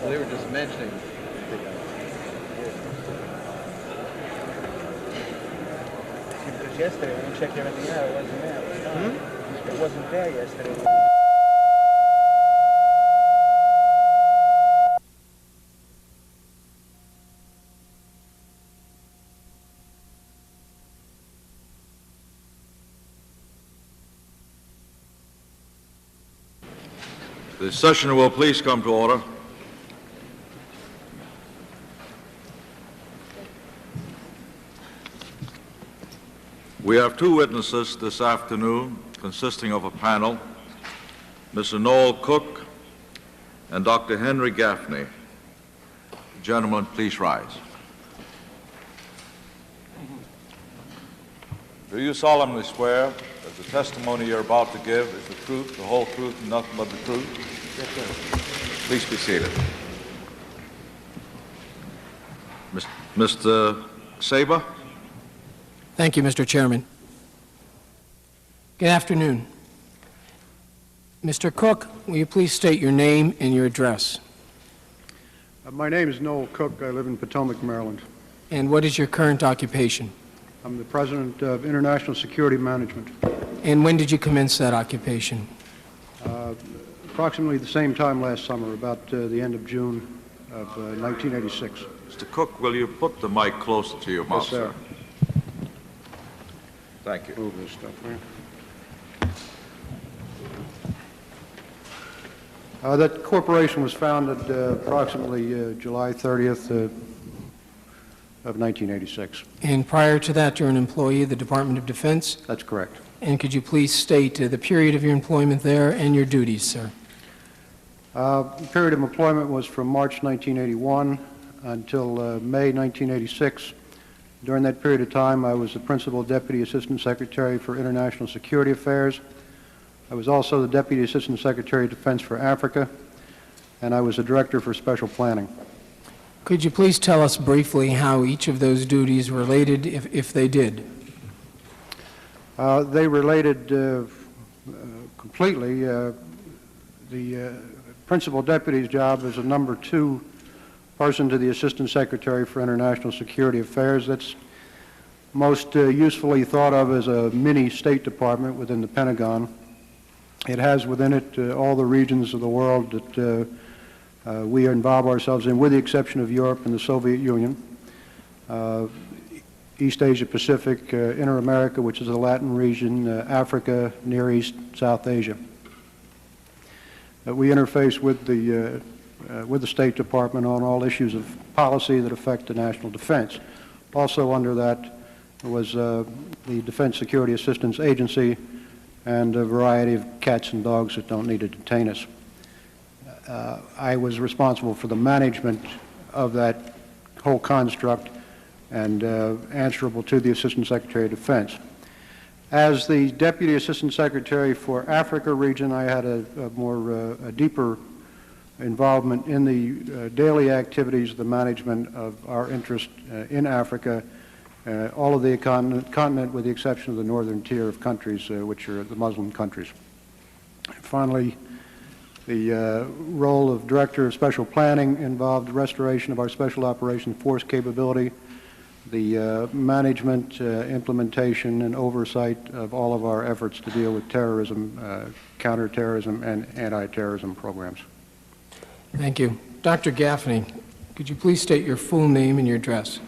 So they were just mentioning. Because yesterday when we checked everything out, it wasn't there. It was gone. It wasn't there yesterday. The session will please come to order. We have two witnesses this afternoon consisting of a panel, Mr. Noel Koch and Dr. Henry Gaffney. Gentlemen, please rise. Do you solemnly swear that the testimony you're about to give is the truth, the whole truth, and nothing but the truth? Yes, sir. Please be seated. Mr. Saber? Thank you, Mr. Chairman. Good afternoon. Mr. Cook, will you please state your name and your address? My name is Noel Koch. I live in Potomac, Maryland. And what is your current occupation? I'm the president of International Security Management. And when did you commence that occupation? Approximately the same time last summer, about the end of June of 1986. Mr. Cook, will you put the mic closer to your mouth, Yes, sir. Thank you. Move this stuff here. That corporation was founded approximately July 30th of 1986. And prior to that, you're an employee of the Department of Defense? That's correct. And could you please state the period of your employment there and your duties, sir? The period of employment was from March 1981 until May 1986. During that period of time, I was the Principal Deputy Assistant Secretary for International Security Affairs. I was also the Deputy Assistant Secretary of Defense for Africa, and I was the Director for Special Planning. Could you please tell us briefly how each of those duties related, if they did? They related completely. The Principal Deputy's job is a number 2 person to the Assistant Secretary for International Security Affairs. That's most usefully thought of as a mini State Department within the Pentagon. It has within it all the regions of the world that we involve ourselves in, with the exception of Europe and the Soviet Union, East Asia Pacific, Inter-America, which is the Latin region, Africa, Near East, South Asia. We interface with the State Department on all issues of policy that affect the national defense. Also under that was the Defense Security Assistance Agency and a variety of cats and dogs that don't need to detain us. I was responsible for the management of that whole construct and answerable to the Assistant Secretary of Defense. As the Deputy Assistant Secretary for Africa region, I had a deeper involvement in the daily activities of the management of our interest in Africa, all of the continent with the exception of the northern tier of countries, which are the Muslim countries. Finally, the role of Director of Special Planning involved restoration of our Special Operations Force capability, the management, implementation, and oversight of all of our efforts to deal with terrorism, counterterrorism, and anti-terrorism programs. Thank you. Dr. Gaffney, could you please state your full name and your address?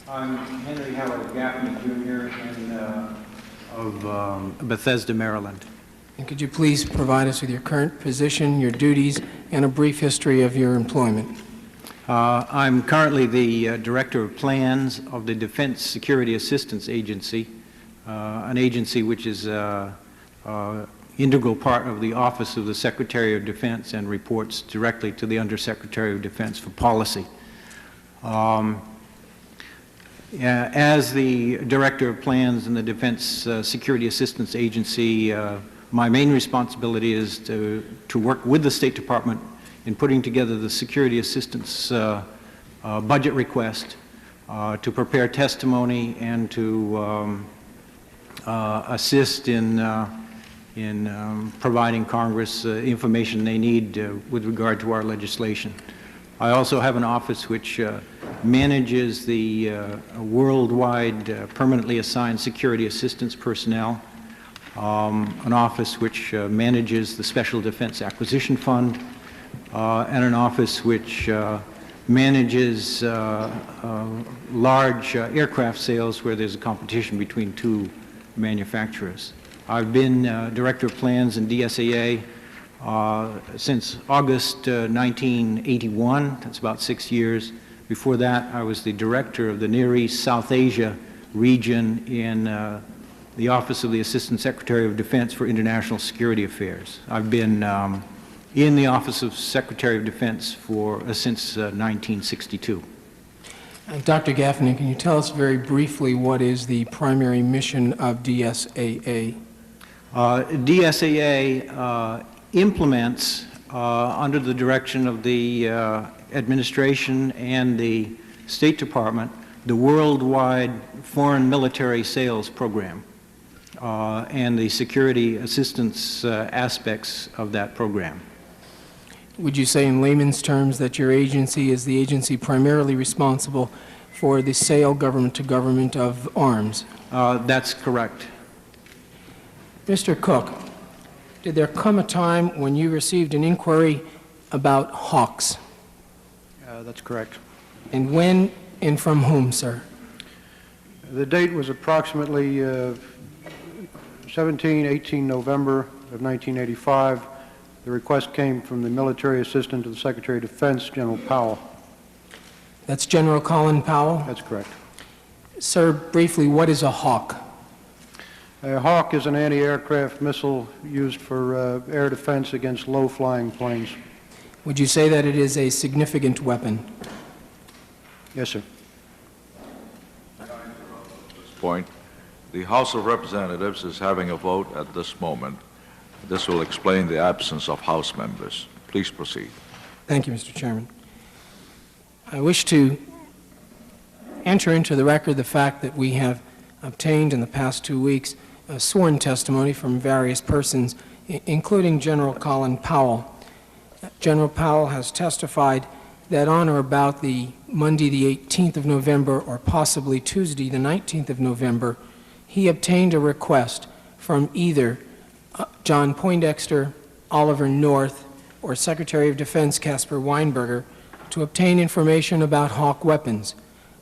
I'm Henry Howard Gaffney, Jr. of Bethesda, Maryland. And could you please provide us with your current position, your duties, and a brief history of your employment? I'm currently the Director of Plans of the Defense Security Assistance Agency, an agency which is integral part of the Office of the Secretary of Defense and reports directly to the Undersecretary of Defense for Policy. As the Director of Plans in the Defense Security Assistance Agency, my main responsibility is to work with the State Department in putting together the security assistance budget request, to prepare testimony, and to assist in providing Congress information they need with regard to our legislation. I also have an office which manages the worldwide permanently assigned security assistance personnel, an office which manages the Special Defense Acquisition Fund, and an office which manages large aircraft sales where there's a competition between two manufacturers. I've been Director of Plans in DSAA since August 1981. That's about 6 years. Before that, I was the Director of the Near East South Asia region in the Office of the Assistant Secretary of Defense for International Security Affairs. I've been in the Office of Secretary of Defense since 1962. Dr. Gaffney, can you tell us very briefly what is the primary mission of DSAA? DSAA implements, under the direction of the administration and the State Department, the worldwide foreign military sales program and the security assistance aspects of that program. Would you say in layman's terms that your agency is the agency primarily responsible for the sale government to government of arms? That's correct. Mr. Koch, did there come a time when you received an inquiry about hawks? That's correct. And when and from whom, sir? The date was approximately 18 November of 1985. The request came from the military assistant to the Secretary of Defense, General Powell. That's General Colin Powell? That's correct. Sir, briefly, what is a hawk? A Hawk is an anti-aircraft missile used for air defense against low-flying planes. Would you say that it is a significant weapon? Yes, sir. At this point, the House of Representatives is having a vote at this moment. This will explain the absence of House members. Please proceed. Thank you, Mr. Chairman. I wish to enter into the record the fact that we have obtained in the past 2 weeks a sworn testimony from various persons, including General Colin Powell. General Powell has testified that on or about the Monday the 18th of November or possibly Tuesday the 19th of November, he obtained a request from either John Poindexter, Oliver North, or Secretary of Defense Caspar Weinberger to obtain information about Hawk weapons,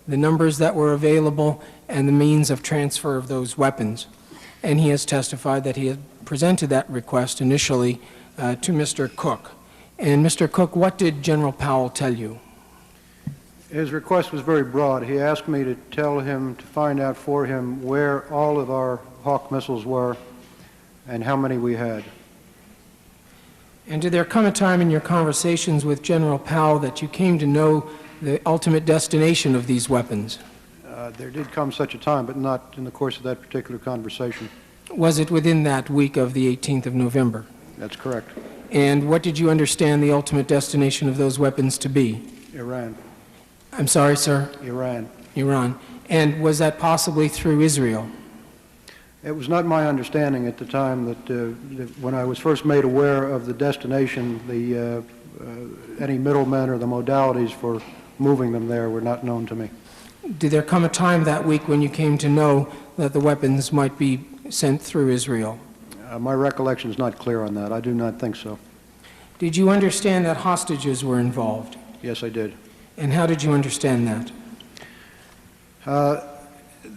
the numbers that were available, and the means of transfer of those weapons. And he has testified that he had presented that request initially to Mr. Koch. And Mr. Koch, what did General Powell tell you? His request was very broad. He asked me to tell him, to find out for him where all of our Hawk missiles were and how many we had. And did there come a time in your conversations with General Powell that you came to know the ultimate destination of these weapons? There did come such a time, but not in the course of that particular conversation. Was it within that week of the 18th of November? That's correct. And what did you understand the ultimate destination of those weapons to be? Iran. I'm sorry, sir? Iran. Iran. And was that possibly through Israel? It was not my understanding at the time that when I was first made aware of the destination, any middlemen or the modalities for moving them there were not known to me. Did there come a time that week when you came to know that the weapons might be sent through Israel? My recollection is not clear on that. I do not think so. Did you understand that hostages were involved? Yes, I did. And how did you understand that?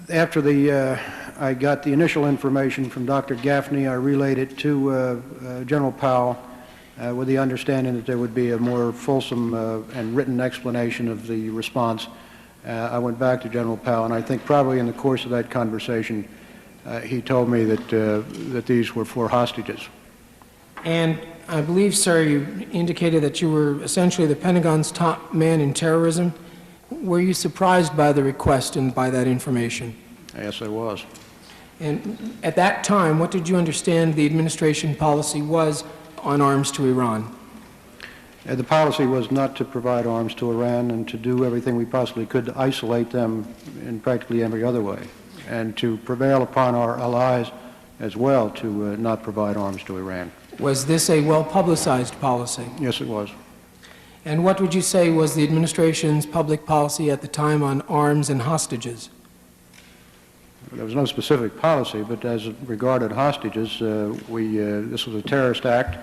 After I got the initial information from Dr. Gaffney, I relayed it to General Powell with the understanding that there would be a more fulsome and written explanation of the response. I went back to General Powell, and I think probably in the course of that conversation, he told me that these were for hostages. And I believe, sir, you indicated that you were essentially the Pentagon's top man in terrorism. Were you surprised by the request and by that information? Yes, I was. And at that time, what did you understand the administration policy was on arms to Iran? The policy was not to provide arms to Iran and to do everything we possibly could to isolate them in practically every other way, and to prevail upon our allies as well to not provide arms to Iran. Was this a well-publicized policy? Yes, it was. And what would you say was the administration's public policy at the time on arms and hostages? There was no specific policy, but as regarded hostages, this was a terrorist act,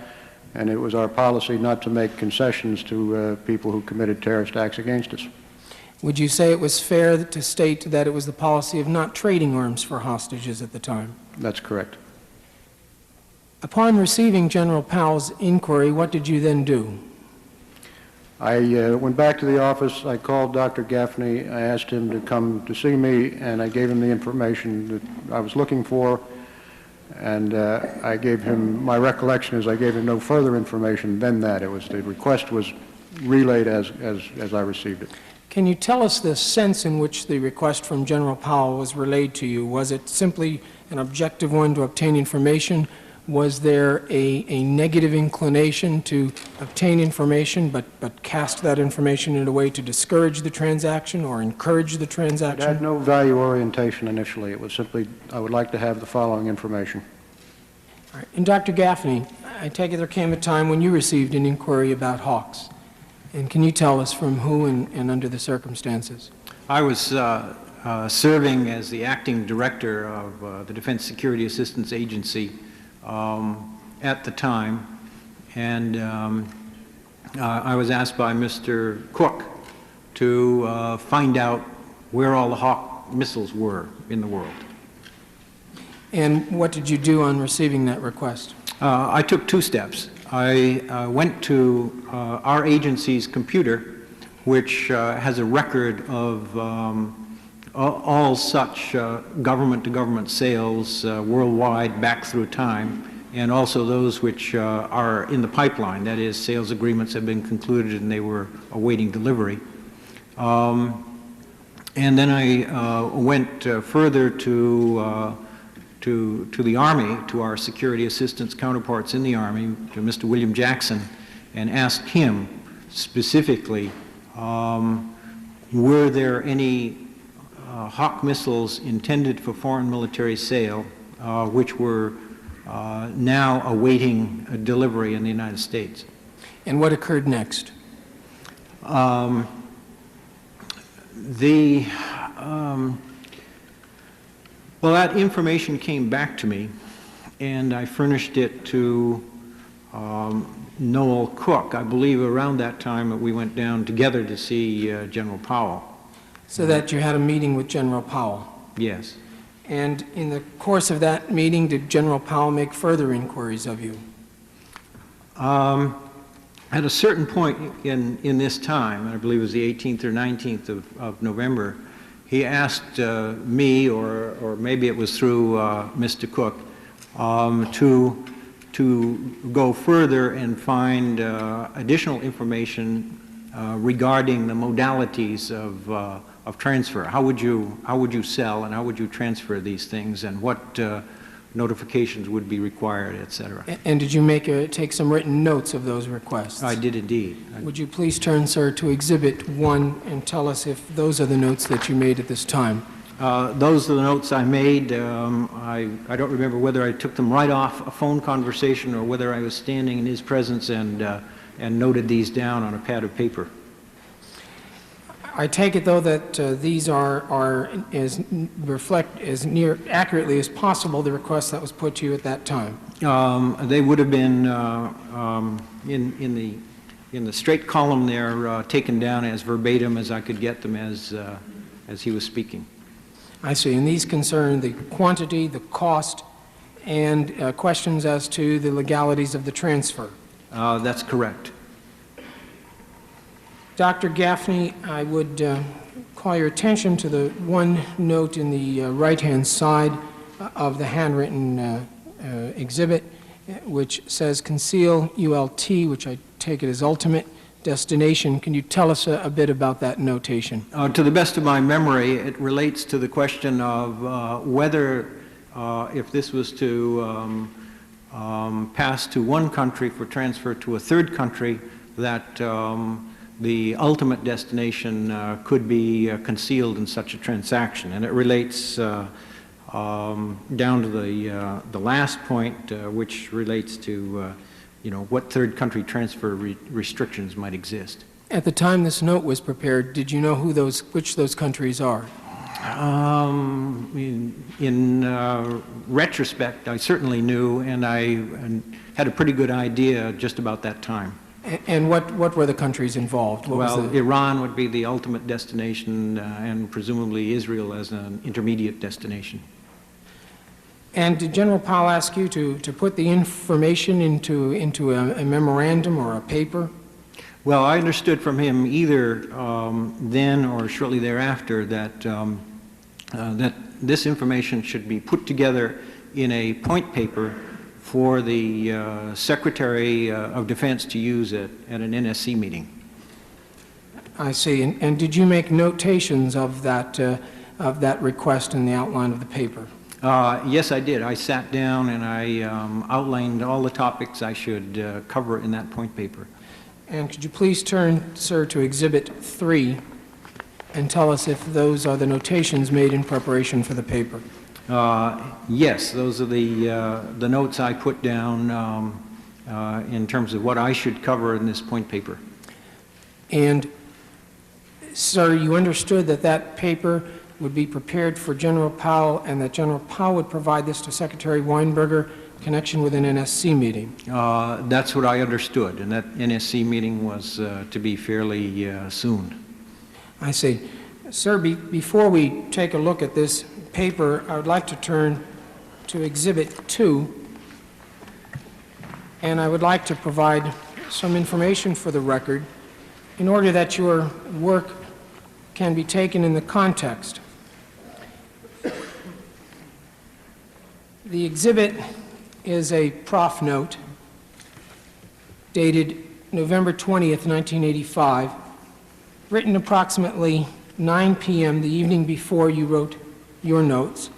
and it was our policy not to make concessions to people who committed terrorist acts against us. Would you say it was fair to state that it was the policy of not trading arms for hostages at the time? That's correct. Upon receiving General Powell's inquiry, what did you then do? I went back to the office, I called Dr. Gaffney, I asked him to come to see me, and I gave him the information that I was looking for, and I gave him, my recollection is I gave him no further information than that. It was, the request was relayed as I received it. Can you tell us the sense in which the request from General Powell was relayed to you? Was it simply an objective one to obtain information? Was there a negative inclination to obtain information but cast that information in a way to discourage the transaction or encourage the transaction? It had no value orientation initially. It was simply, I would like to have the following information. All right. And Dr. Gaffney, I take it there came a time when you received an inquiry about Hawks. And can you tell us from who and under the circumstances? I was serving as the acting director of the Defense Security Assistance Agency at the time, and I was asked by Mr. Koch to find out where all the Hawk missiles were in the world. And what did you do on receiving that request? I took two steps. I went to our agency's computer, which has a record of all such government-to-government sales worldwide back through time, and also those which are in the pipeline. That is, sales agreements have been concluded and they were awaiting delivery. And then I went further to the Army, to our security assistance counterparts in the Army, to Mr. William Jackson, and asked him specifically, were there any Hawk missiles intended for foreign military sale, which were now awaiting a delivery in the United States. And what occurred next? Well, that information came back to me, and I furnished it to Noel Koch. I believe around that time that we went down together to see General Powell. So that you had a meeting with General Powell. Yes. And in the course of that meeting, did General Powell make further inquiries of you? At a certain point in this time, I believe it was the 18th or 19th of November, he asked me, or maybe it was through Mr. Cook, to go further and find additional information regarding the modalities of transfer. How would you sell and how would you transfer these things, and what notifications would be required, et cetera. And did you take some written notes of those requests? I did indeed. Would you please turn, sir, to Exhibit 1 and tell us if those are the notes that you made at this time? Those are the notes I made. I don't remember whether I took them right off a phone conversation or whether I was standing in his presence and noted these down on a pad of paper. I take it, though, that these reflect as near accurately as possible the request that was put to you at that time. They would have been in the straight column there, taken down as verbatim as I could get them as he was speaking. I see. And these concern the quantity, the cost, and questions as to the legalities of the transfer. That's correct. Dr. Gaffney, I would call your attention to the one note in the right-hand side of the handwritten exhibit, which says conceal ULT, which I take it as ultimate destination. Can you tell us a bit about that notation? To the best of my memory, it relates to the question of whether, if this was to pass to one country for transfer to a third country, that the ultimate destination could be concealed in such a transaction. And it relates down to the last point, which relates to what third country transfer restrictions might exist. At the time this note was prepared, did you know which those countries are? In retrospect, I certainly knew, and I had a pretty good idea just about that time. And what were the countries involved? What was the... Iran would be the ultimate destination, and presumably Israel as an intermediate destination. And did General Powell ask you to put the information into a memorandum or a paper? Well, I understood from him either then or shortly thereafter that that this information should be put together in a point paper for the Secretary of Defense to use at an NSC meeting. I see. And did you make notations of that request in the outline of the paper? Yes, I did. I sat down and I outlined all the topics I should cover in that point paper. And could you please turn, sir, to Exhibit 3 and tell us if those are the notations made in preparation for the paper? Yes, those are the notes I put down in terms of what I should cover in this point paper. And, sir, you understood that that paper would be prepared for General Powell and that General Powell would provide this to Secretary Weinberger in connection with an NSC meeting? That's what I understood, and that NSC meeting was to be fairly soon. I see. Sir, before we take a look at this paper, I would like to turn to Exhibit 2, and I would like to provide some information for the record in order that your work can be taken in the context. The exhibit is a prof note dated November 20th, 1985, written approximately 9 p.m. the evening before you wrote your notes.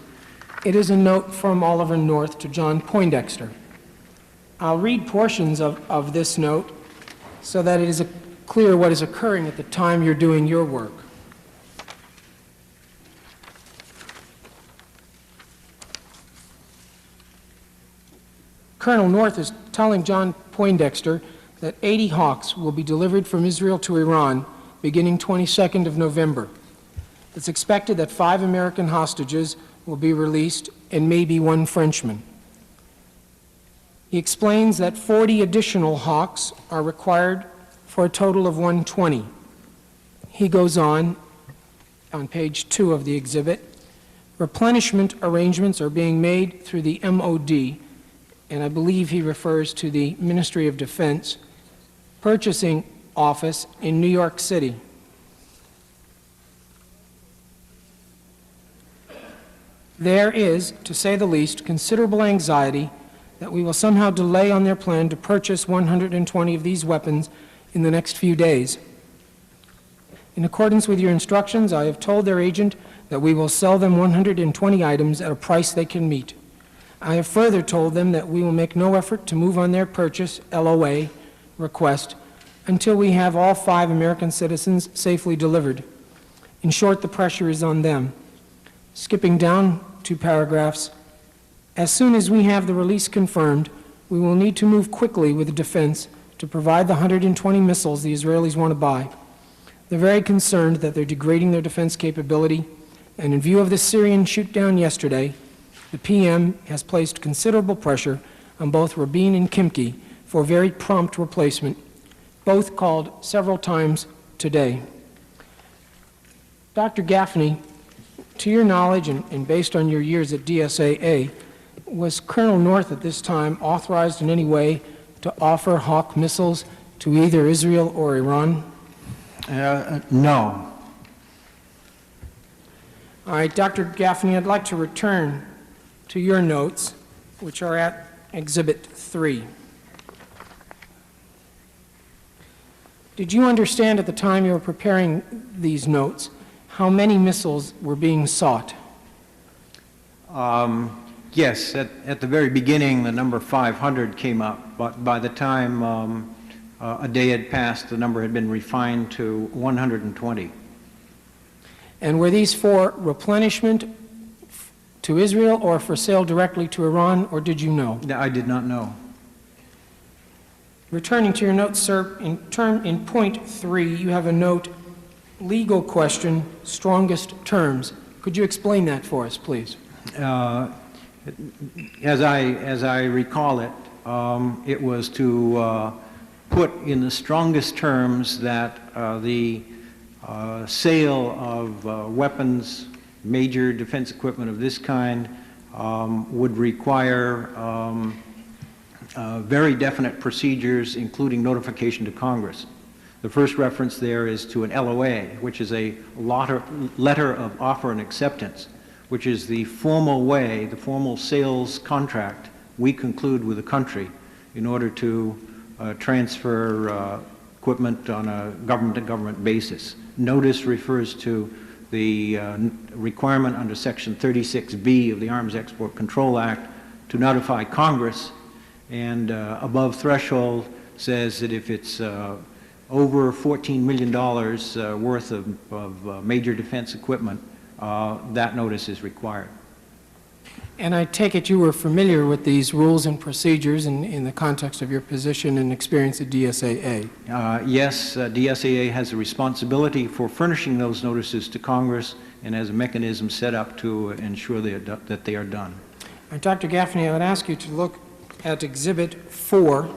It is a note from Oliver North to John Poindexter. I'll read portions of this note so that it is clear what is occurring at the time you're doing your work. Colonel North is telling John Poindexter that 80 Hawks will be delivered from Israel to Iran beginning 22nd of November. It's expected that 5 American hostages will be released and maybe 1 Frenchman. He explains that 40 additional Hawks are required for a total of 120. He goes on page 2 of the exhibit, replenishment arrangements are being made through the MOD, and I believe he refers to the Ministry of Defense, purchasing office in New York City. There is, to say the least, considerable anxiety that we will somehow delay on their plan to purchase 120 of these weapons in the next few days. In accordance with your instructions, I have told their agent that we will sell them 120 items at a price they can meet. I have further told them that we will make no effort to move on their purchase, LOA, request until we have all 5 American citizens safely delivered. In short, the pressure is on them. Skipping down 2 paragraphs, as soon as we have the release confirmed, we will need to move quickly with the defense to provide the 120 missiles the Israelis want to buy. They're very concerned that they're degrading their defense capability, and in view of the Syrian shoot-down yesterday, the PM has placed considerable pressure on both Rabin and Kimke for very prompt replacement, both called several times today. Dr. Gaffney, to your knowledge and based on your years at DSAA, was Colonel North at this time authorized in any way to offer Hawk missiles to either Israel or Iran? No. All right, Dr. Gaffney, I'd like to return to your notes, which are at Exhibit 3. Did you understand at the time you were preparing these notes how many missiles were being sought? Yes, at the very beginning, the number 500 came up, but by the time a day had passed, the number had been refined to 120. And were these for replenishment to Israel or for sale directly to Iran, or did you know? I did not know. Returning to your notes, sir, in point 3, you have a note, legal question, strongest terms. Could you explain that for us, please? As I recall it, it was to put in the strongest terms that the sale of weapons, major defense equipment of this kind, would require very definite procedures, including notification to Congress. The first reference there is to an LOA, which is a letter of offer and acceptance, which is the formal way, the formal sales contract we conclude with a country in order to transfer equipment on a government-to-government basis. Notice refers to the requirement under Section 36B of the Arms Export Control Act to notify Congress, and above threshold says that if it's over $14 million worth of major defense equipment, that notice is required. And I take it you were familiar with these rules and procedures in the context of your position and experience at DSAA? Yes, DSAA has a responsibility for furnishing those notices to Congress and has a mechanism set up to ensure that they are done. Dr. Gaffney, I would ask you to look at Exhibit 4,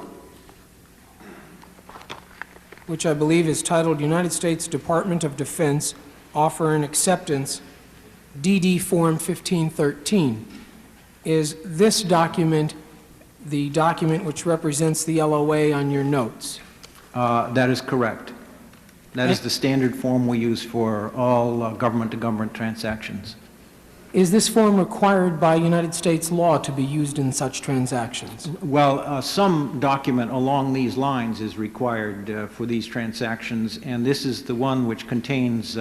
which I believe is titled United States Department of Defense Offer and Acceptance, DD Form 1513. Is this document the document which represents the LOA on your notes? That is correct. That is the standard form we use for all government-to-government transactions. Is this form required by United States law to be used in such transactions? Well, some document along these lines is required for these transactions, and this is the one which contains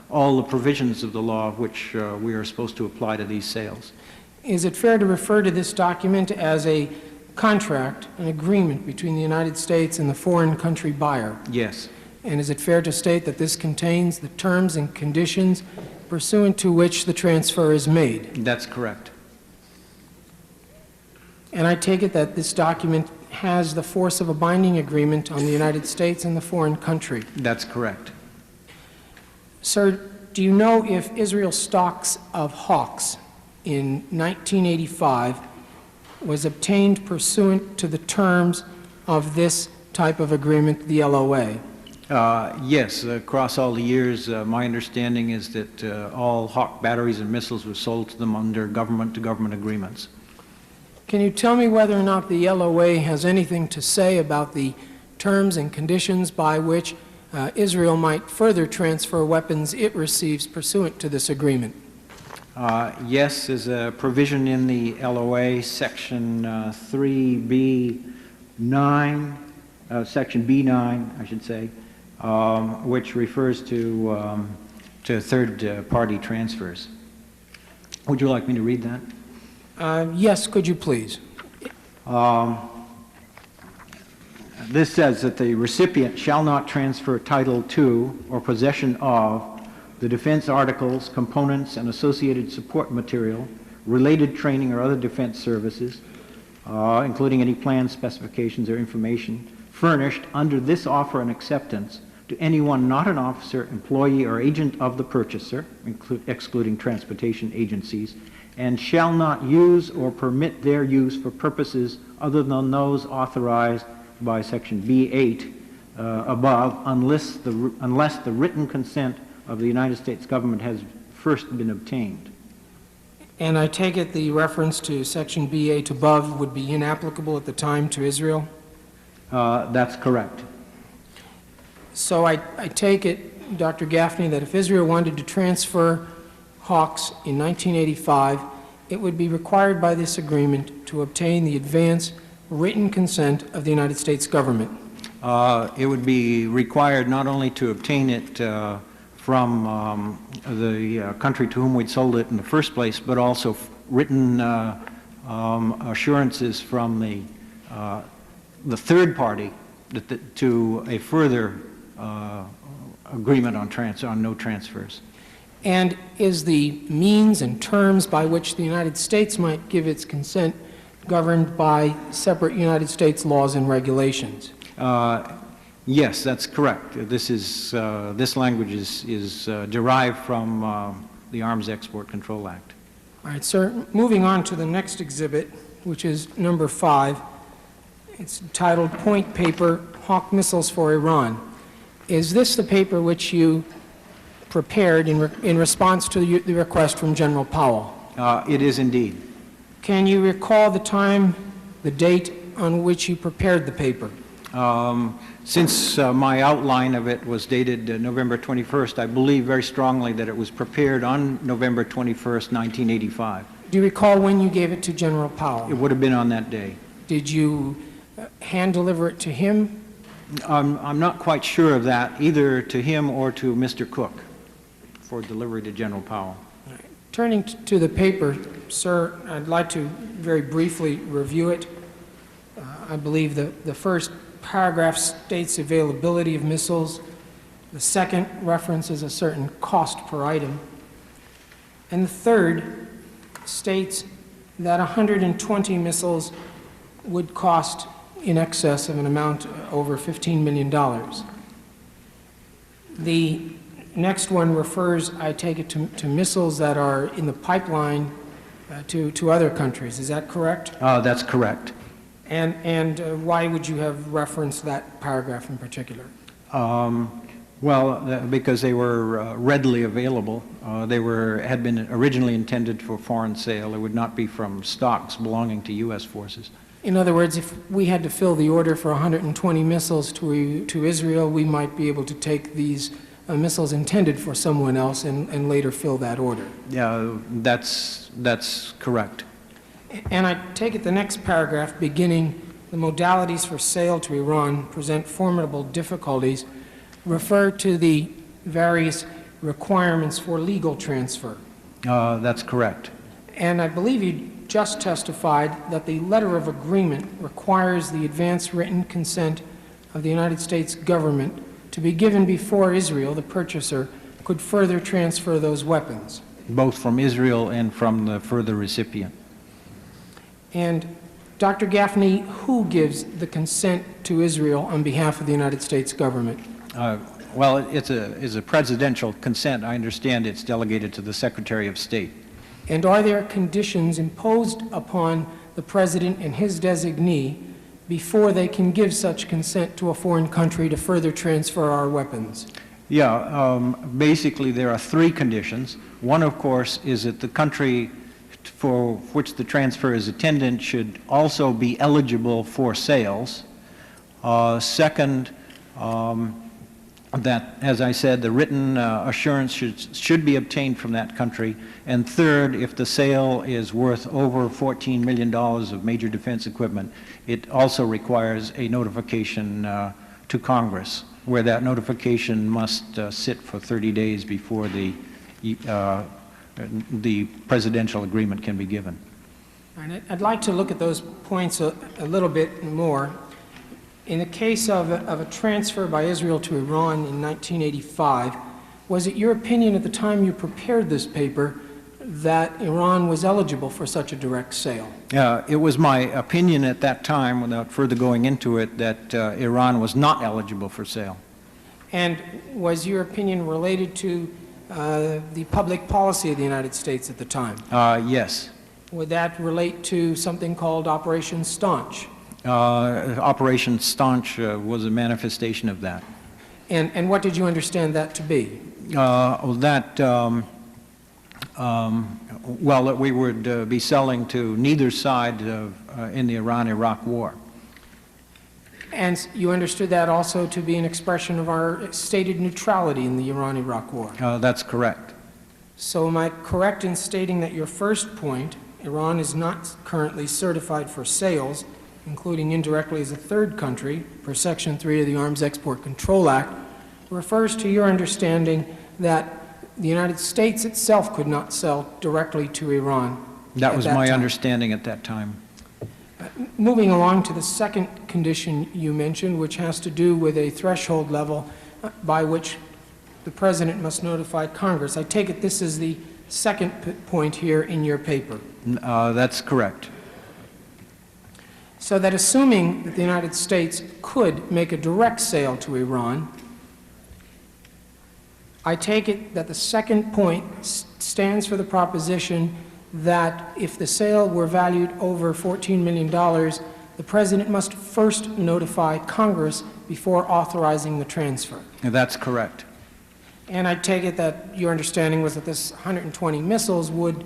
all the provisions of the law which we are supposed to apply to these sales. Is it fair to refer to this document as a contract, an agreement between the United States and the foreign country buyer? Yes. And is it fair to state that this contains the terms and conditions pursuant to which the transfer is made? That's correct. And I take it that this document has the force of a binding agreement on the United States and the foreign country? That's correct. Sir, do you know if Israel's stocks of Hawks in 1985 was obtained pursuant to the terms of this type of agreement, the LOA? Yes, across all the years, my understanding is that all Hawk batteries and missiles were sold to them under government-to-government agreements. Can you tell me whether or not the LOA has anything to say about the terms and conditions by which Israel might further transfer weapons it receives pursuant to this agreement? Yes, there's a provision in the LOA, Section 3B9, Section B9, I should say, which refers to third-party transfers. Would you like me to read that? Yes, could you please? This says that the recipient shall not transfer title to or possession of the defense articles, components, and associated support material, related training or other defense services, including any plans, specifications, or information furnished under this offer and acceptance to anyone not an officer, employee, or agent of the purchaser, excluding transportation agencies, and shall not use or permit their use for purposes other than those authorized by Section B8 above, unless the written consent of the United States government has first been obtained. And I take it the reference to Section B8 above would be inapplicable at the time to Israel? That's correct. So I take it, Dr. Gaffney, that if Israel wanted to transfer Hawks in 1985, it would be required by this agreement to obtain the advance written consent of the United States government. It would be required not only to obtain it from the country to whom we'd sold it in the first place, but also written assurances from the third party to a further agreement on no transfers. And is the means and terms by which the United States might give its consent governed by separate United States laws and regulations. Yes, that's correct. This language is derived from the Arms Export Control Act. All right, sir. Moving on to the next exhibit, which is number 5. It's titled Point Paper, Hawk Missiles for Iran. Is this the paper which you prepared in response to the request from General Powell? It is indeed. Can you recall the time, the date on which you prepared the paper? Since my outline of it was dated November 21st, I believe very strongly that it was prepared on November 21st, 1985. Do you recall when you gave it to General Powell? It would have been on that day. Did you hand deliver it to him? I'm not quite sure of that, either to him or to Mr. Cook for delivery to General Powell. Turning to the paper, sir, I'd like to very briefly review it. I believe the first paragraph states availability of missiles. The second references a certain cost per item. And the third states that 120 missiles would cost in excess of an amount over $15 million. The next one refers, I take it, to missiles that are in the pipeline to other countries. Is that correct? That's correct. And why would you have referenced that paragraph in particular? Because they were readily available. They had been originally intended for foreign sale. It would not be from stocks belonging to U.S. forces. In other words, if we had to fill the order for 120 missiles to Israel, we might be able to take these missiles intended for someone else and later fill that order. Yeah, that's correct. And I take it the next paragraph, beginning, the modalities for sale to Iran present formidable difficulties, refer to the various requirements for legal transfer. That's correct. And I believe you just testified that the letter of agreement requires the advance written consent of the United States government to be given before Israel, the purchaser, could further transfer those weapons. Both from Israel and from the further recipient. And Dr. Gaffney, who gives the consent to Israel on behalf of the United States government? Well, it's a presidential consent. I understand it's delegated to the Secretary of State. And are there conditions imposed upon the president and his designee before they can give such consent to a foreign country to further transfer our weapons? Yeah, basically there are 3 conditions. One, of course, is that the country for which the transfer is intended should also be eligible for sales. Second, that, as I said, the written assurance should be obtained from that country. And third, if the sale is worth over $14 million of major defense equipment, it also requires a notification to Congress, where that notification must sit for 30 days before the presidential agreement can be given. And I'd like to look at those points a little bit more. In the case of a transfer by Israel to Iran in 1985, was it your opinion at the time you prepared this paper that Iran was eligible for such a direct sale? It was my opinion at that time, without further going into it, that Iran was not eligible for sale. And was your opinion related to the public policy of the United States at the time? Yes. Would that relate to something called Operation Staunch? Operation Staunch was a manifestation of that. And what did you understand that to be? Well, that we would be selling to neither side in the Iran-Iraq war. And you understood that also to be an expression of our stated neutrality in the Iran-Iraq war? That's correct. So am I correct in stating that your first point, Iran is not currently certified for sales, including indirectly as a third country, per Section 3 of the Arms Export Control Act, refers to your understanding that the United States itself could not sell directly to Iran? That was my understanding at that time. Moving along to the second condition you mentioned, which has to do with a threshold level by which the President must notify Congress. I take it this is the second point here in your paper. That's correct. So that assuming that the United States could make a direct sale to Iran, I take it that the second point stands for the proposition that if the sale were valued over $14 million, the President must first notify Congress before authorizing the transfer. That's correct. And I take it that your understanding was that this 120 missiles would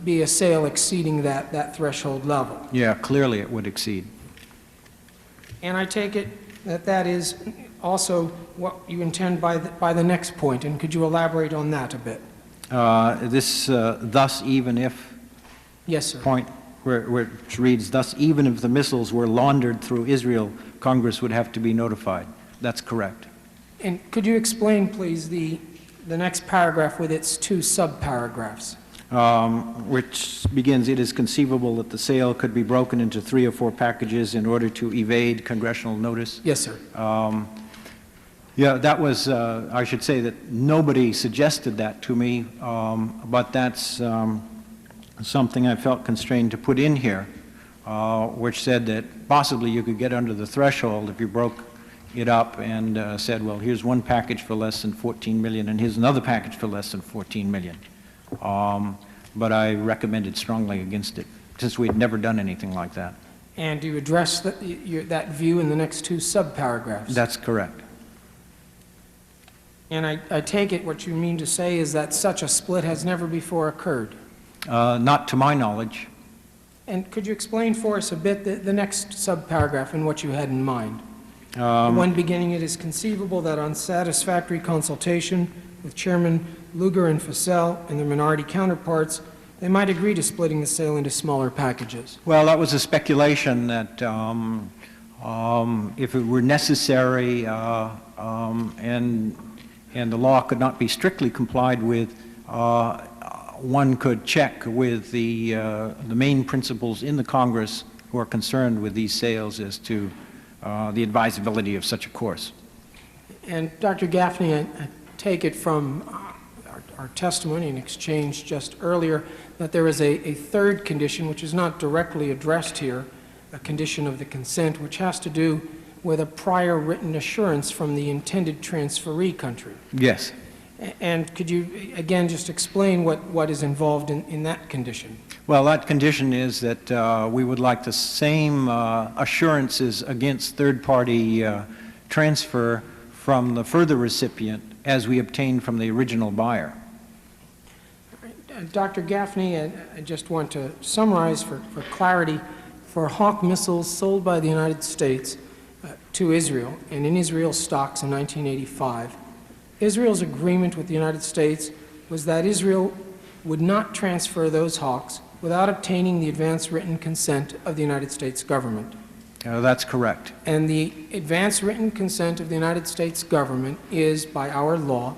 be a sale exceeding that threshold level. Yeah, clearly it would exceed. And I take it that that is also what you intend by the next point, and could you elaborate on that a bit? Thus even if Yes, sir. point, which reads, thus even if the missiles were laundered through Israel, Congress would have to be notified. That's correct. And could you explain, please, the next paragraph with its two sub-paragraphs? Which begins, it is conceivable that the sale could be broken into 3 or 4 packages in order to evade congressional notice. Yes, sir. Yeah, that was, I should say that nobody suggested that to me, but that's something I felt constrained to put in here, which said that possibly you could get under the threshold if you broke it up and said, well, here's one package for less than 14 million and here's another package for less than 14 million. But I recommended strongly against it, since we had never done anything like that. And do you address that view in the next two sub-paragraphs? That's correct. And I take it what you mean to say is that such a split has never before occurred. Not to my knowledge. And could you explain for us a bit the next sub-paragraph and what you had in mind? The one beginning, it is conceivable that on satisfactory consultation with Chairman Lugar and Fassel and their minority counterparts, they might agree to splitting the sale into smaller packages. Well, that was a speculation that if it were necessary and the law could not be strictly complied with, one could check with the main principals in the Congress who are concerned with these sales as to the advisability of such a course. And Dr. Gaffney, I take it from our testimony and exchange just earlier that there is a third condition which is not directly addressed here, a condition of the consent, which has to do with a prior written assurance from the intended transferee country. Yes. And could you, again, just explain what is involved in that condition? Well, that condition is that we would like the same assurances against third-party transfer from the further recipient as we obtained from the original buyer. Dr. Gaffney, I just want to summarize for clarity, for Hawk missiles sold by the United States to Israel and in Israel's stocks in 1985, Israel's agreement with the United States was that Israel would not transfer those Hawks without obtaining the advance written consent of the United States government. That's correct. And the advance written consent of the United States government is, by our law,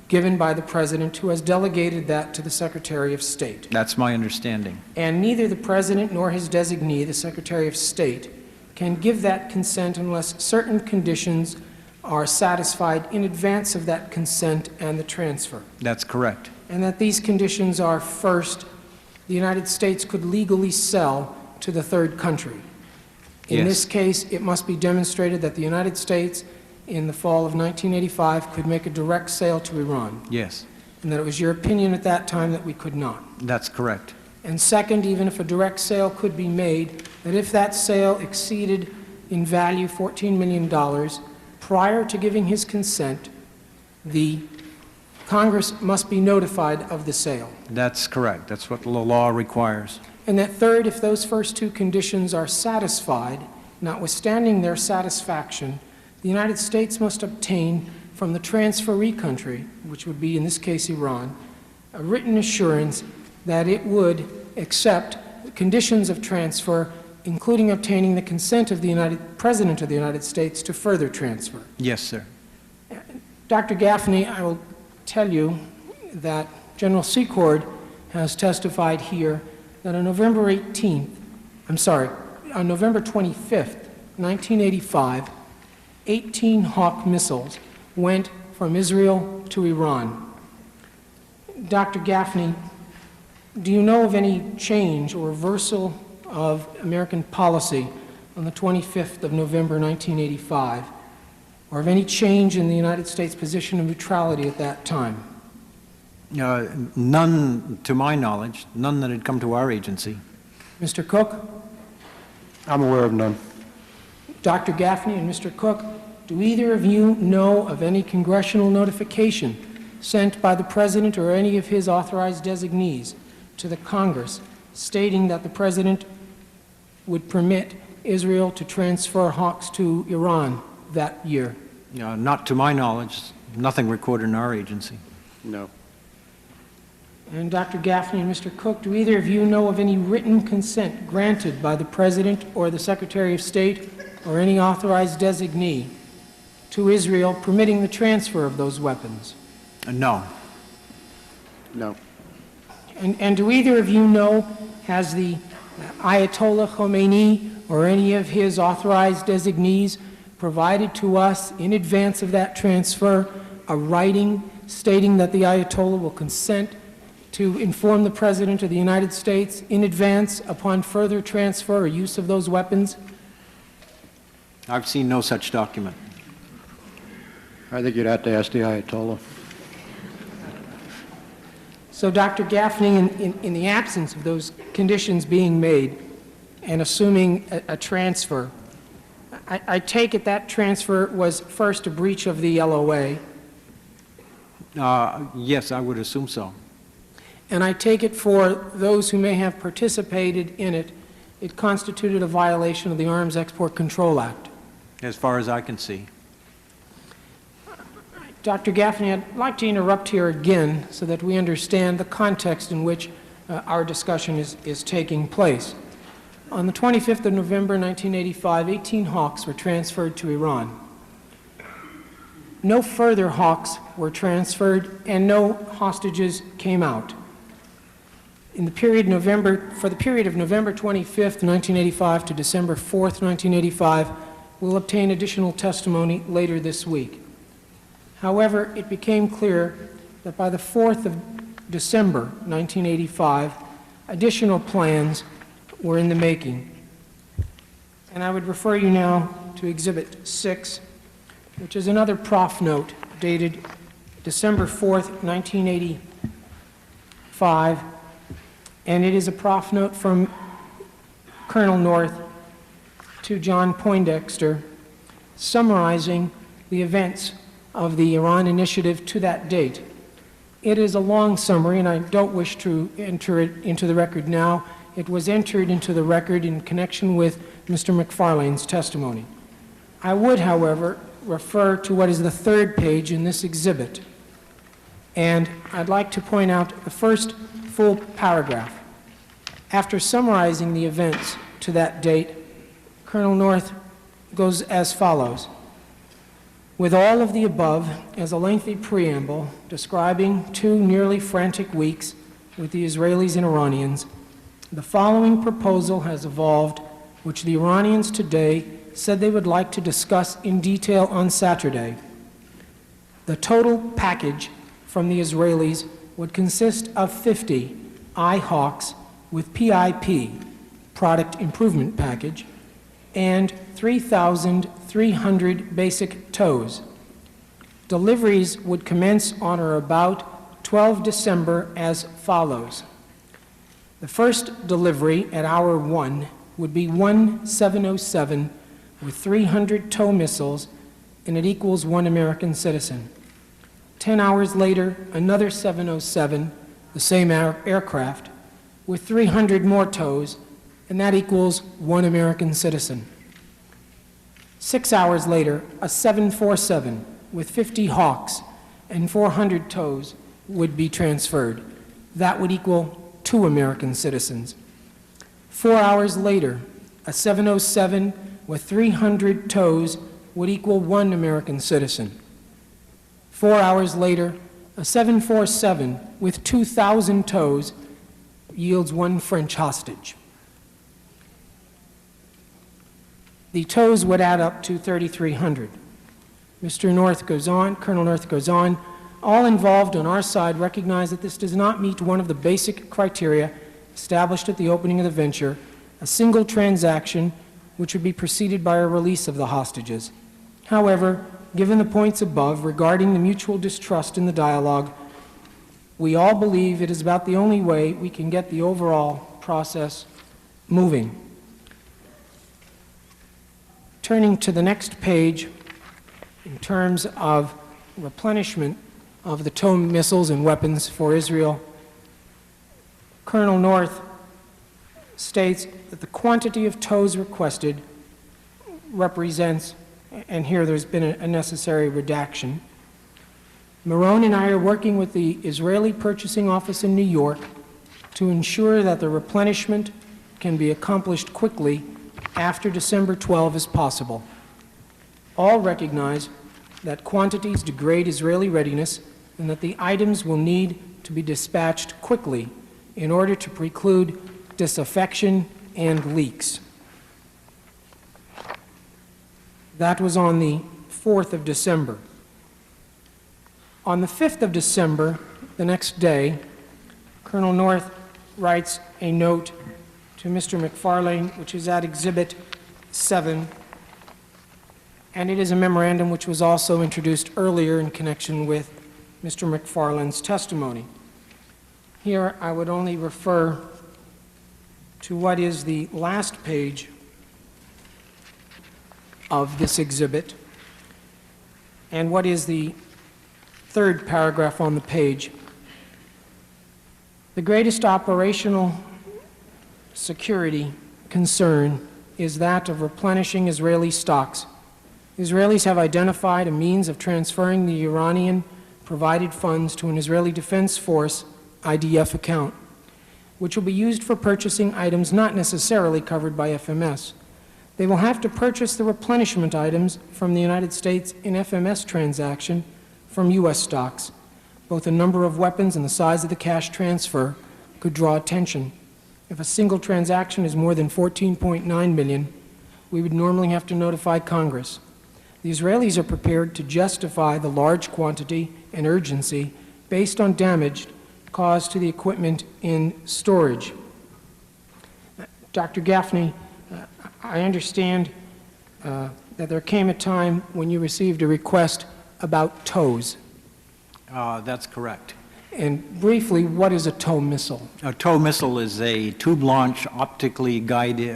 given by the President, who has delegated that to the Secretary of State. That's my understanding. And neither the President nor his designee, the Secretary of State, can give that consent unless certain conditions are satisfied in advance of that consent and the transfer. That's correct. And that these conditions are, first, the United States could legally sell to the third country. In Yes. this case, it must be demonstrated that the United States, in the fall of 1985, could make a direct sale to Iran. Yes. And that it was your opinion at that time that we could not. That's correct. And second, even if a direct sale could be made, that if that sale exceeded in value $14 million, prior to giving his consent, the Congress must be notified of the sale. That's correct. That's what the law requires. And that third, if those first two conditions are satisfied, notwithstanding their satisfaction, the United States must obtain from the transferee country, which would be in this case Iran, a written assurance that it would accept conditions of transfer, including obtaining the consent of the President of the United States to further transfer. Yes, sir. Dr. Gaffney, I will tell you that General Secord has testified here that on November 25th, 1985, 18 Hawk missiles went from Israel to Iran. Dr. Gaffney, do you know of any change or reversal of American policy on the 25th of November 1985, or of any change in the United States position of neutrality at that time? None, to my knowledge, none that had come to our agency. Mr. Koch? I'm aware of none. Dr. Gaffney and Mr. Koch, do either of you know of any congressional notification sent by the President or any of his authorized designees to the Congress stating that the President would permit Israel to transfer Hawks to Iran that year? Not to my knowledge, nothing recorded in our agency. No. And Dr. Gaffney and Mr. Koch, do either of you know of any written consent granted by the President or the Secretary of State or any authorized designee to Israel permitting the transfer of those weapons? No. No. And do either of you know, has the Ayatollah Khomeini or any of his authorized designees provided to us in advance of that transfer a writing stating that the Ayatollah will consent to inform the President of the United States in advance upon further transfer or use of those weapons? I've seen no such document. I think you'd have to ask the Ayatollah. So, Dr. Gaffney, in the absence of those conditions being made and assuming a transfer, I take it that transfer was first a breach of the LOA. Yes, I would assume so. And I take it for those who may have participated in it, it constituted a violation of the Arms Export Control Act. As far as I can see. Dr. Gaffney, I'd like to interrupt here again so that we understand the context in which our discussion is taking place. On the 25th of November 1985, 18 Hawks were transferred to Iran. No further Hawks were transferred and no hostages came out. For the period of November 25th, 1985 to December 4th, 1985, we'll obtain additional testimony later this week. However, it became clear that by the 4th of December 1985, additional plans were in the making. And I would refer you now to Exhibit 6, which is another prof note dated December 4th, 1985, and it is a prof note from Colonel North to John Poindexter summarizing the events of the Iran initiative to that date. It is a long summary, and I don't wish to enter it into the record now. It was entered into the record in connection with Mr. McFarlane's testimony. I would, however, refer to what is the third page in this exhibit, and I'd like to point out the first full paragraph. After summarizing the events to that date, Colonel North goes as follows. With all of the above as a lengthy preamble describing 2 nearly frantic weeks with the Israelis and Iranians, the following proposal has evolved, which the Iranians today said they would like to discuss in detail on Saturday. The total package from the Israelis would consist of 50 IHawks with PIP, Product Improvement Package, and 3,300 basic tows. Deliveries would commence on or about 12 December as follows. The first delivery at hour 1 would be 1707 with 300 tow missiles, and it equals 1 American citizen. 10 hours later, another 707, the same aircraft, with 300 more tows, and that equals 1 American citizen. 6 hours later, a 747 with 50 Hawks and 400 tows would be transferred. That would equal 2 American citizens. 4 hours later, a 707 with 300 tows would equal 1 American citizen. 4 hours later, a 747 with 2,000 tows yields 1 French hostage. The tows would add up to 3,300. Mr. North goes on, Colonel North goes on, all involved on our side recognize that this does not meet one of the basic criteria established at the opening of the venture, a single transaction which would be preceded by a release of the hostages. However, given the points above regarding the mutual distrust in the dialogue, we all believe it is about the only way we can get the overall process moving. Turning to the next page, in terms of replenishment of the TOW missiles and weapons for Israel, Colonel North states that the quantity of TOWs requested represents, and here there's been a necessary redaction. Marone and I are working with the Israeli Purchasing Office in New York to ensure that the replenishment can be accomplished quickly after December 12 as possible. All recognize that quantities degrade Israeli readiness and that the items will need to be dispatched quickly in order to preclude disaffection and leaks. That was on the 4th of December. On the 5th of December, the next day, Colonel North writes a note to Mr. McFarlane, which is at Exhibit 7, and it is a memorandum which was also introduced earlier in connection with Mr. McFarlane's testimony. Here, I would only refer to what is the last page of this exhibit and what is the third paragraph on the page. The greatest operational security concern is that of replenishing Israeli stocks. Israelis have identified a means of transferring the Iranian-provided funds to an Israeli Defense Force IDF account, which will be used for purchasing items not necessarily covered by FMS. They will have to purchase the replenishment items from the United States in FMS transaction from U.S. stocks. Both the number of weapons and the size of the cash transfer could draw attention. If a single transaction is more than 14.9 million, we would normally have to notify Congress. The Israelis are prepared to justify the large quantity and urgency based on damage caused to the equipment in storage. Dr. Gaffney, I understand that there came a time when you received a request about TOWs. That's correct. And briefly, what is a TOW missile? A TOW missile is a tube launch, optically guided,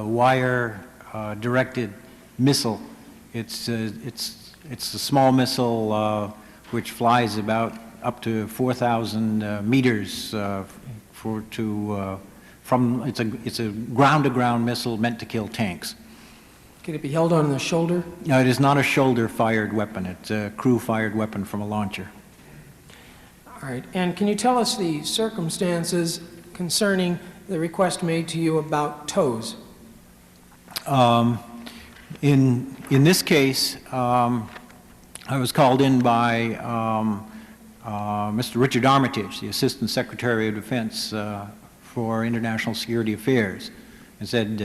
wire directed missile. It's a small missile which flies about up to 4,000 meters. It's a ground-to-ground missile meant to kill tanks. Can it be held on the shoulder? No, it is not a shoulder-fired weapon. It's a crew-fired weapon from a launcher. All right. And can you tell us the circumstances concerning the request made to you about TOWs? In this case, I was called in by Mr. Richard Armitage, the Assistant Secretary of Defense for International Security Affairs, and said,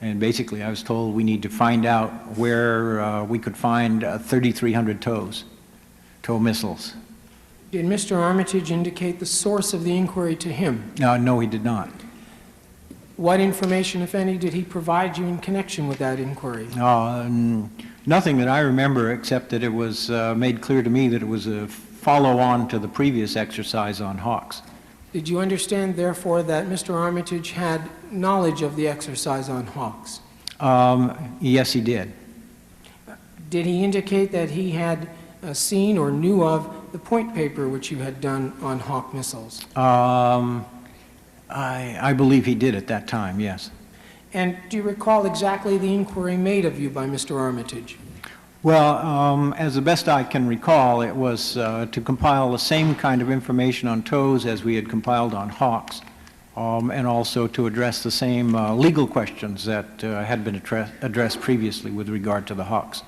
and basically I was told we need to find out where we could find 3,300 TOW missiles. Did Mr. Armitage indicate the source of the inquiry to him? No, he did not. What information, if any, did he provide you in connection with that inquiry? Nothing that I remember, except that it was made clear to me that it was a follow-on to the previous exercise on Hawks. Did you understand, therefore, that Mr. Armitage had knowledge of the exercise on Hawks? Yes, he did. Did he indicate that he had seen or knew of the point paper which you had done on Hawk missiles? I believe he did at that time, yes. And do you recall exactly the inquiry made of you by Mr. Armitage? Well, as the best I can recall, it was to compile the same kind of information on TOWs as we had compiled on Hawks, and also to address the same legal questions that had been addressed previously with regard to the Hawks.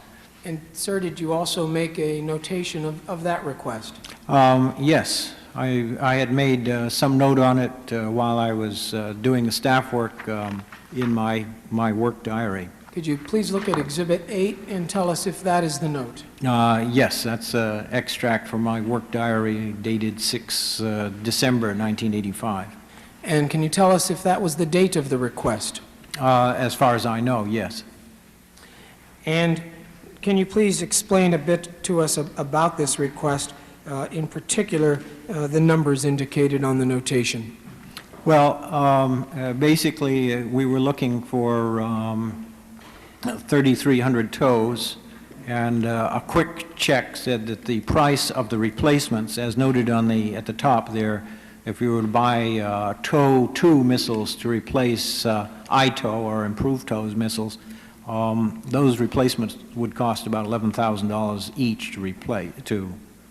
And, sir, did you also make a notation of that request? Yes. I had made some note on it while I was doing the staff work in my work diary. Could you please look at Exhibit 8 and tell us if that is the note? Yes, that's an extract from my work diary dated 6 December 1985. And can you tell us if that was the date of the request? As far as I know, yes. And can you please explain a bit to us about this request, in particular, the numbers indicated on the notation? Well, basically, we were looking for 3,300 tows, and a quick check said that the price of the replacements, as noted on at the top there, if you were to buy TOW 2 missiles to replace ITOW or improved TOWs missiles, those replacements would cost about $11,000 each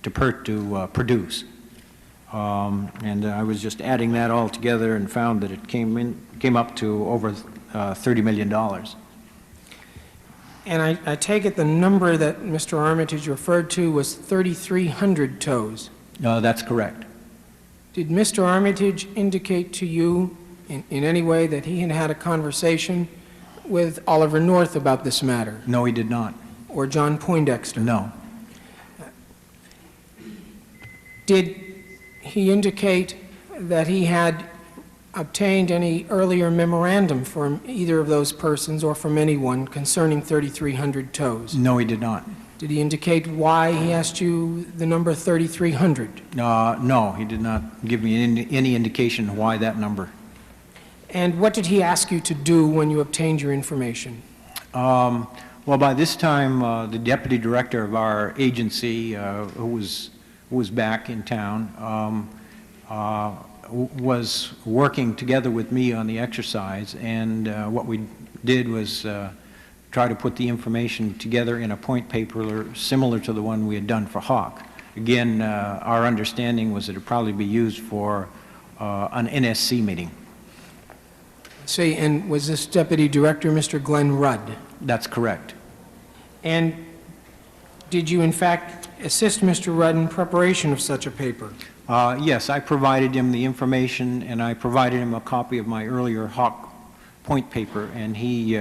to produce. And I was just adding that all together and found that it came up to over $30 million. And I take it the number that Mr. Armitage referred to was 3,300 tows. That's correct. Did Mr. Armitage indicate to you in any way that he had had a conversation with Oliver North about this matter? No, he did not. Or John Poindexter? No. Did he indicate that he had obtained any earlier memorandum from either of those persons or from anyone concerning 3,300 tows? No, he did not. Did he indicate why he asked you the number 3,300? No, he did not give me any indication why that number. And what did he ask you to do when you obtained your information? Well, by this time, the deputy director of our agency, who was back in town, was working together with me on the exercise, and what we did was try to put the information together in a point paper similar to the one we had done for Hawk. Again, our understanding was that it would probably be used for an NSC meeting. See, and was this deputy director Mr. Glenn Rudd? That's correct. And did you, in fact, assist Mr. Rudd in preparation of such a paper? Yes, I provided him the information, and I provided him a copy of my earlier Hawk point paper, and he,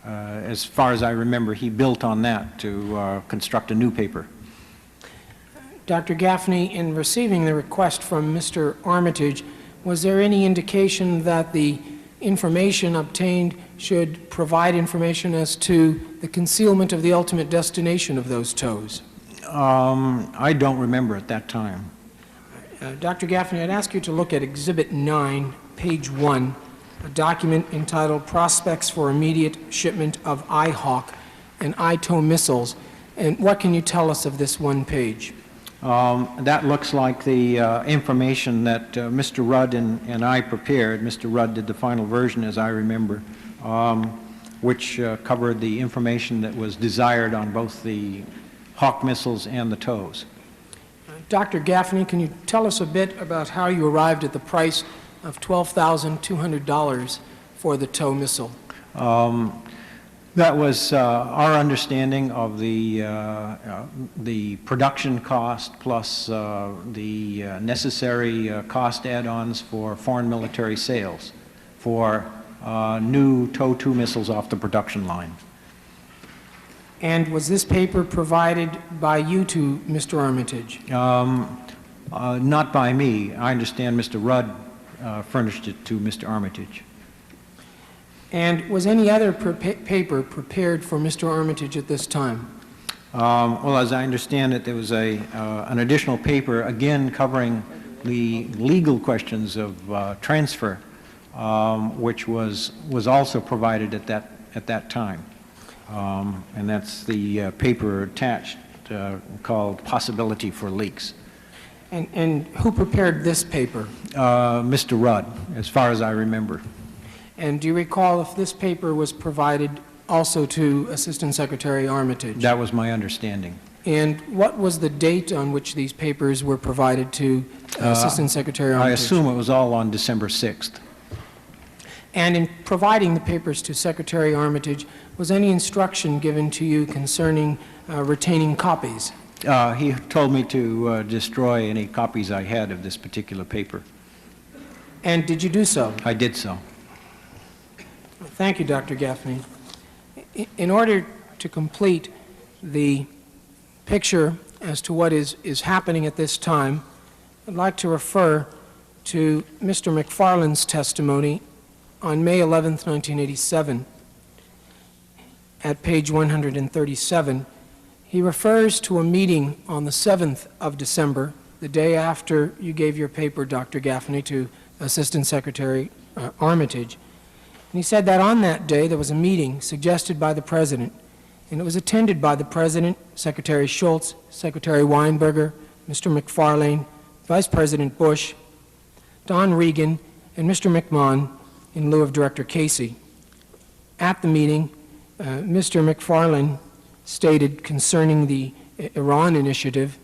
as far as I remember, he built on that to construct a new paper. Dr. Gaffney, in receiving the request from Mr. Armitage, was there any indication that the information obtained should provide information as to the concealment of the ultimate destination of those tows? I don't remember at that time. Dr. Gaffney, I'd ask you to look at Exhibit 9, page 1, a document entitled Prospects for Immediate Shipment of IHAWK and ITOW Missiles. And what can you tell us of this one page? That looks like the information that Mr. Rudd and I prepared. Mr. Rudd did the final version, as I remember, which covered the information that was desired on both the Hawk missiles and the TOWs. Dr. Gaffney, can you tell us a bit about how you arrived at the price of $12,200 for the TOW missile? That was our understanding of the production cost plus the necessary cost add-ons for foreign military sales for new TOW 2 missiles off the production line. And was this paper provided by you to Mr. Armitage? Not by me. I understand Mr. Rudd furnished it to Mr. Armitage. And was any other paper prepared for Mr. Armitage at this time? Well, as I understand it, there was an additional paper, again covering the legal questions of transfer, which was also provided at that time. And that's the paper attached called Possibility for Leaks. And who prepared this paper? Mr. Rudd, as far as I remember. And do you recall if this paper was provided also to Assistant Secretary Armitage? That was my understanding. And what was the date on which these papers were provided to Assistant Secretary Armitage? I assume it was all on December 6th. And in providing the papers to Secretary Armitage, was any instruction given to you concerning retaining copies? He told me to destroy any copies I had of this particular paper. And did you do so? I did so. Thank you, Dr. Gaffney. In order to complete the picture as to what is happening at this time, I'd like to refer to Mr. McFarland's testimony on May 11th, 1987, at page 137, he refers to a meeting on the 7th of December, the day after you gave your paper, Dr. Gaffney, to Assistant Secretary Armitage. And he said that on that day there was a meeting suggested by the President, and it was attended by the President, Secretary Schultz, Secretary Weinberger, Mr. McFarlane, Vice President Bush, Don Regan, and Mr. McMahon, in lieu of Director Casey. At the meeting, Mr. McFarlane stated concerning the Iran initiative,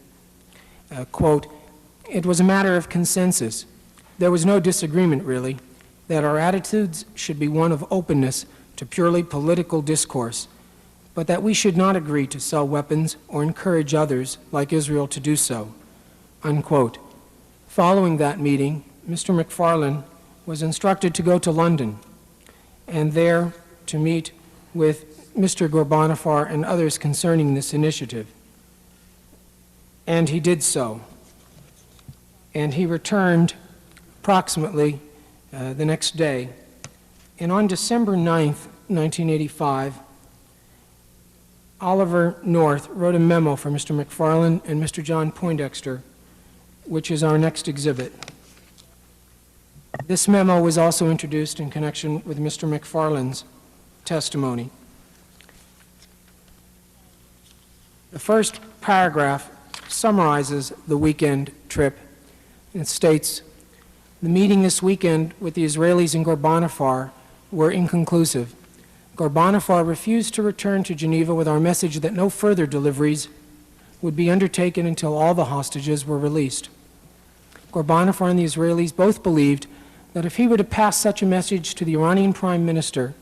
quote, "It was a matter of consensus. There was no disagreement, really, that our attitudes should be one of openness to purely political discourse, but that we should not agree to sell weapons or encourage others, like Israel, to do so," unquote. Following that meeting, Mr. McFarlane was instructed to go to London and there to meet with Mr. Ghorbanifar and others concerning this initiative. And he did so. And he returned approximately the next day. And on December 9th, 1985, Oliver North wrote a memo for Mr. McFarlane and Mr. John Poindexter, which is our next exhibit. This memo was also introduced in connection with Mr. McFarlane's testimony. The first paragraph summarizes the weekend trip. It states, "The meeting this weekend with the Israelis and Ghorbanifar were inconclusive. Ghorbanifar refused to return to Geneva with our message that no further deliveries would be undertaken until all the hostages were released. Ghorbanifar and the Israelis both believed that if he were to pass such a message to the Iranian Prime Minister,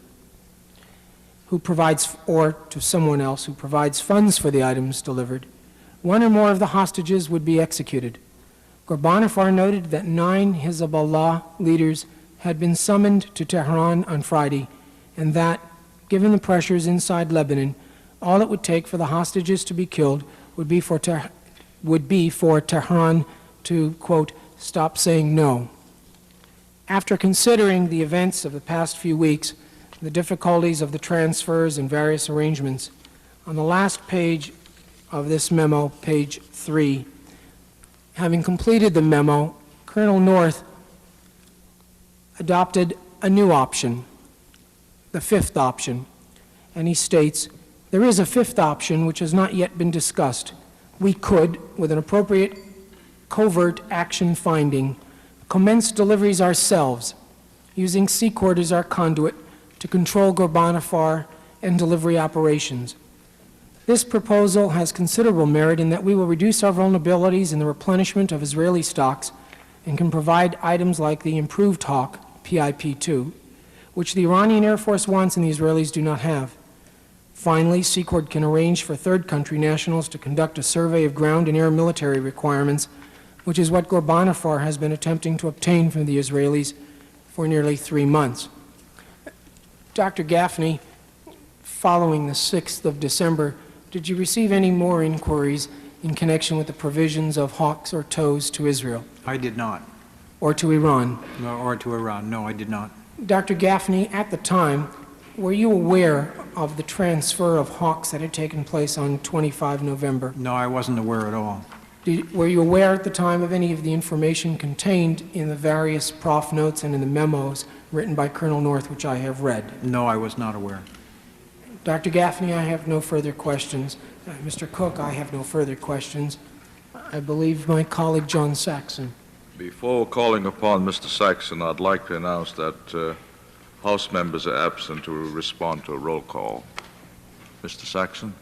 who provides, or to someone else who provides funds for the items delivered, one or more of the hostages would be executed. Ghorbanifar noted that 9 Hezbollah leaders had been summoned to Tehran on Friday, and that, given the pressures inside Lebanon, all it would take for the hostages to be killed would be for Tehran to, quote, stop saying no. After considering the events of the past few weeks, the difficulties of the transfers and various arrangements, on the last page of this memo, page 3, having completed the memo, Colonel North adopted a new option, the 5th option, and he states, "There is a 5th option which has not yet been discussed. We could, with an appropriate covert action finding, commence deliveries ourselves, using Seacourt as our conduit to control Ghorbanifar and delivery operations. This proposal has considerable merit in that we will reduce our vulnerabilities in the replenishment of Israeli stocks and can provide items like the improved Hawk, PIP-2, which the Iranian Air Force wants and the Israelis do not have. Finally, Seacourt can arrange for third country nationals to conduct a survey of ground and air military requirements, which is what Ghorbanifar has been attempting to obtain from the Israelis for nearly 3 months." Dr. Gaffney, following the 6th of December, did you receive any more inquiries in connection with the provisions of Hawks or TOWs to Israel? I did not. Or to Iran? Or to Iran. No, I did not. Dr. Gaffney, at the time, were you aware of the transfer of Hawks that had taken place on 25 November? No, I wasn't aware at all. Were you aware at the time of any of the information contained in the various prof notes and in the memos written by Colonel North, which I have read? No, I was not aware. Dr. Gaffney, I have no further questions. Mr. Cook, I have no further questions. I believe my colleague John Saxon. Before calling upon Mr. Saxon, I'd like to announce that House members are absent to respond to a roll call. Mr. Saxon?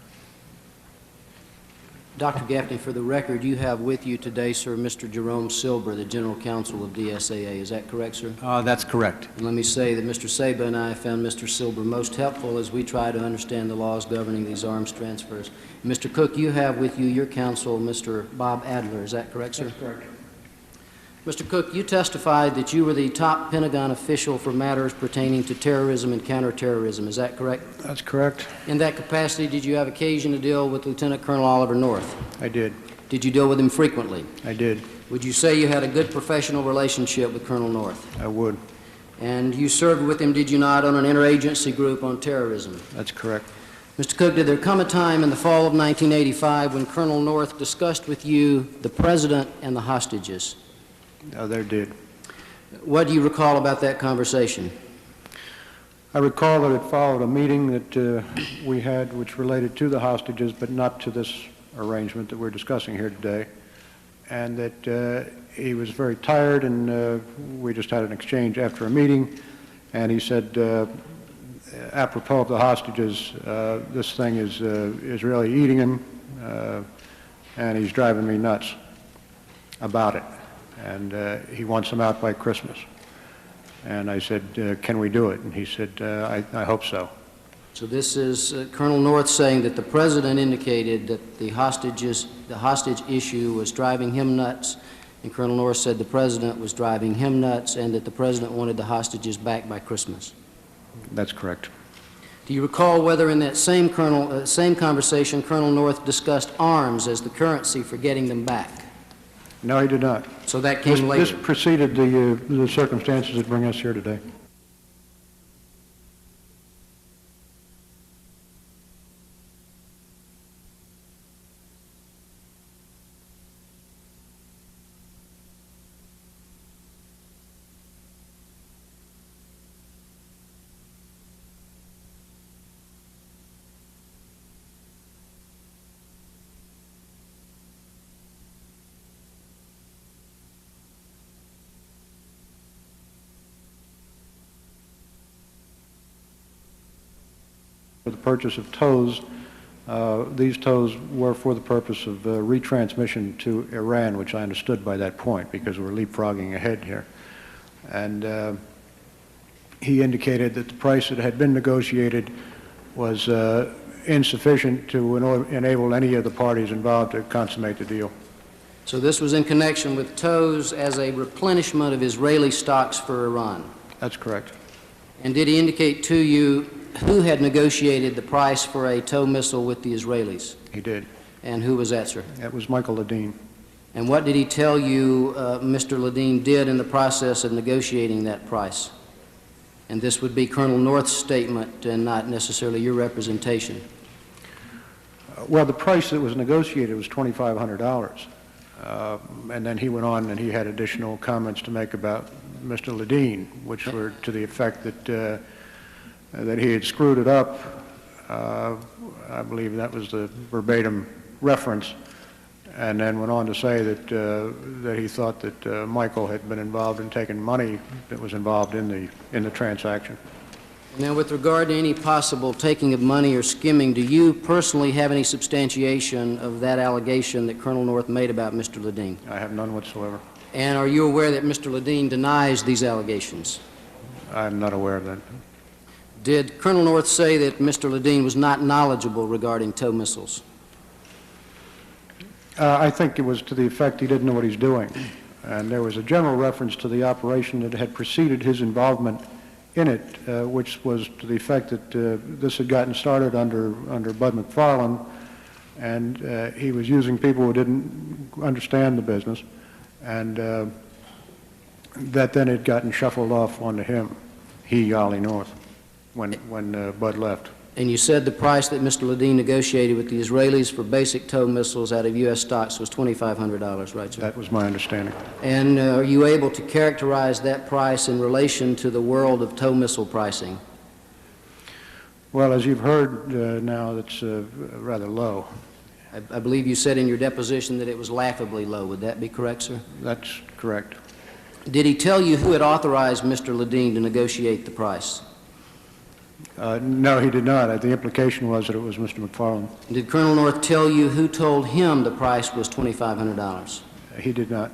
Dr. Gaffney, for the record, you have with you today, sir, Mr. Jerome Silber, the General Counsel of DSAA. Is that correct, sir? That's correct. And let me say that Mr. Saba and I found Mr. Silber most helpful as we try to understand the laws governing these arms transfers. Mr. Cook, you have with you your counsel, Mr. Bob Adler. Is that correct, sir? That's correct. Mr. Cook, you testified that you were the top Pentagon official for matters pertaining to terrorism and counterterrorism. Is that correct? That's correct. In that capacity, did you have occasion to deal with Lieutenant Colonel Oliver North? I did. Did you deal with him frequently? I did. Would you say you had a good professional relationship with Colonel North? I would. And you served with him, did you not, on an interagency group on terrorism? That's correct. Mr. Cook, did there come a time in the fall of 1985 when Colonel North discussed with you the President and the hostages? There did. What do you recall about that conversation? I recall that it followed a meeting that we had which related to the hostages, but not to this arrangement that we're discussing here today, and that he was very tired, and we just had an exchange after a meeting, and he said, apropos of the hostages, this thing is really eating him, and he's driving me nuts about it, and he wants them out by Christmas. And I said, can we do it? And he said, I hope so. So this is Colonel North saying that the President indicated that the hostage issue was driving him nuts, and Colonel North said the President was driving him nuts, and that the President wanted the hostages back by Christmas. That's correct. Do you recall whether in that same conversation Colonel North discussed arms as the currency for getting them back? No, he did not. So that came later. This preceded the circumstances that bring us here today. For the purchase of tows, these tows were for the purpose of retransmission to Iran, which I understood by that point because we're leapfrogging ahead here. And he indicated that the price that had been negotiated was insufficient to enable any of the parties involved to consummate the deal. So this was in connection with tows as a replenishment of Israeli stocks for Iran. That's correct. And did he indicate to you who had negotiated the price for a tow missile with the Israelis? He did. And who was that, sir? That was Michael Ledeen. And what did he tell you Mr. Ledeen did in the process of negotiating that price? And this would be Colonel North's statement and not necessarily your representation. Well, the price that was negotiated was $2,500. And then he went on and he had additional comments to make about Mr. Ledeen, which were to the effect that he had screwed it up. I believe that was the verbatim reference, and then went on to say that he thought that Michael had been involved in taking money that was involved in the transaction. Now, with regard to any possible taking of money or skimming, do you personally have any substantiation of that allegation that Colonel North made about Mr. Ledeen? I have none whatsoever. And are you aware that Mr. Ledeen denies these allegations? I'm not aware of that. Did Colonel North say that Mr. Ledeen was not knowledgeable regarding tow missiles? I think it was to the effect he didn't know what he's doing. And there was a general reference to the operation that had preceded his involvement in it, which was to the effect that this had gotten started under Bud McFarlane, and he was using people who didn't understand the business, and that then had gotten shuffled off onto him, Ollie North, when Bud left. And you said the price that Mr. Ledeen negotiated with the Israelis for basic tow missiles out of U.S. stocks was $2,500, right, sir? That was my understanding. And are you able to characterize that price in relation to the world of tow missile pricing? Well, as you've heard now, it's rather low. I believe you said in your deposition that it was laughably low. Would that be correct, sir? That's correct. Did he tell you who had authorized Mr. Ledeen to negotiate the price? No, he did not. The implication was that it was Mr. McFarlane. Did Colonel North tell you who told him the price was $2,500? He did not.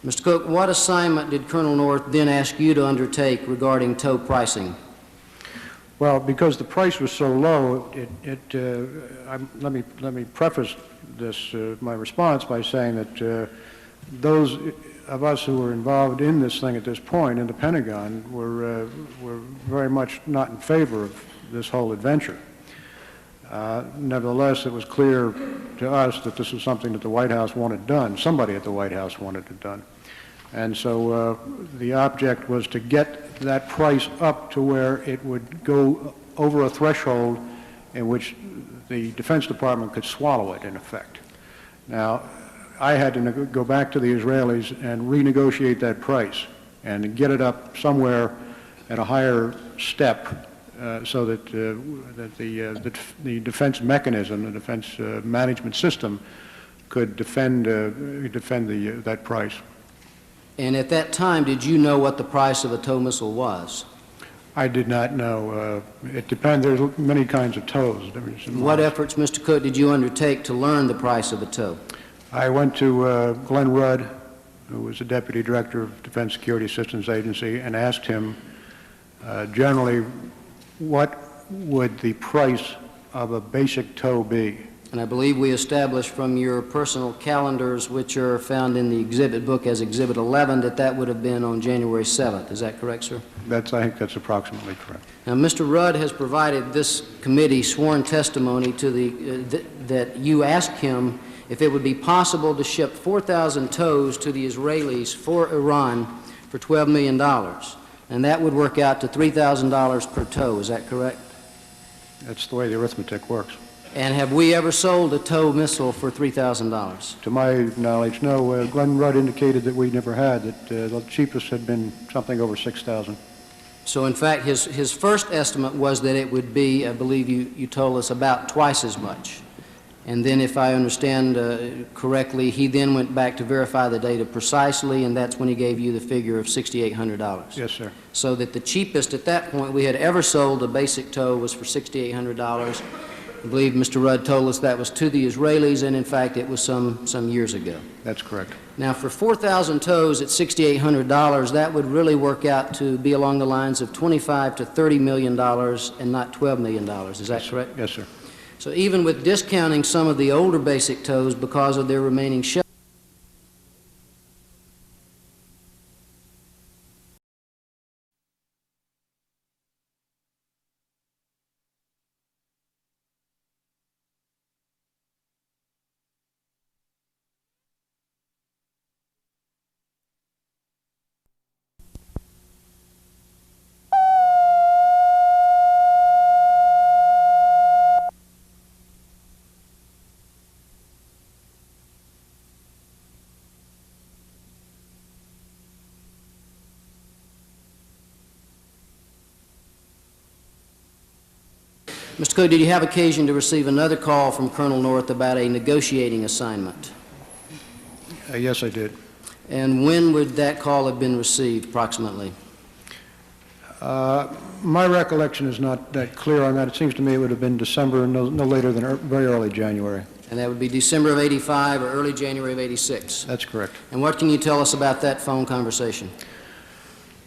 Mr. Cook, what assignment did Colonel North then ask you to undertake regarding tow pricing? Well, because the price was so low, let me preface this my response by saying that those of us who were involved in this thing at this point in the Pentagon were very much not in favor of this whole adventure. Nevertheless, it was clear to us that this was something that the White House wanted done. Somebody at the White House wanted it done. And so the object was to get that price up to where it would go over a threshold in which the Defense Department could swallow it, in effect. Now, I had to go back to the Israelis and renegotiate that price and get it up somewhere at a higher step so that, the defense mechanism, the defense management system could defend that price. And at that time, did you know what the price of a tow missile was? I did not know. It depends. There's many kinds of tows. What efforts, Mr. Cook, did you undertake to learn the price of a tow? I went to Glenn Rudd, who was the Deputy Director of Defense Security Assistance Agency, and asked him generally what would the price of a basic tow be. And I believe we established from your personal calendars, which are found in the exhibit book as Exhibit 11, that that would have been on January 7th. Is that correct, sir? I think that's approximately correct. Now, Mr. Rudd has provided this committee sworn testimony to that you asked him if it would be possible to ship 4,000 tows to the Israelis for Iran for $12 million. And that would work out to $3,000 per tow. Is that correct? That's the way the arithmetic works. And have we ever sold a tow missile for $3,000? To my knowledge, no. Glenn Rudd indicated that we never had, that the cheapest had been something over $6,000. So, in fact, his first estimate was that it would be, I believe you told us, about twice as much. And then, if I understand correctly, he then went back to verify the data precisely, and that's when he gave you the figure of $6,800. Yes, sir. So that the cheapest at that point we had ever sold a basic tow was for $6,800. I believe Mr. Rudd told us that was to the Israelis, and in fact it was some years ago. That's correct. Now, for 4,000 tows at $6,800, that would really work out to be along the lines of $25 to $30 million and not $12 million. Is that correct? Yes, sir. So even with discounting some of the older basic tows because of their remaining shelf, Mr. Coe, did you have occasion to receive another call from Colonel North about a negotiating assignment? Yes, I did. And when would that call have been received, approximately? My recollection is not that clear on that. It seems to me it would have been December, no later than very early January. And that would be December of '85 or early January of '86? That's correct. And what can you tell us about that phone conversation?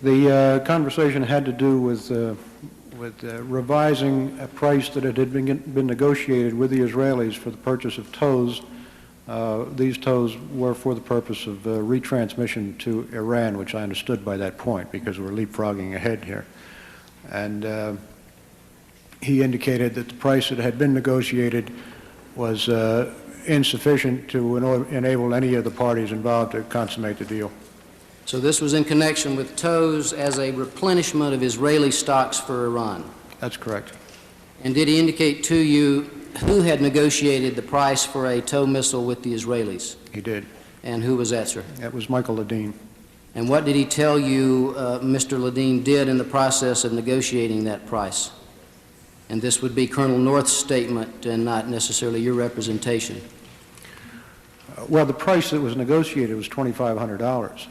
The conversation had to do with revising a price that had been negotiated with the Israelis for the purchase of tows. These tows were for the purpose of retransmission to Iran, which I understood by that point because we're leapfrogging ahead here. And he indicated that the price that had been negotiated was insufficient to enable any of the parties involved to consummate the deal. So this was in connection with tows as a replenishment of Israeli stocks for Iran? That's correct. And did he indicate to you who had negotiated the price for a tow missile with the Israelis? He did. And who was that, sir? That was Michael Ledeen. And what did he tell you Mr. Ledeen did in the process of negotiating that price? And this would be Colonel North's statement and not necessarily your representation. Well, the price that was negotiated was $2,500.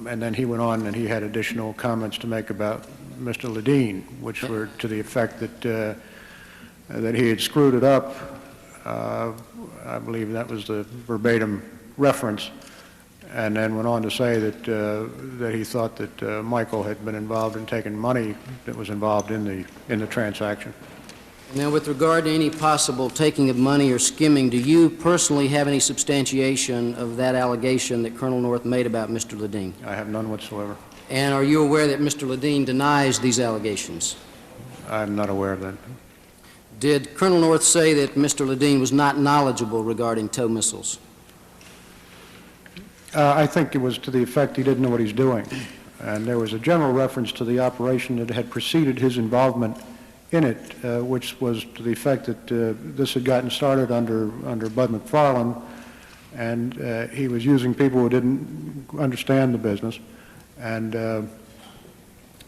And then he went on and he had additional comments to make about Mr. Ledeen, which were to the effect that that he had screwed it up. I believe that was the verbatim reference, and then went on to say that that he thought that Michael had been involved in taking money that was involved in the transaction. Now, with regard to any possible taking of money or skimming, do you personally have any substantiation of that allegation that Colonel North made about Mr. Ledeen? I have none whatsoever. And are you aware that Mr. Ledeen denies these allegations? I'm not aware of that. Did Colonel North say that Mr. Ledeen was not knowledgeable regarding tow missiles? I think it was to the effect he didn't know what he's doing. And there was a general reference to the operation that had preceded his involvement in it, which was to the effect that this had gotten started under Bud McFarland, and he was using people who didn't understand the business, and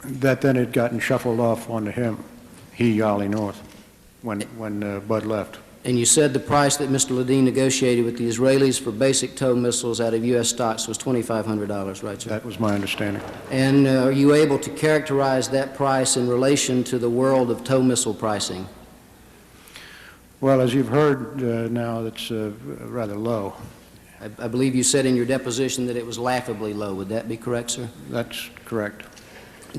that then had gotten shuffled off onto him, Ollie North, when Bud left. And you said the price that Mr. Ledeen negotiated with the Israelis for basic tow missiles out of U.S. stocks was $2,500, right, sir? That was my understanding. And are you able to characterize that price in relation to the world of tow missile pricing? Well, as you've heard now, it's rather low. I believe you said in your deposition that it was laughably low. Would that be correct, sir? That's correct.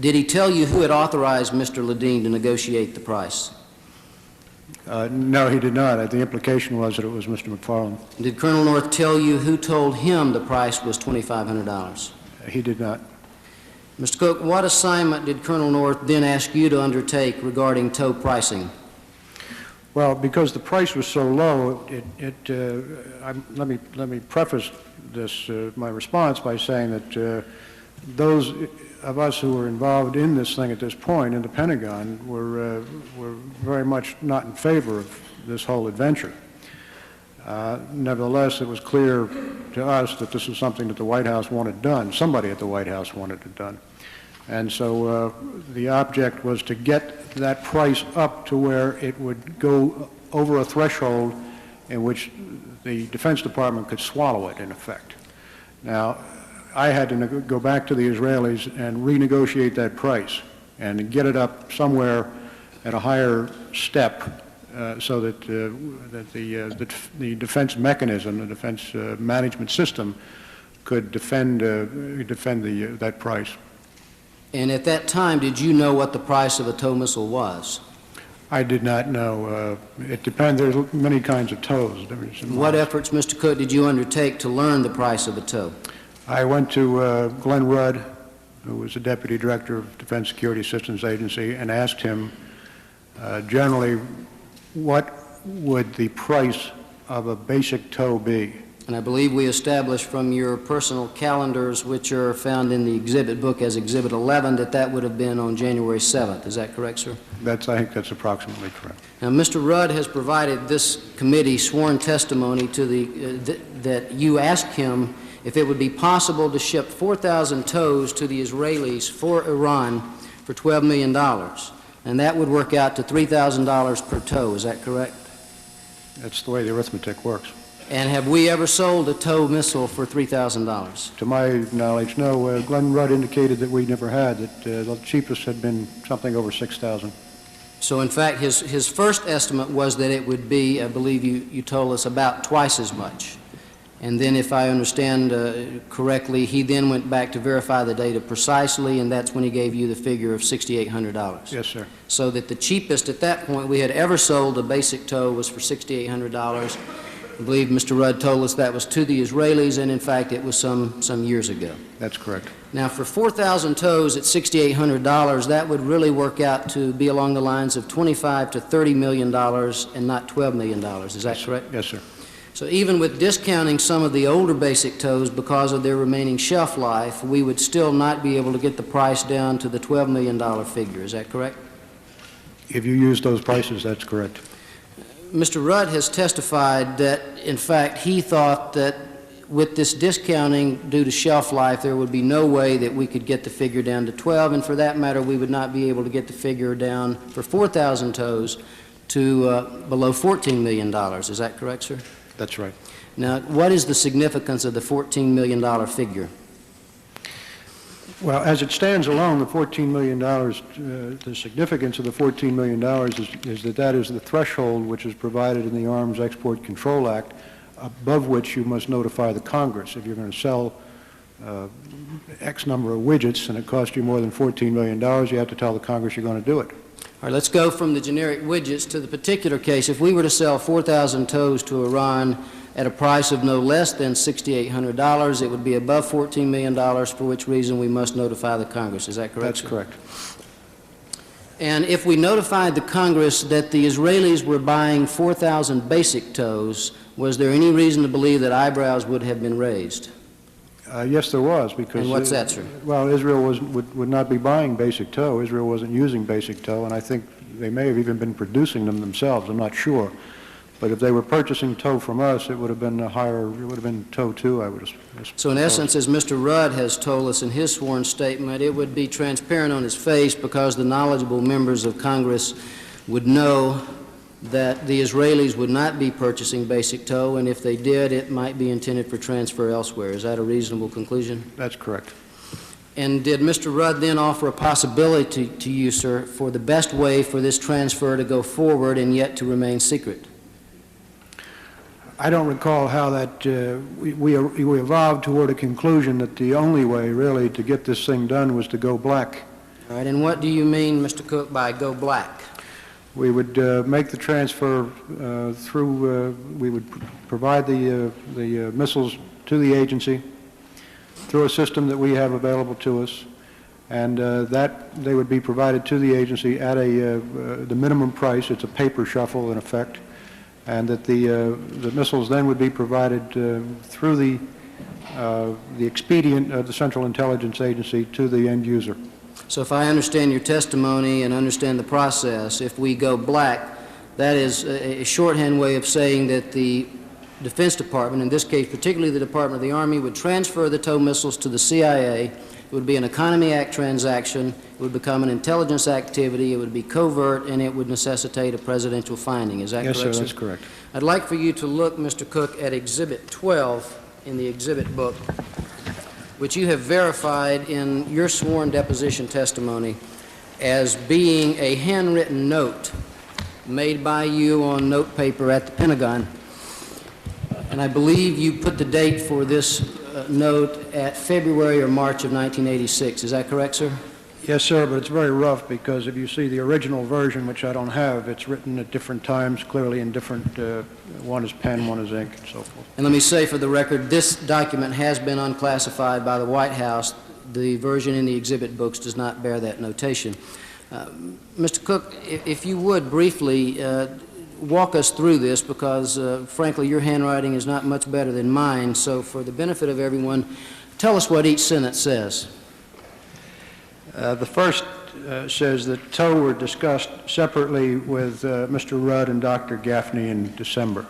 Did he tell you who had authorized Mr. Ledeen to negotiate the price? No, he did not. The implication was that it was Mr. McFarland. Did Colonel North tell you who told him the price was $2,500? He did not. Mr. Cook, what assignment did Colonel North then ask you to undertake regarding tow pricing? Well, because the price was so low, let me preface this my response by saying that those of us who were involved in this thing at this point in the Pentagon were very much not in favor of this whole adventure. Nevertheless, it was clear to us that this was something that the White House wanted done. Somebody at the White House wanted it done. And so the object was to get that price up to where it would go over a threshold in which the Defense Department could swallow it, in effect. Now, I had to go back to the Israelis and renegotiate that price and get it up somewhere at a higher step so that, the defense mechanism, the defense management system could defend that price. And at that time, did you know what the price of a tow missile was? I did not know. It depends. There's many kinds of tows. What efforts, Mr. Cook, did you undertake to learn the price of a tow? I went to Glenn Rudd, who was the Deputy Director of Defense Security Assistance Agency, and asked him generally what would the price of a basic tow be. And I believe we established from your personal calendars, which are found in the exhibit book as Exhibit 11, that that would have been on January 7th. Is that correct, sir? I think that's approximately correct. Now, Mr. Rudd has provided this committee sworn testimony to that you asked him if it would be possible to ship 4,000 tows to the Israelis for Iran for $12 million. And that would work out to $3,000 per tow. Is that correct? That's the way the arithmetic works. And have we ever sold a tow missile for $3,000? To my knowledge, no. Glenn Rudd indicated that we never had, that the cheapest had been something over $6,000. So, in fact, his first estimate was that it would be, I believe you told us, about twice as much. And then, if I understand correctly, he then went back to verify the data precisely, and that's when he gave you the figure of $6,800. Yes, sir. So that the cheapest at that point we had ever sold a basic tow was for $6,800. I believe Mr. Rudd told us that was to the Israelis, and in fact it was some years ago. That's correct. Now, for 4,000 tows at $6,800, that would really work out to be along the lines of $25 to $30 million and not $12 million. Is that correct? Yes, sir. So even with discounting some of the older basic tows because of their remaining shelf life, we would still not be able to get the price down to the $12 million figure. Is that correct? If you use those prices, that's correct. Mr. Rudd has testified that, in fact, he thought that with this discounting due to shelf life, there would be no way that we could get the figure down to 12, and for that matter, we would not be able to get the figure down for 4,000 tows to below $14 million. Is that correct, sir? That's right. Now, what is the significance of the $14 million figure? Well, as it stands alone, the $14 million, the significance of the $14 million is that is the threshold which is provided in the Arms Export Control Act, above which you must notify the Congress. If you're going to sell X number of widgets and it costs you more than $14 million, you have to tell the Congress you're going to do it. All right, let's go from the generic widgets to the particular case. If we were to sell 4,000 tows to Iran at a price of no less than $6,800, it would be above $14 million, for which reason we must notify the Congress. Is that correct? That's sir? correct. And if we notified the Congress that the Israelis were buying 4,000 basic tows, was there any reason to believe that eyebrows would have been raised? Yes, there was, because... And what's that, sir? Well, Israel would not be buying basic tow. Israel wasn't using basic tow, and I think they may have even been producing them themselves. I'm not sure. But if they were purchasing tow from us, it would have been a higher, it would have been tow 2, I would have. So in essence, as Mr. Rudd has told us in his sworn statement, it would be transparent on his face because the knowledgeable members of Congress would know that the Israelis would not be purchasing basic tow, and if they did, it might be intended for transfer elsewhere. Is that a reasonable conclusion? That's correct. And did Mr. Rudd then offer a possibility to you, sir, for the best way for this transfer to go forward and yet to remain secret? I don't recall how that, we evolved toward a conclusion that the only way, really, to get this thing done was to go black. All right, and what do you mean, Mr. Cook, by go black? We would make the transfer through, we would provide the missiles to the agency through a system that we have available to us, and that they would be provided to the agency at the minimum price. It's a paper shuffle, in effect, and that the missiles then would be provided through the expedient of the Central Intelligence Agency to the end user. So if I understand your testimony and understand the process, if we go black, that is a shorthand way of saying that the Defense Department, in this case particularly the Department of the Army, would transfer the tow missiles to the CIA. It would be an Economy Act transaction. It would become an intelligence activity. It would be covert, and it would necessitate a presidential finding. Is that correct, sir? Yes, sir, that's correct. I'd like for you to look, Mr. Cook, at Exhibit 12 in the exhibit book, which you have verified in your sworn deposition testimony as being a handwritten note made by you on note paper at the Pentagon. And I believe you put the date for this note at February or March of 1986. Is that correct, sir? Yes, sir, but it's very rough because if you see the original version, which I don't have, it's written at different times, clearly in different, one is pen, one is ink, and so forth. And let me say for the record, this document has been unclassified by the White House. The version in the exhibit books does not bear that notation. Mr. Cook, if you would briefly walk us through this, because frankly your handwriting is not much better than mine, so for the benefit of everyone, tell us what each sentence says. The first says that tow were discussed separately with Mr. Rudd and Dr. Gaffney in December.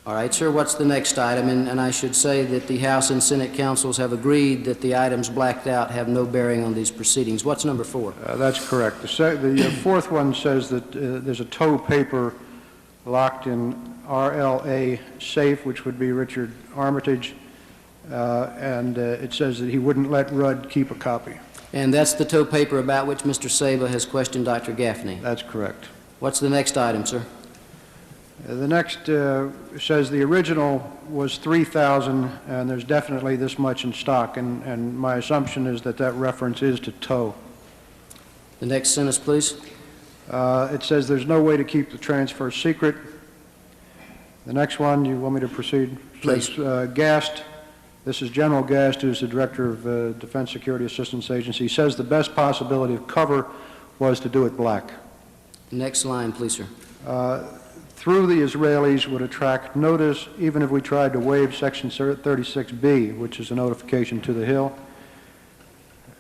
All right, sir, what's the next item? And I should say that the House and Senate councils have agreed that the items blacked out have no bearing on these proceedings. What's number 4? That's correct. The fourth one says that there's a tow paper locked in RLA safe, which would be Richard Armitage, and it says that he wouldn't let Rudd keep a copy. And that's the tow paper about which Mr. Saba has questioned Dr. Gaffney. That's correct. What's the next item, sir? The next says the original was 3,000, and there's definitely this much in stock, and my assumption is that that reference is to tow. The next sentence, please. It says there's no way to keep the transfer secret. The next one, you want me to proceed? Please. Says, Gast, this is General Gast, who's the director of Defense Security Assistance Agency, says the best possibility of cover was to do it black. Next line, please, sir. Through the Israelis would attract notice even if we tried to waive Section 36B, which is a notification to the Hill.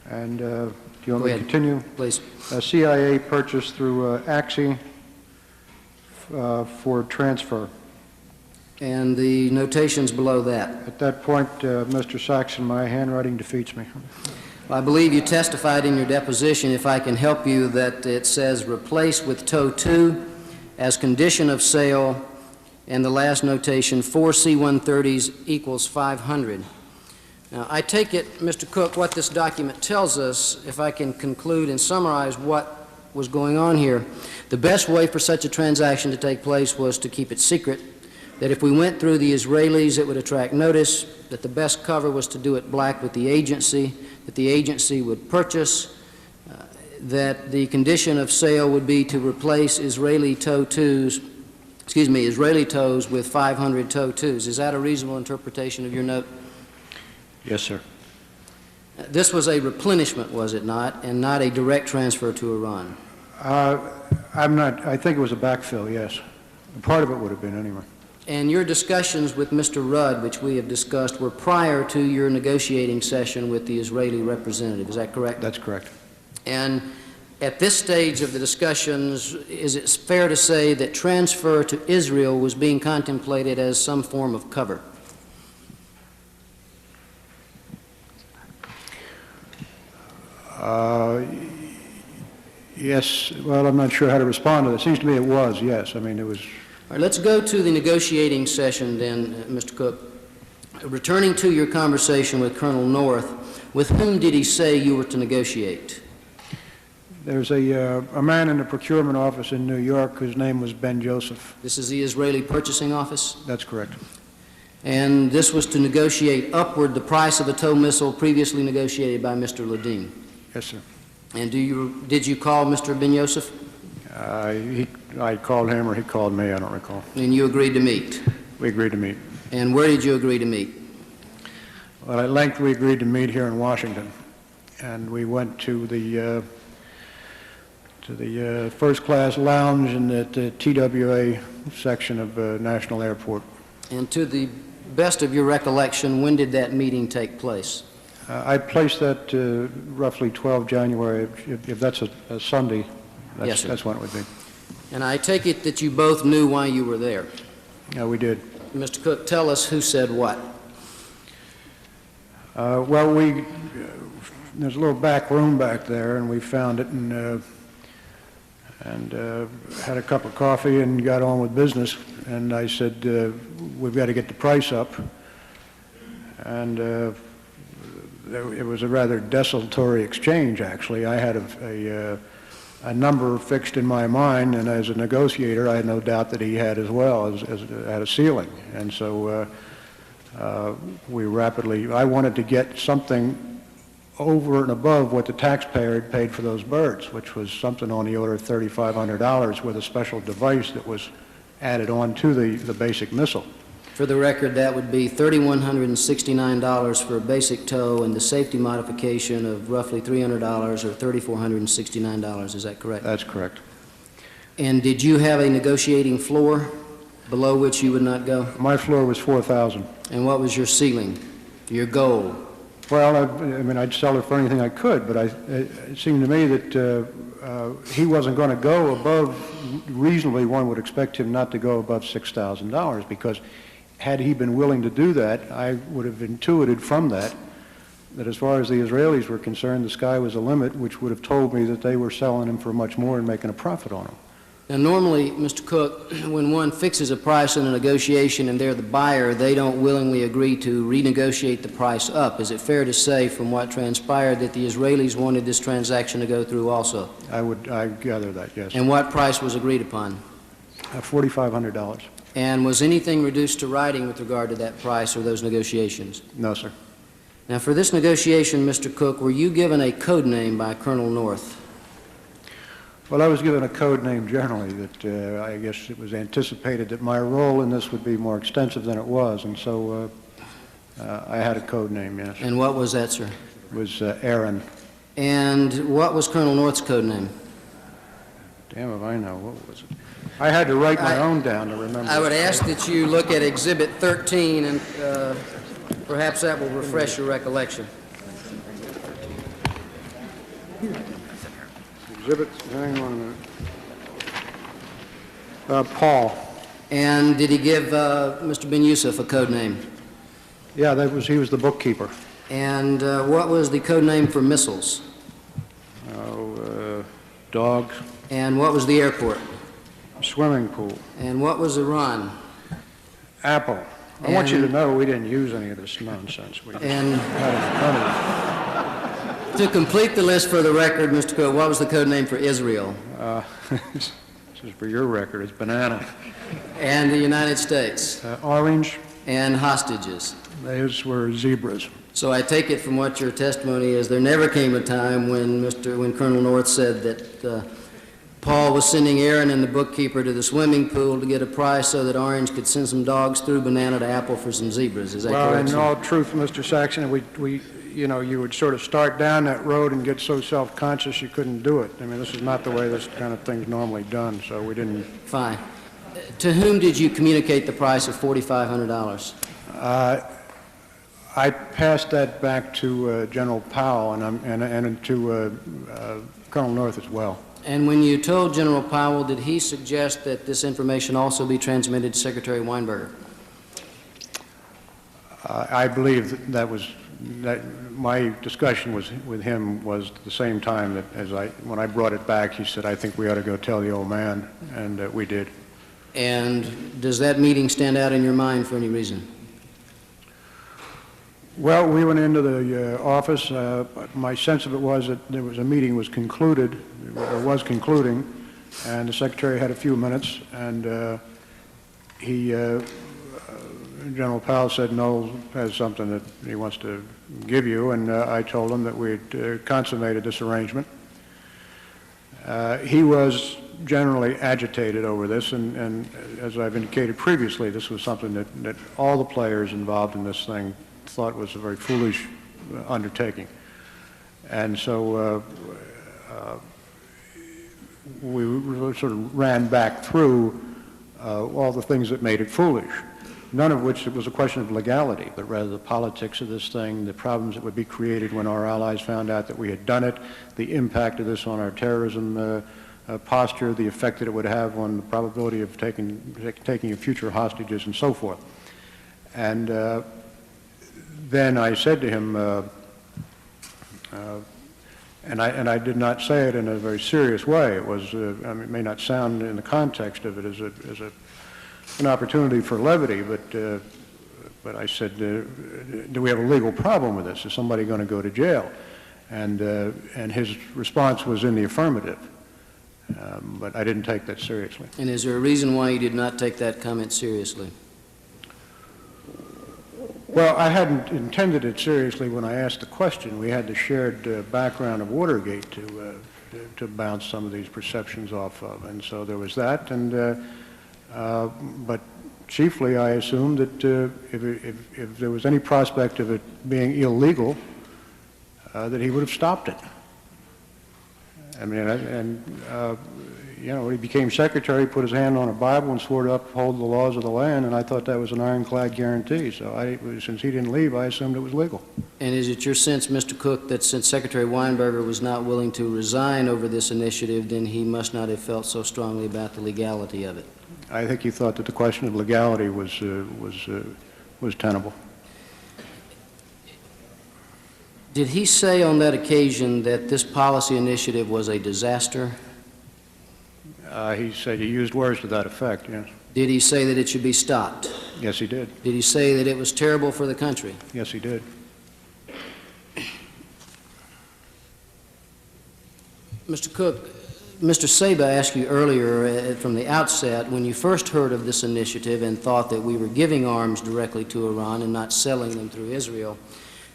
And do you want me to continue? Please. CIA purchase through Axie for transfer. And the notations below that. At that point, Mr. Saxon, my handwriting defeats me. Well, I believe you testified in your deposition, if I can help you, that it says replace with tow 2 as condition of sale, and the last notation, 4 C-130s equals 500. Now, I take it, Mr. Cook, what this document tells us, if I can conclude and summarize what was going on here, the best way for such a transaction to take place was to keep it secret, that if we went through the Israelis, it would attract notice, that the best cover was to do it black with the agency, that the agency would purchase, that the condition of sale would be to replace Israeli tows with 500 tow twos. Is that a reasonable interpretation of your note? Yes, sir. This was a replenishment, was it not, and not a direct transfer to Iran? I think it was a backfill, yes. Part of it would have been anyway. And your discussions with Mr. Rudd, which we have discussed, were prior to your negotiating session with the Israeli representative. Is that correct? That's correct. And at this stage of the discussions, is it fair to say that transfer to Israel was being contemplated as some form of cover? Yes, well, I'm not sure how to respond to that. It seems to me it was, yes. I mean, it was... All right, let's go to the negotiating session then, Mr. Cook. Returning to your conversation with Colonel North, with whom did he say you were to negotiate? There's a man in the procurement office in New York whose name was Ben Joseph. This is the Israeli Purchasing Office? That's correct. And this was to negotiate upward the price of a tow missile previously negotiated by Mr. Ledeen. Yes, sir. And did you call Mr. Ben Yosef? I called him or he called me, I don't recall. And you agreed to meet? We agreed to meet. And where did you agree to meet? Well, at length we agreed to meet here in Washington. And we went to the first-class lounge in the TWA section of National Airport. And to the best of your recollection, when did that meeting take place? I placed that roughly 12 January, if that's a Sunday, Yes, sir. that's when it would be. And I take it that you both knew why you were there. Yeah, we did. Mr. Cook, tell us who said what. Well, there's a little back room back there, and we found it and had a cup of coffee and got on with business. And I said, we've got to get the price up. And it was a rather desultory exchange, actually. I had a number fixed in my mind, and as a negotiator, I had no doubt that he had as well, as had a ceiling. And so I wanted to get something over and above what the taxpayer had paid for those birds, which was something on the order of $3,500 with a special device that was added on to the basic missile. For the record, that would be $3,169 for a basic tow and the safety modification of roughly $300 or $3,469. Is that correct? That's correct. And did you have a negotiating floor below which you would not go? My floor was $4,000. And what was your ceiling, your goal? Well, I mean, I'd sell it for anything I could, but it seemed to me that he wasn't going to go above, reasonably one would expect him not to go above $6,000, because had he been willing to do that, I would have intuited from that as far as the Israelis were concerned, the sky was the limit, which would have told me that they were selling him for much more and making a profit on him. Now, normally, Mr. Cook, when one fixes a price in a negotiation and they're the buyer, they don't willingly agree to renegotiate the price up. Is it fair to say, from what transpired, that the Israelis wanted this transaction to go through also? I gather that, yes. And what price was agreed upon? $4,500. And was anything reduced to writing with regard to that price or those negotiations? No, sir. Now, for this negotiation, Mr. Cook, were you given a code name by Colonel North? Well, I was given a code name generally that I guess it was anticipated that my role in this would be more extensive than it was, and so I had a code name, yes. And what was that, sir? It was Aaron. And what was Colonel North's code name? Damn if I know. What was it? I had to write my own down to remember. I would ask that you look at Exhibit 13, and perhaps that will refresh your recollection. Exhibit, hang on a minute. Paul. And did he give Mr. Ben Yusuf a code name? Yeah, he was the bookkeeper. And what was the code name for missiles? Dogs. And what was the airport? Swimming pool. And what was Iran? Apple. I want you to know we didn't use any of this nonsense. We just And had to complete the list for the record, Mr. Cook, what was the code name for Israel? this is for your record. It's banana. And the United States? Orange. And hostages? Those were zebras. So I take it from what your testimony is, there never came a time when Colonel North said that Paul was sending Aaron and the bookkeeper to the swimming pool to get a price so that Orange could send some dogs through Banana to Apple for some zebras. Is that Well, correct? in sir? all truth, Mr. Saxon, you would sort of start down that road and get so self-conscious you couldn't do it. I mean, this is not the way this kind of thing's normally done, so we didn't. Fine. To whom did you communicate the price of $4,500? I passed that back to General Powell and to Colonel North as well. And when you told General Powell, did he suggest that this information also be transmitted to Secretary Weinberger? I believe that my discussion with him was the same time that when I brought it back, he said, I think we ought to go tell the old man, and we did. And does that meeting stand out in your mind for any reason? Well, we went into the office. My sense of it was that there was a meeting was concluded, or was concluding, and the secretary had a few minutes, and General Powell said Noel has something that he wants to give you, and I told him that we had consummated this arrangement. He was generally agitated over this, and as I've indicated previously, this was something that all the players involved in this thing thought was a very foolish undertaking. And so we sort of ran back through all the things that made it foolish, none of which it was a question of legality, but rather the politics of this thing, the problems that would be created when our allies found out that we had done it, the impact of this on our terrorism posture, the effect that it would have on the probability of taking future hostages and so forth. And then I said to him, and I did not say it in a very serious way. It was, I mean, it may not sound in the context of it as an opportunity for levity, but I said, do we have a legal problem with this? Is somebody going to go to jail? And his response was in the affirmative, but I didn't take that seriously. And is there a reason why you did not take that comment seriously? Well, I hadn't intended it seriously when I asked the question. We had the shared background of Watergate to bounce some of these perceptions off of, and so there was that. And but chiefly, I assumed that if there was any prospect of it being illegal, that he would have stopped it. I mean, you know, when he became secretary, he put his hand on a Bible and swore to uphold the laws of the land, and I thought that was an ironclad guarantee. So since he didn't leave, I assumed it was legal. And is it your sense, Mr. Cook, that since Secretary Weinberger was not willing to resign over this initiative, then he must not have felt so strongly about the legality of it? I think he thought that the question of legality was tenable. Did he say on that occasion that this policy initiative was a disaster? He said he used words to that effect, yes. Did he say that it should be stopped? Yes, he did. Did he say that it was terrible for the country? Yes, he did. Mr. Cook, Mr. Saba asked you earlier from the outset, when you first heard of this initiative and thought that we were giving arms directly to Iran and not selling them through Israel,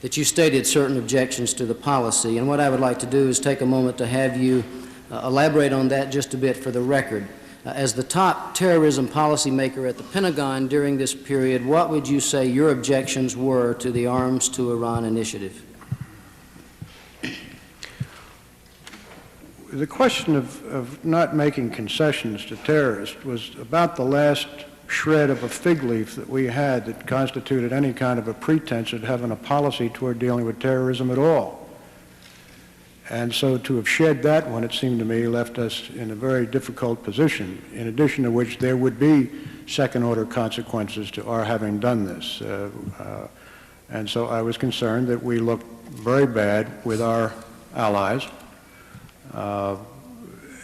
that you stated certain objections to the policy. And what I would like to do is take a moment to have you elaborate on that just a bit for the record. As the top terrorism policymaker at the Pentagon during this period, what would you say your objections were to the Arms to Iran initiative? The question of not making concessions to terrorists was about the last shred of a fig leaf that we had that constituted any kind of a pretense of having a policy toward dealing with terrorism at all. And so to have shed that one, it seemed to me, left us in a very difficult position, in addition to which there would be second-order consequences to our having done this. And so I was concerned that we looked very bad with our allies.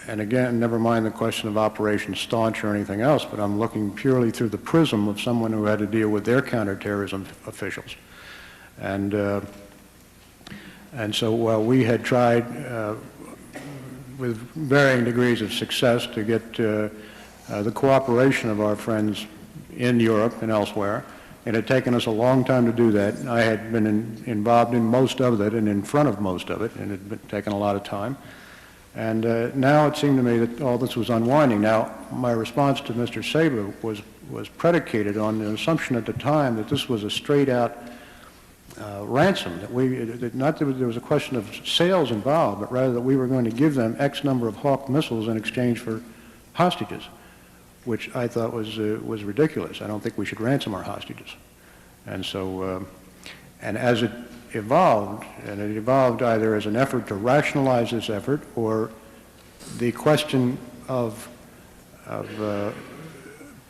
And again, never mind the question of Operation Staunch or anything else, but I'm looking purely through the prism of someone who had to deal with their counterterrorism officials. And so while we had tried with varying degrees of success to get the cooperation of our friends in Europe and elsewhere It had taken us a long time to do that. I had been involved in most of it and in front of most of it, and it had taken a lot of time. And now it seemed to me that all this was unwinding. Now, my response to Mr. Saber was predicated on the assumption at the time that this was a straight-out ransom, not that there was a question of sales involved, but rather that we were going to give them X number of Hawk missiles in exchange for hostages, which I thought was ridiculous. I don't think we should ransom our hostages. And so, and as it evolved, and it evolved either as an effort to rationalize this effort or the question of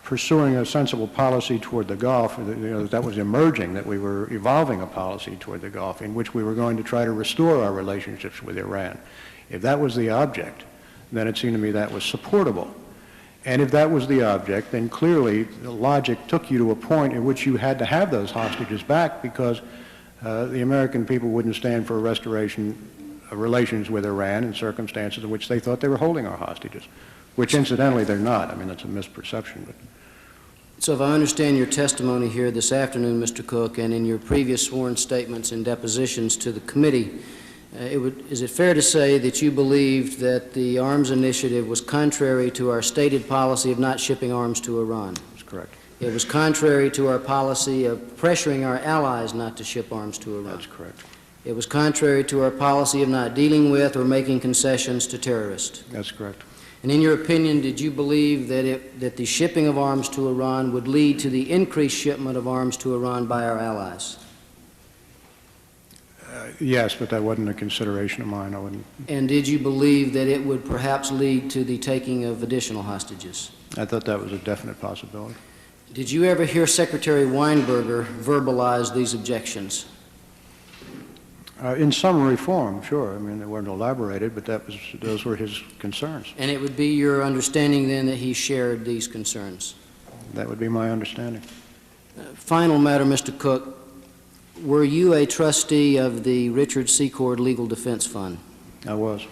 pursuing a sensible policy toward the Gulf, that was emerging, that we were evolving a policy toward the Gulf in which we were going to try to restore our relationships with Iran. If that was the object, then it seemed to me that was supportable. And if that was the object, then clearly the logic took you to a point in which you had to have those hostages back because the American people wouldn't stand for a restoration of relations with Iran in circumstances in which they thought they were holding our hostages, which incidentally they're not. I mean, that's a misperception. But. So if I understand your testimony here this afternoon, Mr. Cook, and in your previous sworn statements and depositions to the committee, is it fair to say that you believed that the arms initiative was contrary to our stated policy of not shipping arms to Iran? That's correct. It was contrary to our policy of pressuring our allies not to ship arms to Iran? That's correct. It was contrary to our policy of not dealing with or making concessions to terrorists? That's correct. And in your opinion, did you believe that the shipping of arms to Iran would lead to the increased shipment of arms to Iran by our allies? Yes, but that wasn't a consideration of mine. I wouldn't. And did you believe that it would perhaps lead to the taking of additional hostages? I thought that was a definite possibility. Did you ever hear Secretary Weinberger verbalize these objections? In summary form, sure. I mean, they weren't elaborated, but those were his concerns. And it would be your understanding then that he shared these concerns? That would be my understanding. Final matter, Mr. Cook. Were you a trustee of the Richard Secord Legal Defense Fund? I was.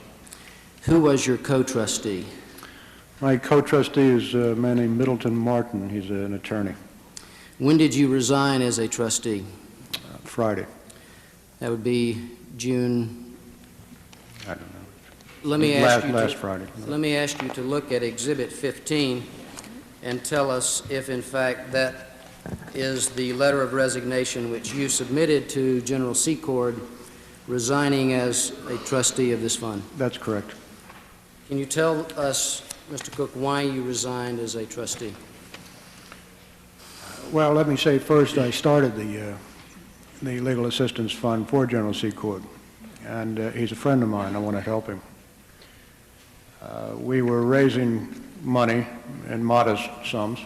Who was your co-trustee? My co-trustee is a man named Middleton Martin. He's an attorney. When did you resign as a trustee? Friday. That would be June. I don't know. Let me ask last Friday. Let me ask you to look at Exhibit 15 and tell us if, in fact, that is the letter of resignation which you submitted to General Secord resigning as a trustee of this fund. That's correct. Can you tell us, Mr. Cook, why you resigned as a trustee? Well, let me say first I started the Legal Assistance Fund for General Secord, and he's a friend of mine. I want to help him. We were raising money in modest sums,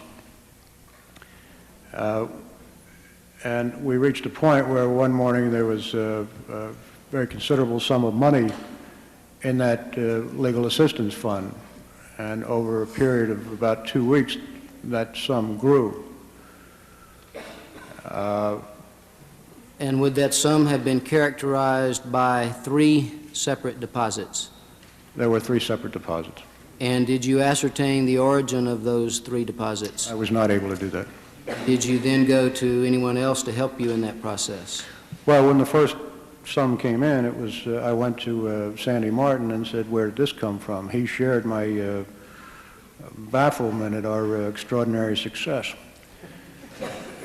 and we reached a point where one morning there was a very considerable sum of money in that Legal Assistance Fund, and over a period of about 2 weeks that sum grew. And would that sum have been characterized by 3 separate deposits? There were 3 separate deposits. And did you ascertain the origin of those 3 deposits? I was not able to do that. Did you then go to anyone else to help you in that process? Well, when the first sum came in, it was I went to Sandy Martin and said, "Where did this come from?" He shared my bafflement at our extraordinary success.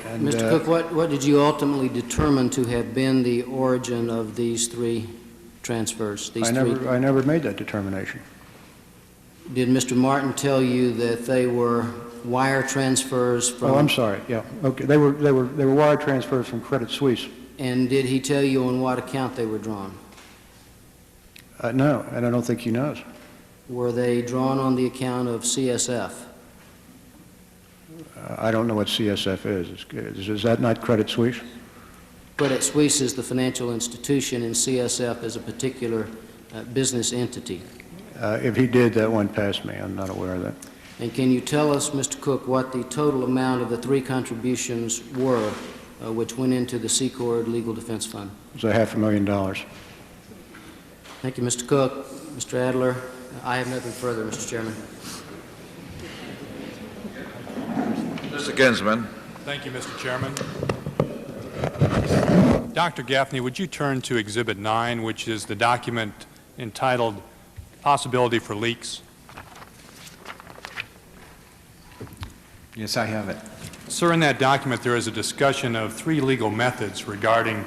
And, Mr. Cook, what did you ultimately determine to have been the origin of these 3 transfers? I never made that determination. Did Mr. Martin tell you that they were wire transfers from? Oh, I'm sorry. Yeah. Okay. They were wire transfers from Credit Suisse. And did he tell you on what account they were drawn? No, and I don't think he knows. Were they drawn on the account of CSF? I don't know what CSF is. Is that not Credit Suisse? Credit Suisse is the financial institution, and CSF is a particular business entity. If he did, that went past me. I'm not aware of that. And can you tell us, Mr. Cook, what the total amount of the 3 contributions were which went into the Secord Legal Defense Fund? It was $500,000. Thank you, Mr. Cook. Mr. Adler, I have nothing further, Mr. Chairman. Mr. Ginsman, Thank you, Mr. Chairman. Dr. Gaffney, would you turn to Exhibit 9, which is the document entitled Possibility for Leaks? Yes, I have it. Sir, in that document there is a discussion of 3 legal methods regarding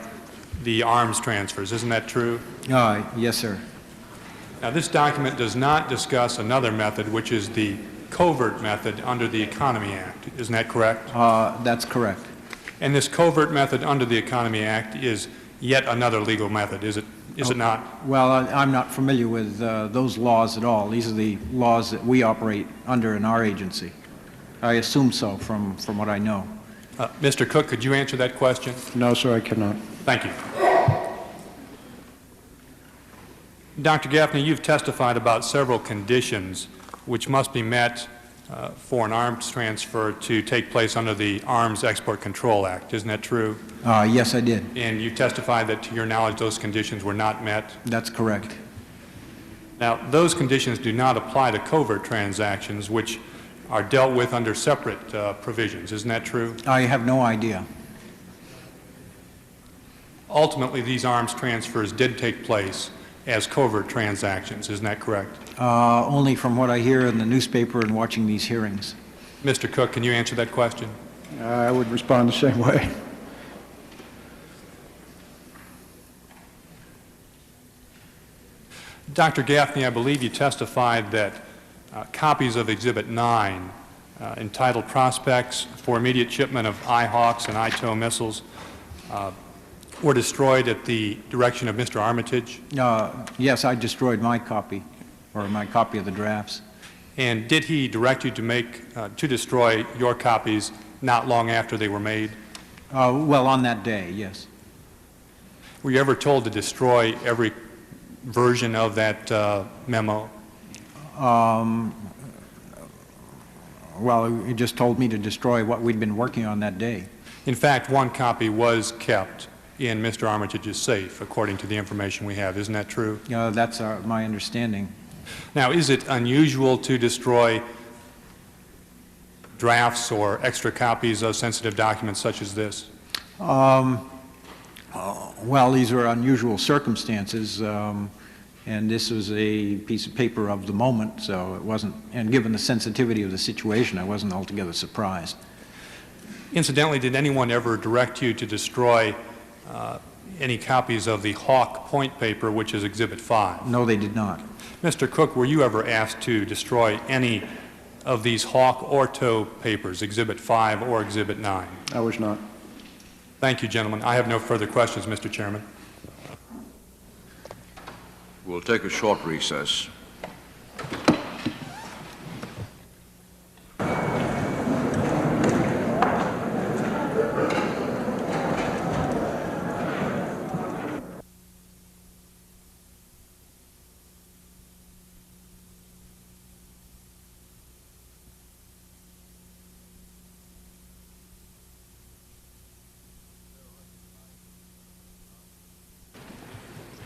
the arms transfers. Isn't that true? Yes, sir. Now, this document does not discuss another method, which is the covert method under the Economy Act. Isn't that correct? That's correct. And this covert method under the Economy Act is yet another legal method, is it not? Well, I'm not familiar with those laws at all. These are the laws that we operate under in our agency. I assume so from what I know. Mr. Cook, could you answer that question? No, sir, I cannot. Thank you. Dr. Gaffney, you've testified about several conditions which must be met for an arms transfer to take place under the Arms Export Control Act. Isn't that true? Yes, I did. And you testified that, to your knowledge, those conditions were not met? That's correct. Now, those conditions do not apply to covert transactions, which are dealt with under separate provisions. Isn't that true? I have no idea. Ultimately, these arms transfers did take place as covert transactions. Isn't that correct? Only from what I hear in the newspaper and watching these hearings. Mr. Cook, can you answer that question? I would respond the same way. Dr. Gaffney, I believe you testified that copies of Exhibit 9 entitled Prospects for Immediate Shipment of IHawks and ITOW missiles were destroyed at the direction of Mr. Armitage. Yes, I destroyed my copy, or my copy of the drafts. And did he direct you to destroy your copies not long after they were made? Well, on that day, yes. Were you ever told to destroy every version of that memo? Well, he just told me to destroy what we'd been working on that day. In fact, one copy was kept in Mr. Armitage's safe, according to the information we have. Isn't that true? That's my understanding. Now, is it unusual to destroy drafts or extra copies of sensitive documents such as this? Well, these are unusual circumstances, and this was a piece of paper of the moment, so it wasn't, and given the sensitivity of the situation, I wasn't altogether surprised. Incidentally, did anyone ever direct you to destroy any copies of the Hawk Point paper, which is Exhibit 5? No, they did not. Mr. Cook, were you ever asked to destroy any of these Hawk or TOW papers, Exhibit 5 or Exhibit 9? I was not. Thank you, gentlemen. I have no further questions, Mr. Chairman. We'll take a short recess.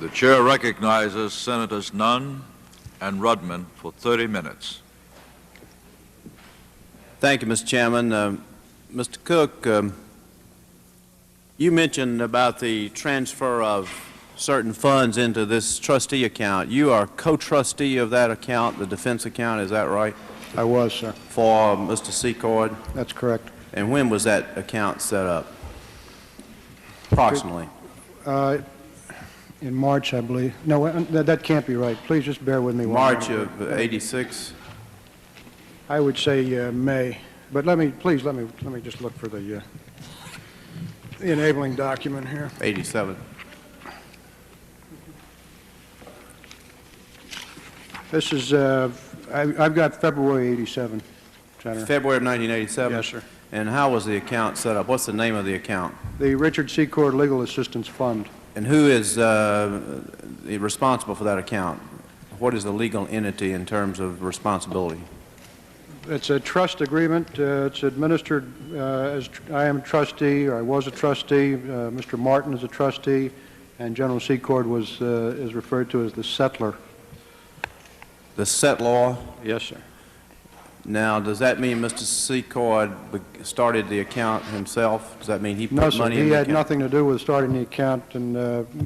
The chair recognizes Senators Nunn and Rudman for 30 minutes. Thank you, Mr. Chairman. Mr. Cook, you mentioned about the transfer of certain funds into this trustee account. You are co-trustee of that account, the defense account, is that right? I was, sir. For Mr. Secord? That's correct. And when was that account set up? Approximately. In March, I believe. No, that can't be right. Please just bear with me. March of '86? I would say May. But let me just look for the enabling document here. 87. This is, I've got February '87, Senator. February of 1987? Yes, sir. And how was the account set up? What's the name of the account? The Richard Secord Legal Assistance Fund. And who is responsible for that account? What is the legal entity in terms of responsibility? It's a trust agreement. It's administered as I am a trustee, or I was a trustee. Mr. Martin is a trustee, and General Secord is referred to as the settler. The settlor? Yes, sir. Now, does that mean Mr. Secord started the account himself? Does that mean he put No, sir, money in he the had account? nothing to do with starting the account and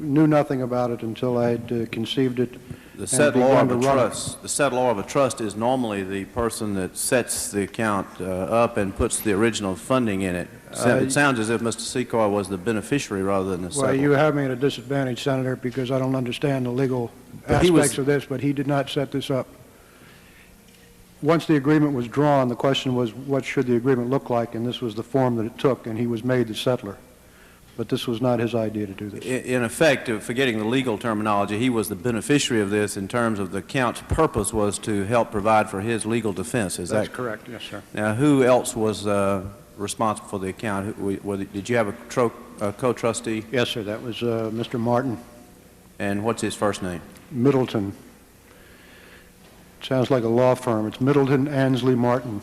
knew nothing about it until I had conceived it. The and settlor begun of to a run it. trust, the settlor of a trust is normally the person that sets the account up and puts the original funding in it. It sounds as if Mr. Secord was the beneficiary rather than the settlor. Well, you have me at a disadvantage, Senator, because I don't understand the legal But he was- aspects of this, but he did not set this up. Once the agreement was drawn, the question was, what should the agreement look like, and this was the form that it took, and he was made the settler. But this was not his idea to do this. In effect, forgetting the legal terminology, he was the beneficiary of this in terms of the account's purpose was to help provide for his legal defense. Is That's that correct, yes, sir. Now, who else was responsible for the account? Did you have a co-trustee? Yes, sir, that was Mr. Martin And what's his first name? Middleton. Sounds like a law firm. It's Middleton Ansley Martin.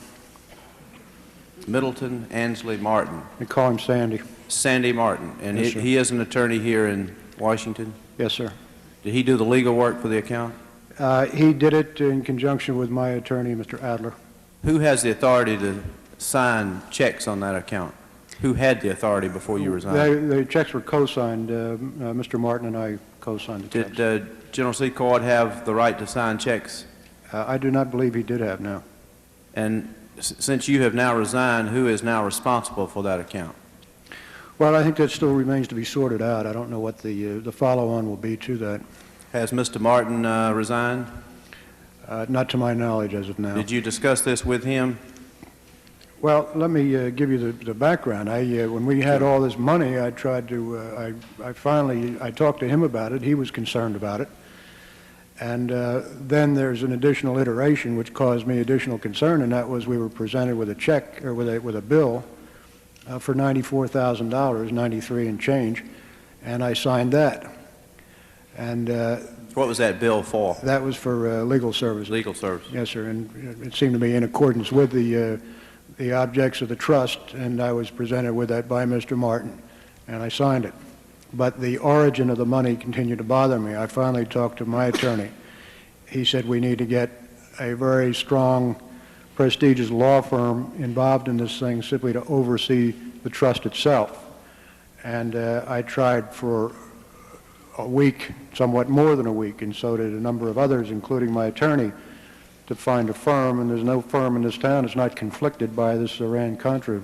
Middleton Ansley Martin. They call him Sandy. Sandy Martin. And Yes, sir. he is an attorney here in Washington? Yes, sir. Did he do the legal work for the account? He did it in conjunction with my attorney, Mr. Adler. Who has the authority to sign checks on that account? Who had the authority before you resigned? The checks were co-signed. Mr. Martin and I co-signed the checks. Did General Secord have the right to sign checks? I do not believe he did have, no. And since you have now resigned, who is now responsible for that account? Well, I think that still remains to be sorted out. I don't know what the follow-on will be to that. Has Mr. Martin resigned? Not to my knowledge as of now. Did you discuss this with him? Well, let me give you the background. When we had all this money, I tried to, I talked to him about it. He was concerned about it. And then there's an additional iteration which caused me additional concern, and that was we were presented with a check, or with a bill for $94,000, 93 and change, and I signed that. And What was that bill for? that was for legal services. Legal service. Yes, sir, and it seemed to be in accordance with the objects of the trust, and I was presented with that by Mr. Martin, and I signed it. But the origin of the money continued to bother me. I finally talked to my attorney. He said we need to get a very strong, prestigious law firm involved in this thing simply to oversee the trust itself. And I tried for a week, somewhat more than a week, and so did a number of others, including my attorney, to find a firm, and there's no firm in this town that's not conflicted by this Iran-Contra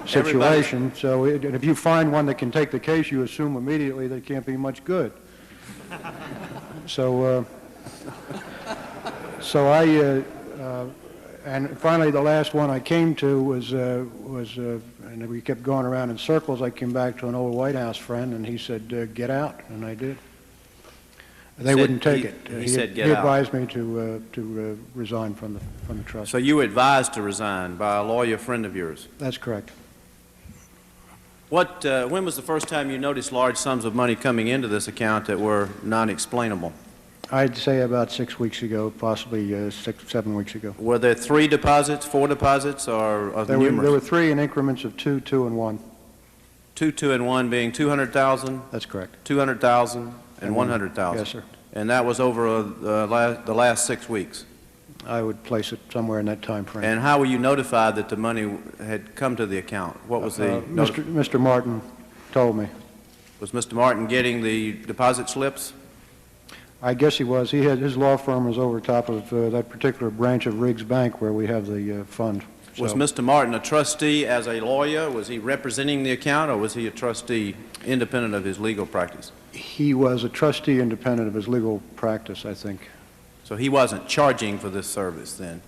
situation. So if you find one that can take the case, you assume immediately that it can't be much good. So and finally the last one I came to was and we kept going around in circles. I came back to an old White House friend, and he said, get out, and I did. They wouldn't take it. He said, get out. He advised me to resign from the trust. So you were advised to resign by a lawyer friend of yours. That's correct. When was the first time you noticed large sums of money coming into this account that were non-explainable? I'd say about 6 weeks ago, possibly 7 weeks ago. Were there 3 deposits, 4 deposits, or There numerous? were 3 in increments of 2, 2, and 1. 2, 2, and 1 being 200,000, That's correct. 200,000, and 100,000. Yes, sir. And that was over the last 6 weeks. I would place it somewhere in that time frame. And how were you notified that the money had come to the account? What was the Mr. Martin told me. Was Mr. Martin getting the deposit slips? I guess he was. His law firm was over top of that particular branch of Riggs Bank where we have the fund. Was So- Mr. Martin a trustee as a lawyer? Was he representing the account, or was he a trustee independent of his legal practice? He was a trustee independent of his legal practice, I think. So he wasn't charging for this service then,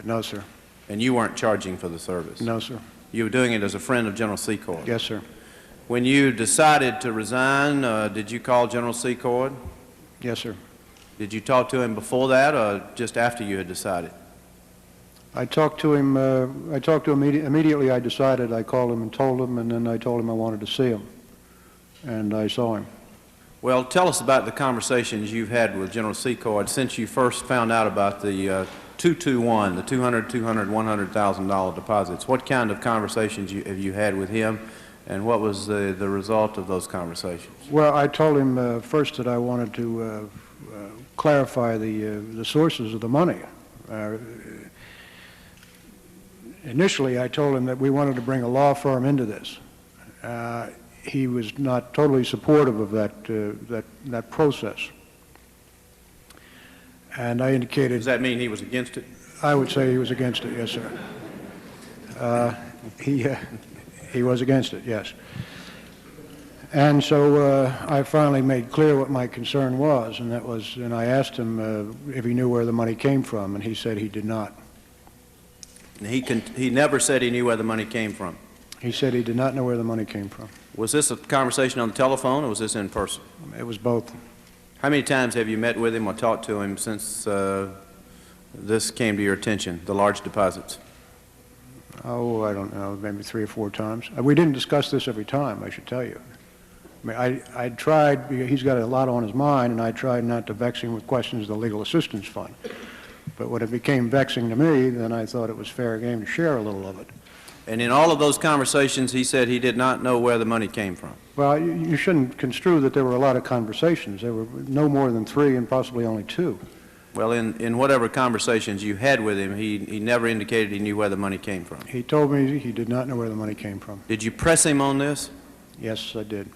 No, sir. and you weren't charging for the service? No, sir. You were doing it as a friend of General Secord? Yes, sir. When you decided to resign, did you call General Secord? Yes, sir. Did you talk to him before that, or just after you had decided? I talked to him immediately. I decided. I called him and told him, and then I told him I wanted to see him, and I saw him. Well, tell us about the conversations you've had with General Secord since you first found out about the 221, the $200,000, $100,000 deposits. What kind of conversations have you had with him, and what was the result of those conversations? Well, I told him first that I wanted to clarify the sources of the money. Initially, I told him that we wanted to bring a law firm into this. He was not totally supportive of that process. And I indicated... Does that mean he was against it? I would say he was against it, yes, sir. He was against it, yes. And so I finally made clear what my concern was, and and I asked him if he knew where the money came from, and he said he did not. He never said he knew where the money came from. He said he did not know where the money came from. Was this a conversation on the telephone, or was this in person? It was both. How many times have you met with him or talked to him since this came to your attention, the large deposits? Oh, I don't know, maybe 3 or 4 times. We didn't discuss this every time, I should tell you. I mean, I tried, he's got a lot on his mind, and I tried not to vex him with questions of the Legal Assistance Fund. But when it became vexing to me, then I thought it was fair game to share a little of it. And in all of those conversations, he said he did not know where the money came from. Well, you shouldn't construe that there were a lot of conversations. There were no more than 3 and possibly only 2. Well, in whatever conversations you had with him, he never indicated he knew where the money came from. He told me he did not know where the money came from. Did you press him on this? Yes, I did.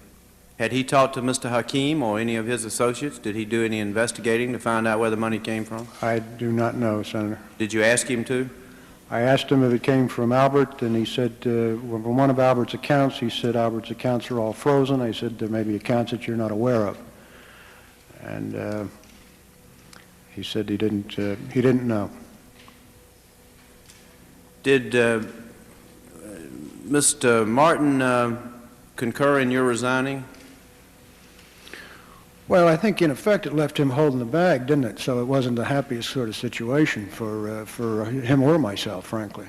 Had he talked to Mr. Hakeem or any of his associates? Did he do any investigating to find out where the money came from? I do not know, Senator. Did you ask him to? I asked him if it came from Albert, and he said, from one of Albert's accounts, he said Albert's accounts are all frozen. I said there may be accounts that you're not aware of. And he said he didn't know. Did Mr. Martin concur in your resigning? Well, I think in effect it left him holding the bag, didn't it? So it wasn't the happiest sort of situation for him or myself, frankly.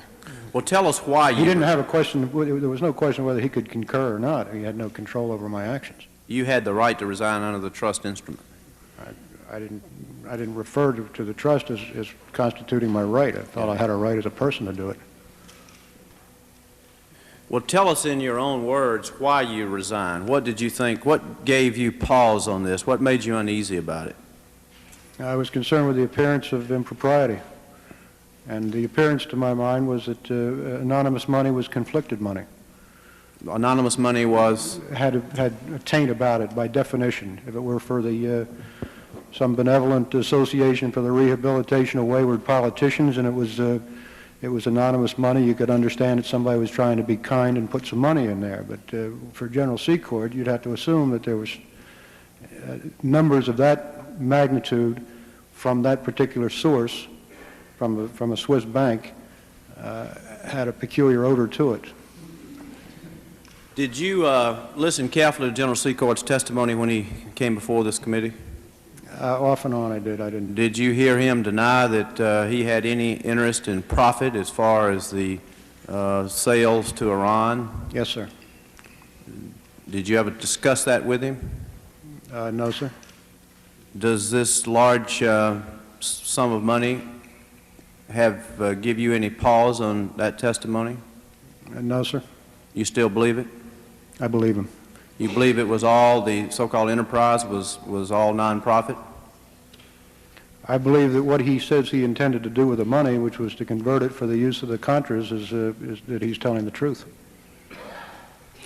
Well, tell us why you... He didn't have a question, there was no question whether he could concur or not. He had no control over my actions. You had the right to resign under the trust instrument. I didn't refer to the trust as constituting my right. I thought I had a right as a person to do it. Well, tell us in your own words why you resigned. What did you think? What gave you pause on this? What made you uneasy about it? I was concerned with the appearance of impropriety. And the appearance, to my mind, was that anonymous money was conflicted money. Anonymous money was? Had a taint about it by definition. If it were for the some benevolent association for the rehabilitation of wayward politicians, and it was anonymous money, you could understand that somebody was trying to be kind and put some money in there. But for General Secord, you'd have to assume that there was numbers of that magnitude from that particular source, from a Swiss bank, had a peculiar odor to it. Did you listen carefully to General Secord's testimony when he came before this committee? Off and on I did. I didn't. Did you hear him deny that he had any interest in profit as far as the sales to Iran? Yes, sir. Did you ever discuss that with him? No, sir. Does this large sum of money give you any pause on that testimony? No, sir. You still believe it? I believe him. You believe it was all, the so-called enterprise was all nonprofit? I believe that what he says he intended to do with the money, which was to convert it for the use of the Contras, is that he's telling the truth.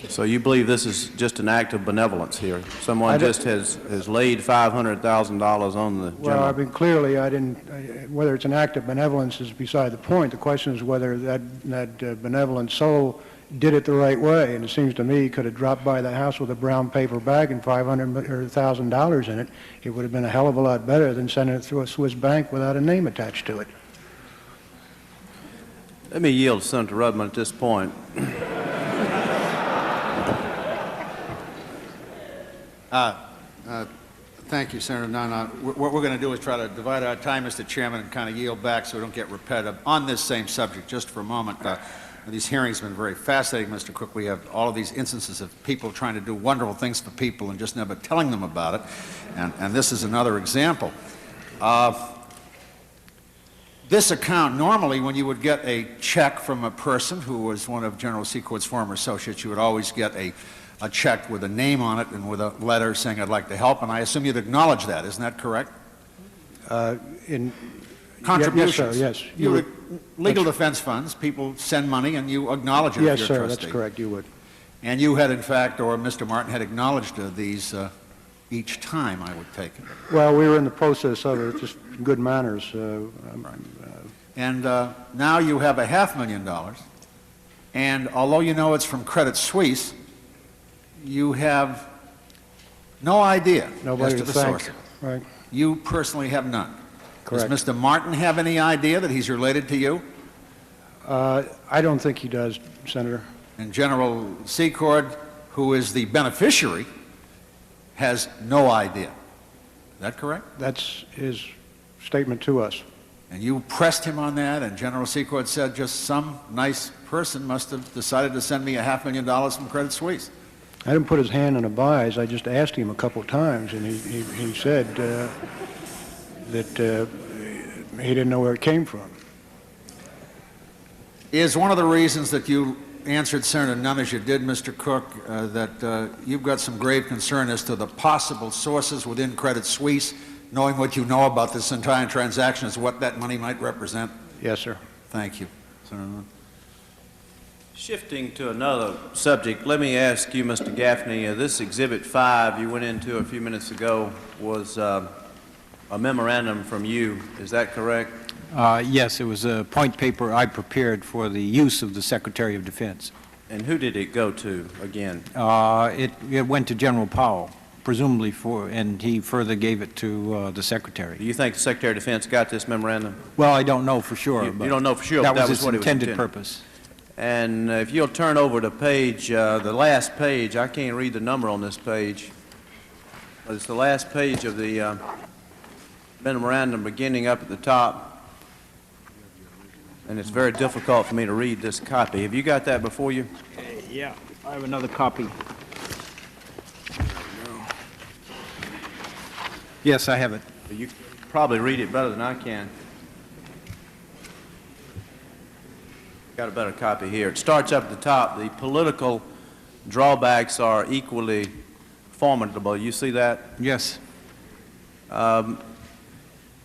So you believe this is just an act of benevolence here? Someone just has laid $500,000 on the general? Well, I mean, clearly, whether it's an act of benevolence is beside the point. The question is whether that benevolent soul did it the right way. And it seems to me he could have dropped by the house with a brown paper bag and $500 or $1,000 in it. It would have been a hell of a lot better than sending it through a Swiss bank without a name attached to it. Let me yield to Senator Rudman at this point. Thank you, Senator Nana. What we're going to do is try to divide our time, Mr. Chairman, and kind of yield back so we don't get repetitive. On this same subject, just for a moment, these hearings have been very fascinating, Mr. Cook. We have all of these instances of people trying to do wonderful things for people and just never telling them about it, and this is another example. This account, normally when you would get a check from a person who was one of General Secord's former associates, you would always get a check with a name on it and with a letter saying I'd like to help, and I assume you'd acknowledge that. Isn't that correct? contributions. Yes, sir, yes. You legal defense funds, people send money and you acknowledge it if Yes, you're a sir, trustee. that's correct, you would. And you had, in fact, or Mr. Martin had acknowledged these each time, I would take it. Well, we were in the process of it, just good manners. And now you have $500,000, and although you know it's from Credit Suisse, you have no idea Nobody as to to the thank. source. Right, You personally have none. correct. Does Mr. Martin have any idea that he's related to you? I don't think he does, Senator. And General Secord, who is the beneficiary, has no idea. Is that correct? That's his statement to us. And you pressed him on that, and General Secord said just some nice person must have decided to send me $500,000 from Credit Suisse. I didn't put his hand in a buys, I just asked him a couple of times, and he said that he didn't know where it came from. Is one of the reasons that you answered Senator Nunn as you did, Mr. Cook, that you've got some grave concern as to the possible sources within Credit Suisse, knowing what you know about this entire transaction as what that money might represent? Yes, sir. Thank you, Senator Nunn. Shifting to another subject, let me ask you, Mr. Gaffney, this Exhibit 5 you went into a few minutes ago was a memorandum from you. Is that correct? Yes, it was a point paper I prepared for the use of the Secretary of Defense. And who did it go to again? It went to General Powell, presumably and he further gave it to the Do Secretary. you think the Secretary of Defense got this memorandum? Well, I don't know for sure. You but don't know for sure, that but was its what it was intended intended. purpose. And if you'll turn over to page, the last page, I can't read the number on this page, but it's the last page of the memorandum beginning up at the top. And it's very difficult for me to read this copy. Have you got that before you? Yeah, I have another copy. Yes, I have it. You can probably read it better than I can. Got a better copy here. It starts up at the top. The political drawbacks are equally formidable. You see that? Yes.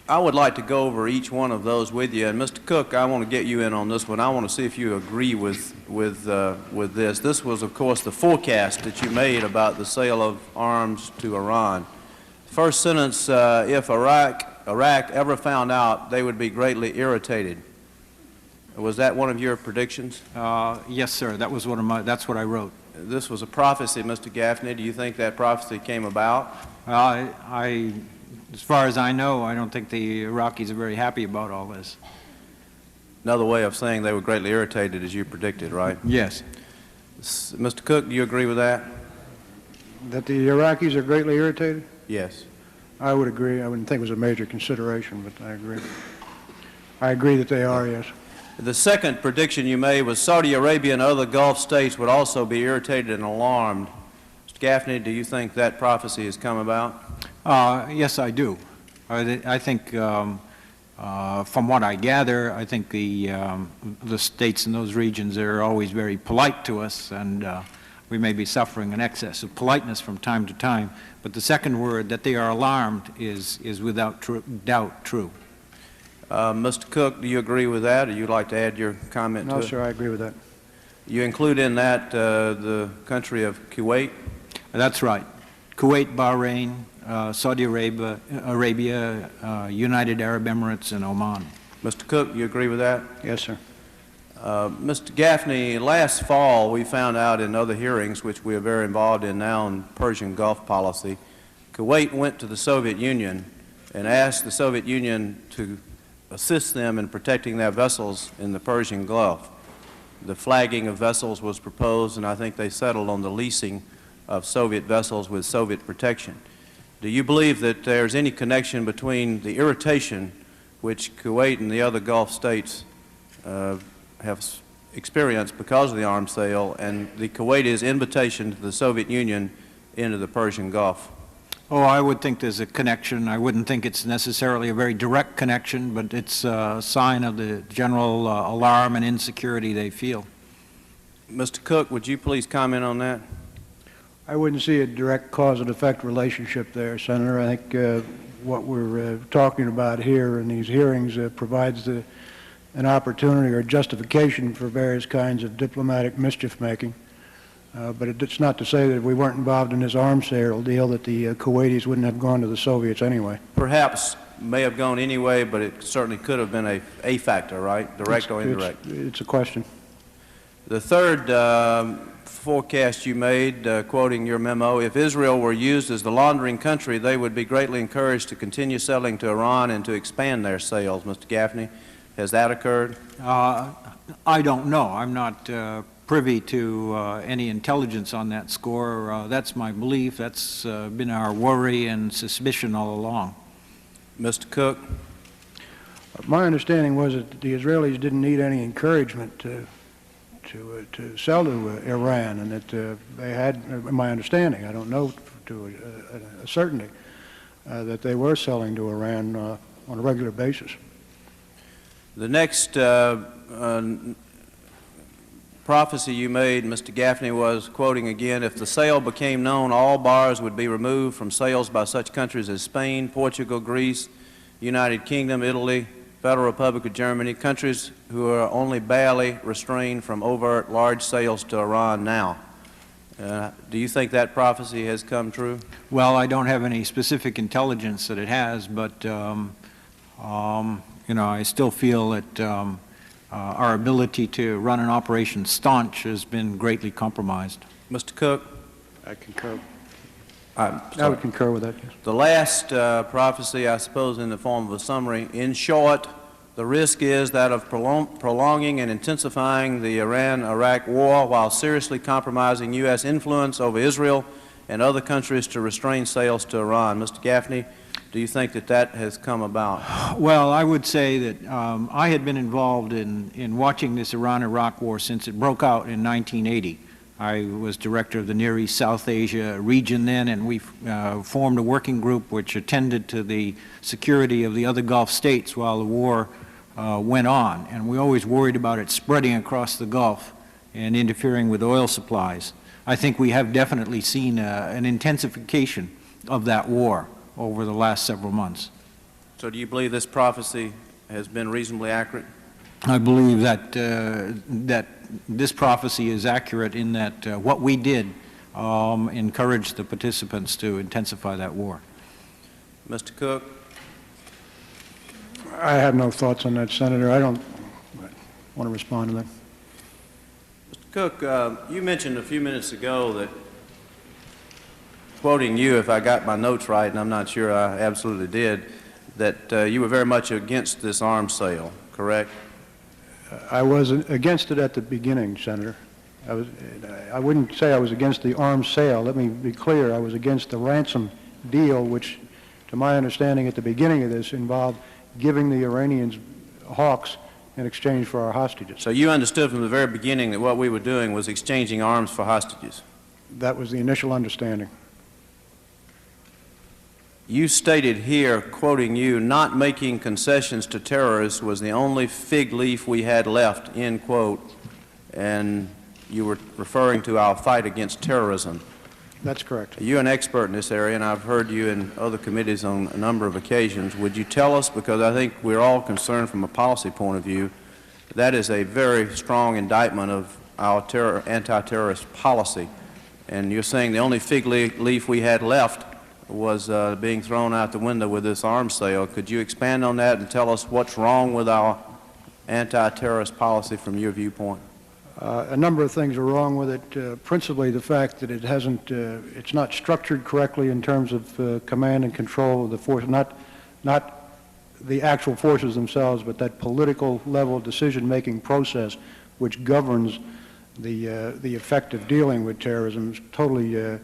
I would like to go over each one of those with you. And Mr. Cook, I want to get you in on this one. I want to see if you agree with this. This was, of course, the forecast that you made about the sale of arms to Iran. First sentence, if Iraq ever found out, they would be greatly irritated. Was that one of your predictions? Yes, sir. That was that's what I wrote. This was a prophecy, Mr. Gaffney. Do you think that prophecy came about? As far as I know, I don't think the Iraqis are very happy about all this. Another way of saying they were greatly irritated, as you predicted, right? Yes. Mr. Cook, do you agree with that? That the Iraqis are greatly irritated? Yes. I would agree. I wouldn't think it was a major consideration, but I agree. I agree that they are, yes. The second prediction you made was Saudi Arabia and other Gulf states would also be irritated and alarmed. Mr. Gaffney, do you think that prophecy has come about? Yes, I do. I think, from what I gather, I think the states in those regions are always very polite to us, and we may be suffering an excess of politeness from time to time. But the second word, that they are alarmed, is without doubt true. Mr. Cook, do you agree with that, or you'd like to add your comment to it? No, sir, I agree with that. You include in that the country of Kuwait? That's right. Kuwait, Bahrain, Saudi Arabia, United Arab Emirates, and Oman. Mr. Cook, you agree with that? Yes, sir. Mr. Gaffney, last fall we found out in other hearings, which we are very involved in now in Persian Gulf policy, Kuwait went to the Soviet Union and asked the Soviet Union to assist them in protecting their vessels in the Persian Gulf. The flagging of vessels was proposed, and I think they settled on the leasing of Soviet vessels with Soviet protection. Do you believe that there's any connection between the irritation which Kuwait and the other Gulf states have experienced because of the arms sale and the Kuwaitis' invitation to the Soviet Union into the Persian Gulf? Oh, I would think there's a connection. I wouldn't think it's necessarily a very direct connection, but it's a sign of the general alarm and insecurity they feel. Mr. Cook, would you please comment on that? I wouldn't see a direct cause and effect relationship there, Senator. I think what we're talking about here in these hearings provides an opportunity or justification for various kinds of diplomatic mischief-making. But it's not to say that if we weren't involved in this arms sale deal that the Kuwaitis wouldn't have gone to the Soviets anyway. Perhaps may have gone anyway, but it certainly could have been a factor, right? Direct or indirect? It's a question. The third forecast you made, quoting your memo, if Israel were used as the laundering country, they would be greatly encouraged to continue selling to Iran and to expand their sales. Mr. Gaffney, has that occurred? I don't know. I'm not privy to any intelligence on that score. That's my belief. That's been our worry and suspicion all along. Mr. Cook? My understanding was that the Israelis didn't need any encouragement to sell to Iran, and that they had, my understanding, I don't know to a certainty, that they were selling to Iran on a regular basis. The next prophecy you made, Mr. Gaffney, was, quoting again, if the sale became known, all bars would be removed from sales by such countries as Spain, Portugal, Greece, United Kingdom, Italy, Federal Republic of Germany, countries who are only barely restrained from overt large sales to Iran now. Do you think that prophecy has come true? Well, I don't have any specific intelligence that it has, but you know, I still feel that our ability to run an operation staunch has been greatly compromised. Mr. Cook? I concur. I would concur with that, yes. The last prophecy, I suppose, in the form of a summary, in short, the risk is that of prolonging and intensifying the Iran-Iraq war while seriously compromising U.S. influence over Israel and other countries to restrain sales to Iran. Mr. Gaffney, do you think that that has come about? Well, I would say that I had been involved in watching this Iran-Iraq war since it broke out in 1980. I was director of the Near East South Asia region then, and we formed a working group which attended to the security of the other Gulf states while the war went on. And we always worried about it spreading across the Gulf and interfering with oil supplies. I think we have definitely seen an intensification of that war over the last several months. So do you believe this prophecy has been reasonably accurate? I believe that that this prophecy is accurate in that what we did encouraged the participants to intensify that war. Mr. Cook? I have no thoughts on that, Senator. I don't want to respond to that. Mr. Cook, you mentioned a few minutes ago that, quoting you, if I got my notes right, and I'm not sure I absolutely did, that you were very much against this arms sale, correct? I was against it at the beginning, Senator. I wouldn't say I was against the arms sale. Let me be clear. I was against the ransom deal, which, to my understanding at the beginning of this, involved giving the Iranians hawks in exchange for our hostages. So you understood from the very beginning that what we were doing was exchanging arms for hostages? That was the initial understanding. You stated here, quoting you, not making concessions to terrorists was the only fig leaf we had left, end quote, and you were referring to our fight against terrorism. That's correct. You're an expert in this area, and I've heard you in other committees on a number of occasions. Would you tell us, because I think we're all concerned from a policy point of view, that is a very strong indictment of our anti-terrorist policy, and you're saying the only fig leaf we had left was being thrown out the window with this arms sale. Could you expand on that and tell us what's wrong with our anti-terrorist policy from your viewpoint? A number of things are wrong with it, principally the fact that it hasn't, it's not structured correctly in terms of command and control of the force, not the actual forces themselves, but that political level decision-making process which governs the effect of dealing with terrorism is totally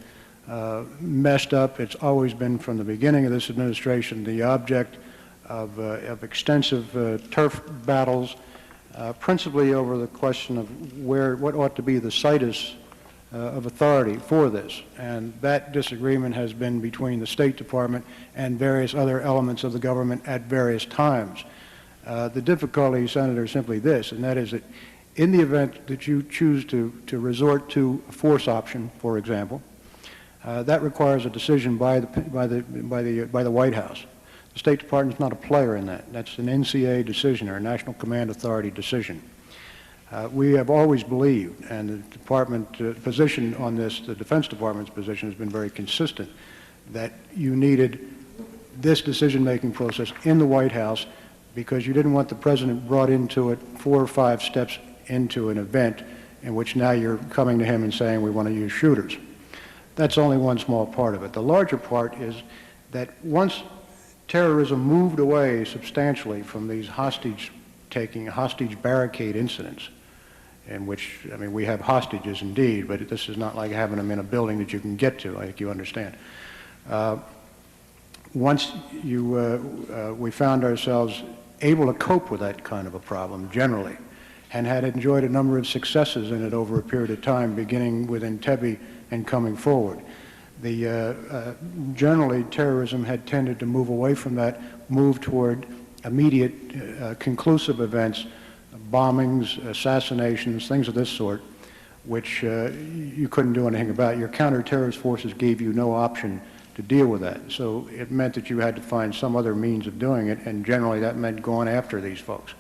messed up. It's always been from the beginning of this administration the object of extensive turf battles, principally over the question of what ought to be the situs of authority for this. And that disagreement has been between the State Department and various other elements of the government at various times. The difficulty, Senator, is simply this, and that is that in the event that you choose to resort to a force option, for example, that requires a decision by the White House. The State Department is not a player in that. That's an NCA decision, or a National Command Authority decision. We have always believed, and the Department position on this, the Defense Department's position has been very consistent, that you needed this decision-making process in the White House because you didn't want the President brought into it 4 or 5 steps into an event in which now you're coming to him and saying we want to use shooters. That's only one small part of it. The larger part is that once terrorism moved away substantially from these hostage-taking, hostage barricade incidents, in which, I mean, we have hostages indeed, but this is not like having them in a building that you can get to, I think you understand. Once we found ourselves able to cope with that kind of a problem generally, and had enjoyed a number of successes in it over a period of time, beginning with Entebbe and coming forward. Generally, terrorism had tended to move away from that, move toward immediate, conclusive events, bombings, assassinations, things of this sort, which you couldn't do anything about. Your counter-terrorist forces gave you no option to deal with that. So it meant that you had to find some other means of doing it, and generally that meant going after these folks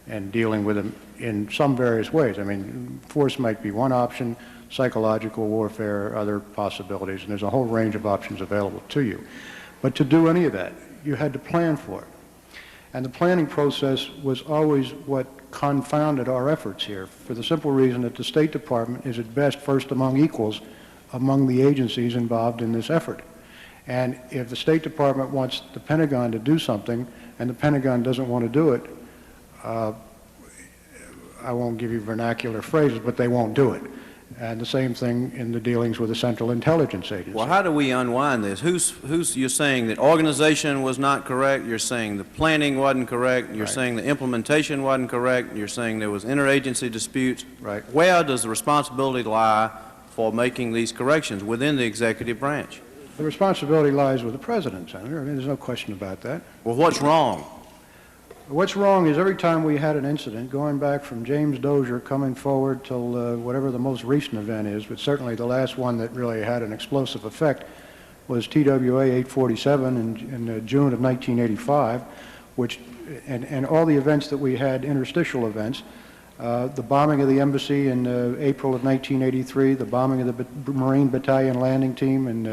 and dealing with them in some various ways. I mean, force might be one option, psychological warfare, other possibilities, and there's a whole range of options available to you. But to do any of that, you had to plan for it. And the planning process was always what confounded our efforts here, for the simple reason that the State Department is at best first among equals among the agencies involved in this effort. And if the State Department wants the Pentagon to do something, and the Pentagon doesn't want to do it, I won't give you vernacular phrases, but they won't do it. And the same thing in the dealings with the Central Intelligence Agency. Well, how do we unwind this? You're saying that organization was not correct, you're saying the planning wasn't correct, you're saying the implementation wasn't correct, you're saying there was interagency disputes. Right. Where does the responsibility lie for making these corrections within the executive branch? The responsibility lies with the President, Senator. I mean, there's no question about that. Well, what's wrong? What's wrong is every time we had an incident, going back from James Dozier coming forward till whatever the most recent event is, but certainly the last one that really had an explosive effect was TWA 847 in June of 1985, which, and all the events that we had, interstitial events, the bombing of the embassy in April of 1983, the bombing of the Marine Battalion landing team in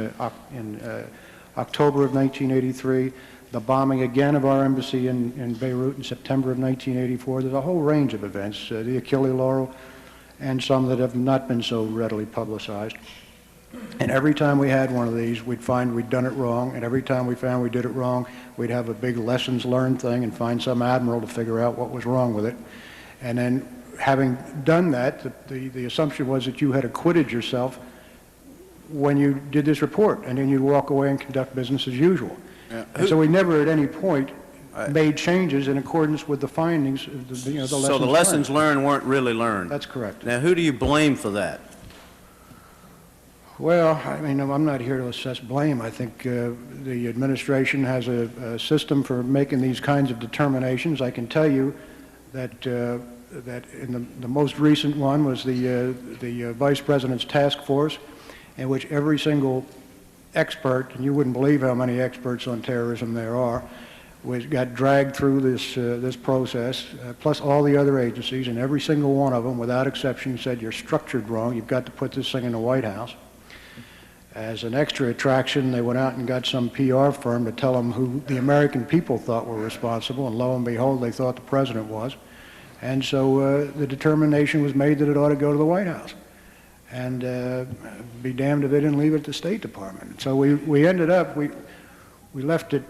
October of 1983, the bombing again of our embassy in Beirut in September of 1984. There's a whole range of events, the Achille Laurel, and some that have not been so readily publicized. And every time we had one of these, we'd find we'd done it wrong, and every time we found we did it wrong, we'd have a big lessons learned thing and find some admiral to figure out what was wrong with it. And then, having done that, the assumption was that you had acquitted yourself when you did this report, and then you'd walk away and conduct business as usual. Yeah. And so we never at any point made changes in accordance with the findings of the lessons learned. So the lessons learned weren't really learned? That's correct. Now, who do you blame for that? Well, I mean, I'm not here to assess blame. I think the administration has a system for making these kinds of determinations. I can tell you that that in the most recent one was the Vice President's task force, in which every single expert, and you wouldn't believe how many experts on terrorism there are, got dragged through this process, plus all the other agencies, and every single one of them, without exception, said you're structured wrong. You've got to put this thing in the White House. As an extra attraction, they went out and got some PR firm to tell them who the American people thought were responsible, and lo and behold, they thought the President was. And so the determination was made that it ought to go to the White House. And be damned if they didn't leave it at the State Department. So we ended up, we left it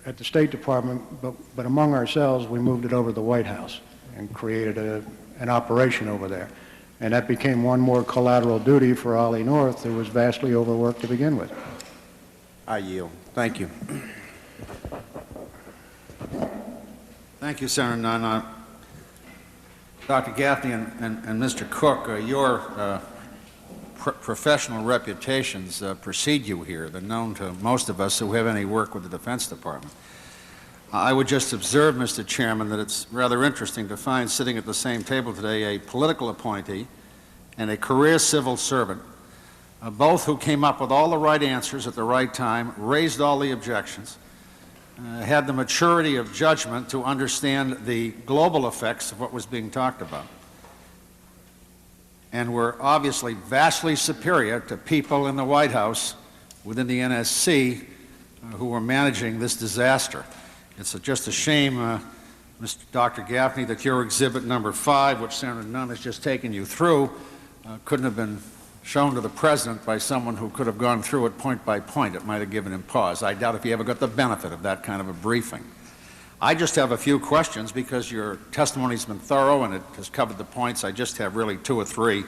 at the State Department, but among ourselves, we moved it over to the White House and created an operation over there. And that became one more collateral duty for Ollie North, who was vastly overworked to begin with. I yield. Thank you. Thank you, Senator Nunn. Dr. Gaffney and Mr. Cook, your professional reputations precede you here. They're known to most of us who have any work with the Defense Department. I would just observe, Mr. Chairman, that it's rather interesting to find sitting at the same table today a political appointee and a career civil servant, both who came up with all the right answers at the right time, raised all the objections, had the maturity of judgment to understand the global effects of what was being talked about, and were obviously vastly superior to people in the White House within the NSC who were managing this disaster. It's just a shame, Dr. Gaffney, that your exhibit number 5, which Senator Nunn has just taken you through, couldn't have been shown to the President by someone who could have gone through it point by point. It might have given him pause. I doubt if he ever got the benefit of that kind of a briefing. I just have a few questions because your testimony's been thorough and it has covered the points. I just have really 2 or 3.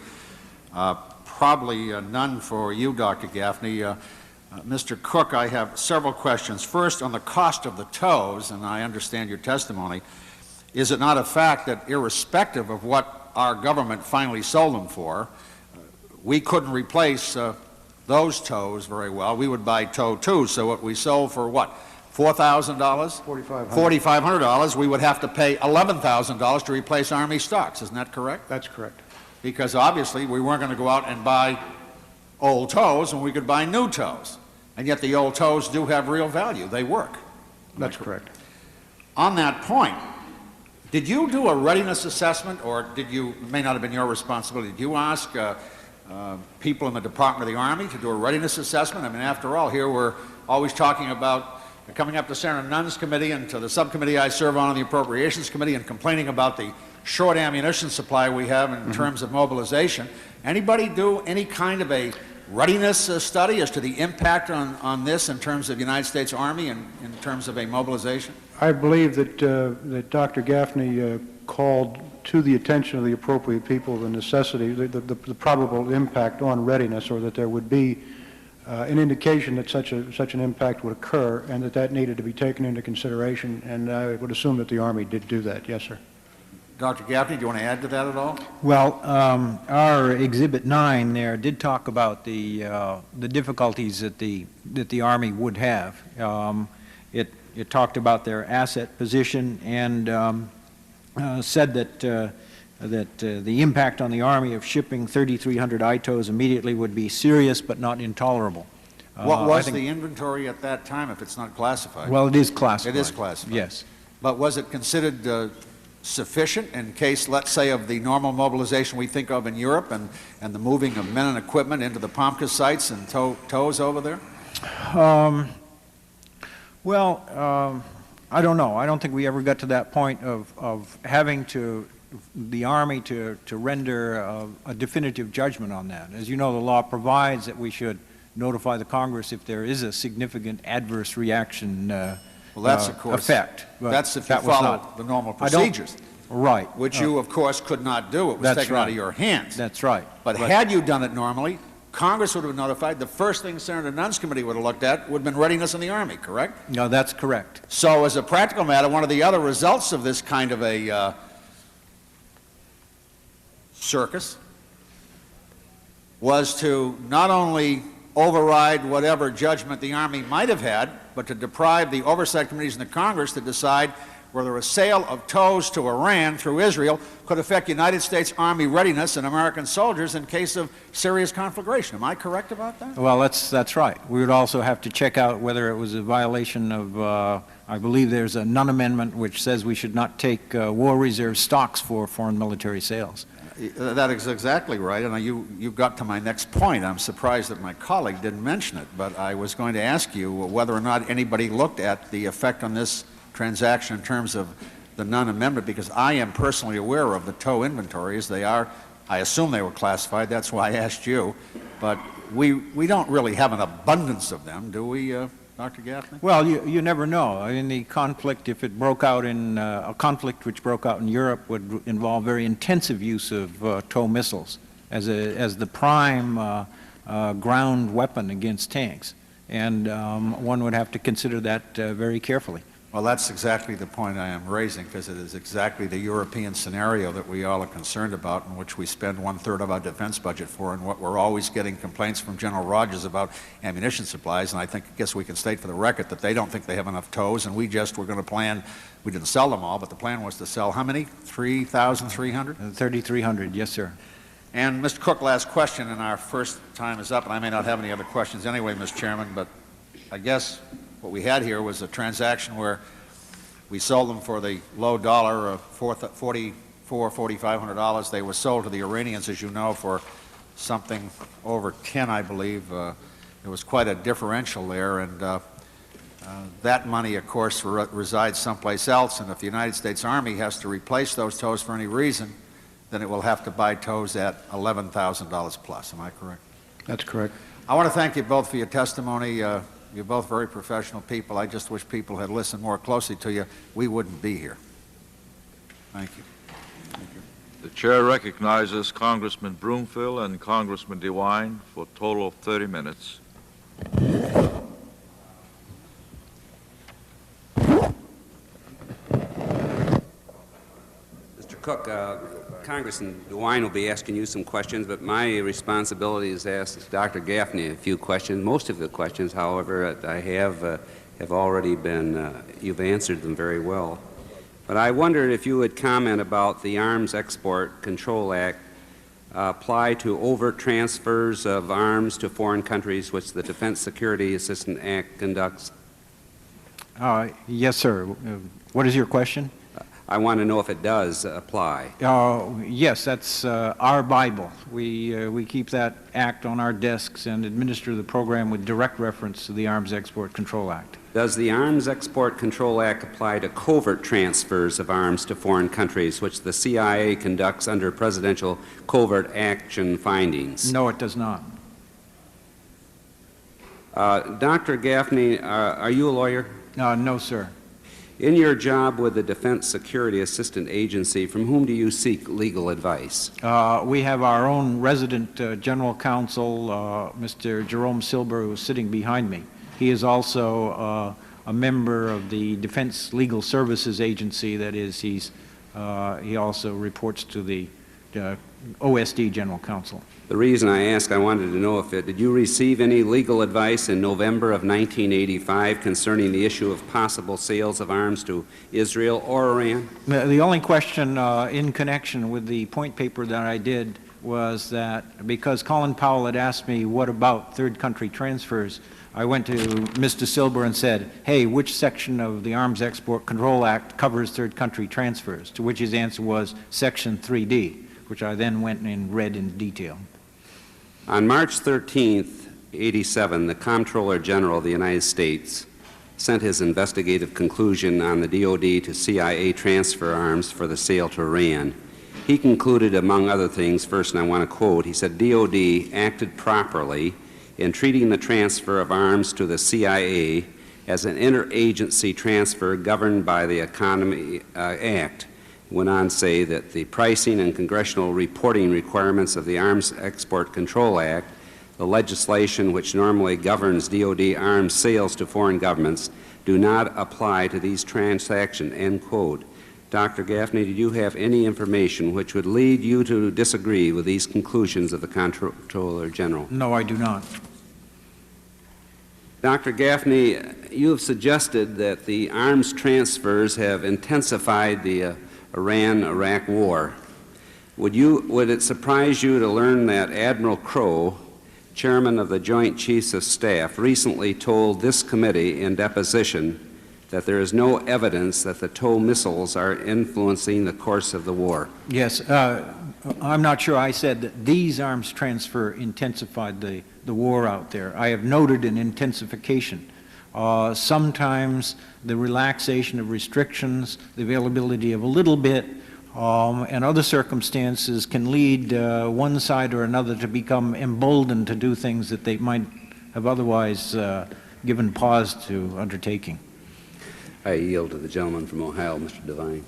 Probably none for you, Dr. Gaffney. Mr. Cook, I have several questions. First, on the cost of the tows, and I understand your testimony, is it not a fact that irrespective of what our government finally sold them for, we couldn't replace those tows very well? We would buy tow 2, so what we sold for what, $4,000? $4,500. We would have to pay $11,000 to replace Army stocks. Isn't that correct? That's correct. Because obviously we weren't going to go out and buy old tows when we could buy new tows. And yet the old tows do have real value. They work. That's correct. On that point, did you do a readiness assessment, or did you, it may not have been your responsibility, did you ask people in the Department of the Army to do a readiness assessment? I mean, after all, here we're always talking about coming up to Senator Nunn's committee and to the subcommittee I serve on the Appropriations Committee and complaining about the short ammunition supply we have in terms of mobilization. Anybody do any kind of a readiness study as to the impact on this in terms of the United States Army and in terms of a mobilization? I believe that, that Dr. Gaffney called to the attention of the appropriate people the necessity, the probable impact on readiness, or that there would be an indication that such an impact would occur and that needed to be taken into consideration, and I would assume that the Army did do that. Yes, sir. Dr. Gaffney, do you want to add to that at all? Well, our Exhibit 9 there did talk about the difficulties that the Army would have. It talked about their asset position and said that the impact on the Army of shipping 3,300 ITOs immediately would be serious but not intolerable. What was the inventory at that time, if it's not classified? Well, it is classified. It is classified. Yes. But was it considered sufficient in case, let's say, of the normal mobilization we think of in Europe and the moving of men and equipment into the POMCA sites and tows over there? I don't know. I don't think we ever got to that point of having the Army to render a definitive judgment on that. As you know, the law provides that we should notify the Congress if there is a significant adverse reaction Well, that's, of course, effect. That's if you follow the normal procedures. Right. Which you, of course, could not do. It was taken out of your hands. That's right. But had you done it normally, Congress would have been notified. The first thing Senator Nunn's committee would have looked at would have been readiness in the Army, correct? No, that's correct. So as a practical matter, one of the other results of this kind of a circus was to not only override whatever judgment the Army might have had, but to deprive the oversight committees in the Congress to decide whether a sale of tows to Iran through Israel could affect United States Army readiness and American soldiers in case of serious conflagration. Am I correct about that? Well, that's right. We would also have to check out whether it was a violation of, I believe there's a Nunn amendment which says we should not take war reserve stocks for foreign military sales. That is exactly right, and you got to my next point. I'm surprised that my colleague didn't mention it, but I was going to ask you whether or not anybody looked at the effect on this transaction in terms of the Nunn amendment, because I am personally aware of the tow inventories. They are, I assume they were classified, that's why I asked you, but we don't really have an abundance of them, do we, Dr. Gaffney? Well, you never know. In the conflict, if it broke out in a conflict which broke out in Europe, would involve very intensive use of tow missiles as the prime ground weapon against tanks, and one would have to consider that very carefully. Well, that's exactly the point I am raising, because it is exactly the European scenario that we all are concerned about, in which we spend 1/3 of our defense budget for, and what we're always getting complaints from General Rogers about ammunition supplies, and I guess we can state for the record that they don't think they have enough tows, and we were going to plan, we didn't sell them all, but the plan was to sell how many? 3,300? 3,300, yes, sir. And Mr. Cook, last question, and our first time is up, and I may not have any other questions anyway, Mr. Chairman, but I guess what we had here was a transaction where we sold them for the low dollar of $4,500. They were sold to the Iranians, as you know, for something over 10, I believe. There was quite a differential there, and that money, of course, resides someplace else, and if the United States Army has to replace those tows for any reason, then it will have to buy tows at $11,000 plus. Am I correct? That's correct. I want to thank you both for your testimony. You're both very professional people. I just wish people had listened more closely to you. We wouldn't be here. Thank you. Thank you. The chair recognizes Congressman Broomfield and Congressman DeWine for a total of 30 minutes. Mr. Cook, Congressman DeWine will be asking you some questions, but my responsibility is to ask Dr. Gaffney a few questions. Most of the questions, however, I have already been, you've answered them very well. But I wondered if you would comment about the Arms Export Control Act apply to overt transfers of arms to foreign countries, which the Defense Security Assistance Act conducts. Yes, sir. What is your question? I want to know if it does apply. Yes, that's our Bible. We keep that act on our desks and administer the program with direct reference to the Arms Export Control Act. Does the Arms Export Control Act apply to covert transfers of arms to foreign countries, which the CIA conducts under presidential covert action findings? No, it does not. Dr. Gaffney, are you a lawyer? No, sir. In your job with the Defense Security Assistant Agency, from whom do you seek legal advice? We have our own resident general counsel, Mr. Jerome Silber, who is sitting behind me. He is also a member of the Defense Legal Services Agency. That is, he also reports to the OSD General Counsel. The reason I ask, I wanted to know did you receive any legal advice in November of 1985 concerning the issue of possible sales of arms to Israel or Iran? The only question in connection with the point paper that I did was that because Colin Powell had asked me what about third country transfers, I went to Mr. Silber and said, hey, which section of the Arms Export Control Act covers third country transfers? To which his answer was Section 3D, which I then went and read in detail. On March 13th, 87, the Comptroller General of the United States sent his investigative conclusion on the DoD to CIA transfer arms for the sale to Iran. He concluded, among other things, first, and I want to quote, he said, DoD acted properly in treating the transfer of arms to the CIA as an interagency transfer governed by the Economy Act. Went on to say that the pricing and congressional reporting requirements of the Arms Export Control Act, the legislation which normally governs DoD arms sales to foreign governments, do not apply to these transactions, end quote. Dr. Gaffney, did you have any information which would lead you to disagree with these conclusions of the Comptroller General? No, I do not. Dr. Gaffney, you have suggested that the arms transfers have intensified the Iran-Iraq war. Would it surprise you to learn that Admiral Crowe, chairman of the Joint Chiefs of Staff, recently told this committee in deposition that there is no evidence that the TOW missiles are influencing the course of the war? Yes, I'm not sure I said that these arms transfer intensified the war out there. I have noted an intensification. Sometimes the relaxation of restrictions, the availability of a little bit, and other circumstances can lead one side or another to become emboldened to do things that they might have otherwise given pause to undertaking. I yield to the gentleman from Ohio, Mr. Devine.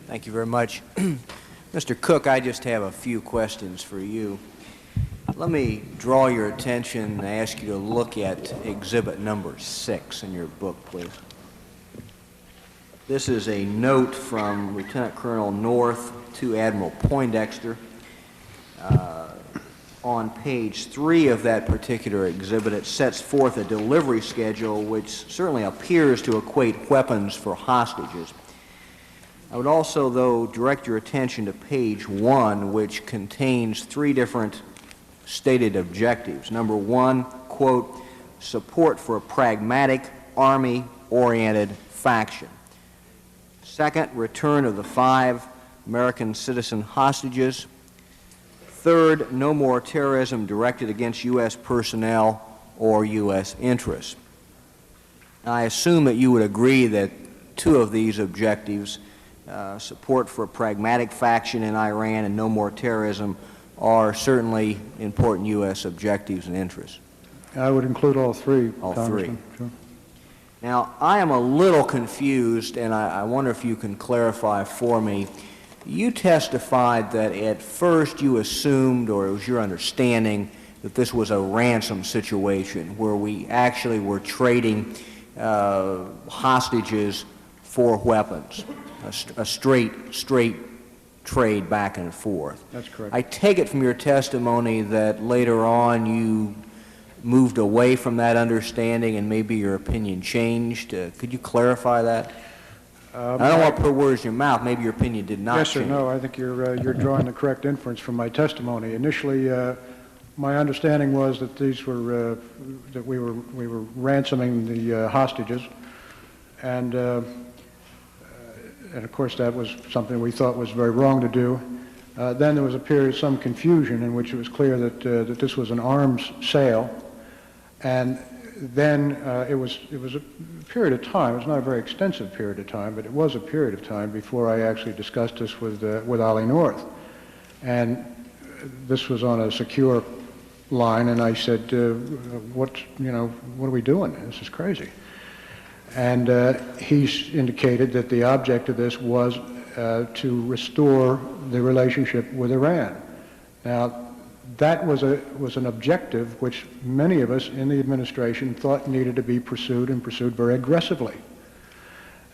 Thank you very much. Mr. Cook, I just have a few questions for you. Let me draw your attention and ask you to look at exhibit number 6 in your book, please. This is a note from Lieutenant Colonel North to Admiral Poindexter. On page 3 of that particular exhibit, it sets forth a delivery schedule which certainly appears to equate weapons for hostages. I would also, though, direct your attention to page 1, which contains 3 different stated objectives. Number 1, quote, support for a pragmatic, Army-oriented faction. Second, return of the 5 American citizen hostages. Third, no more terrorism directed against U.S. personnel or U.S. interests. I assume that you would agree that 2 of these objectives, support for a pragmatic faction in Iran and no more terrorism, are certainly important U.S. objectives and interests. I would include all 3, All Congressman. 3. Sure. Now, I am a little confused, and I wonder if you can clarify for me. You testified that at first you assumed, or it was your understanding, that this was a ransom situation where we actually were trading hostages for weapons, a straight trade back and forth. That's correct. I take it from your testimony that later on you moved away from that understanding and maybe your opinion changed. Could you clarify that? I don't want to put words in your mouth. Maybe your opinion did not Yes, sir. change. No, I think you're drawing the correct inference from my testimony. Initially, my understanding was that these were that we were ransoming the hostages, and of course that was something we thought was very wrong to do. Then there was a period of some confusion in which it was clear that that this was an arms sale, and then it was a period of time. It was not a very extensive period of time, but it was a period of time before I actually discussed this with Ollie North, and this was on a secure line, and I said, what are we doing? This is crazy. And he indicated that the object of this was to restore the relationship with Iran. Now, that was an objective which many of us in the administration thought needed to be pursued, and pursued very aggressively.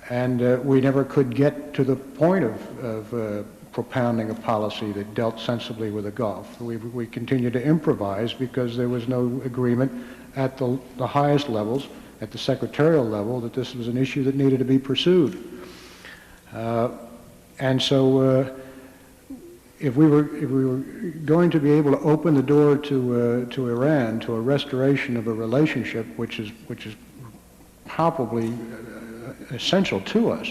And we never could get to the point of propounding a policy that dealt sensibly with the Gulf. We continued to improvise because there was no agreement at the highest levels, at the secretarial level, that this was an issue that needed to be pursued. And so if we were going to be able to open the door to Iran, to a restoration of a relationship which is palpably essential to us,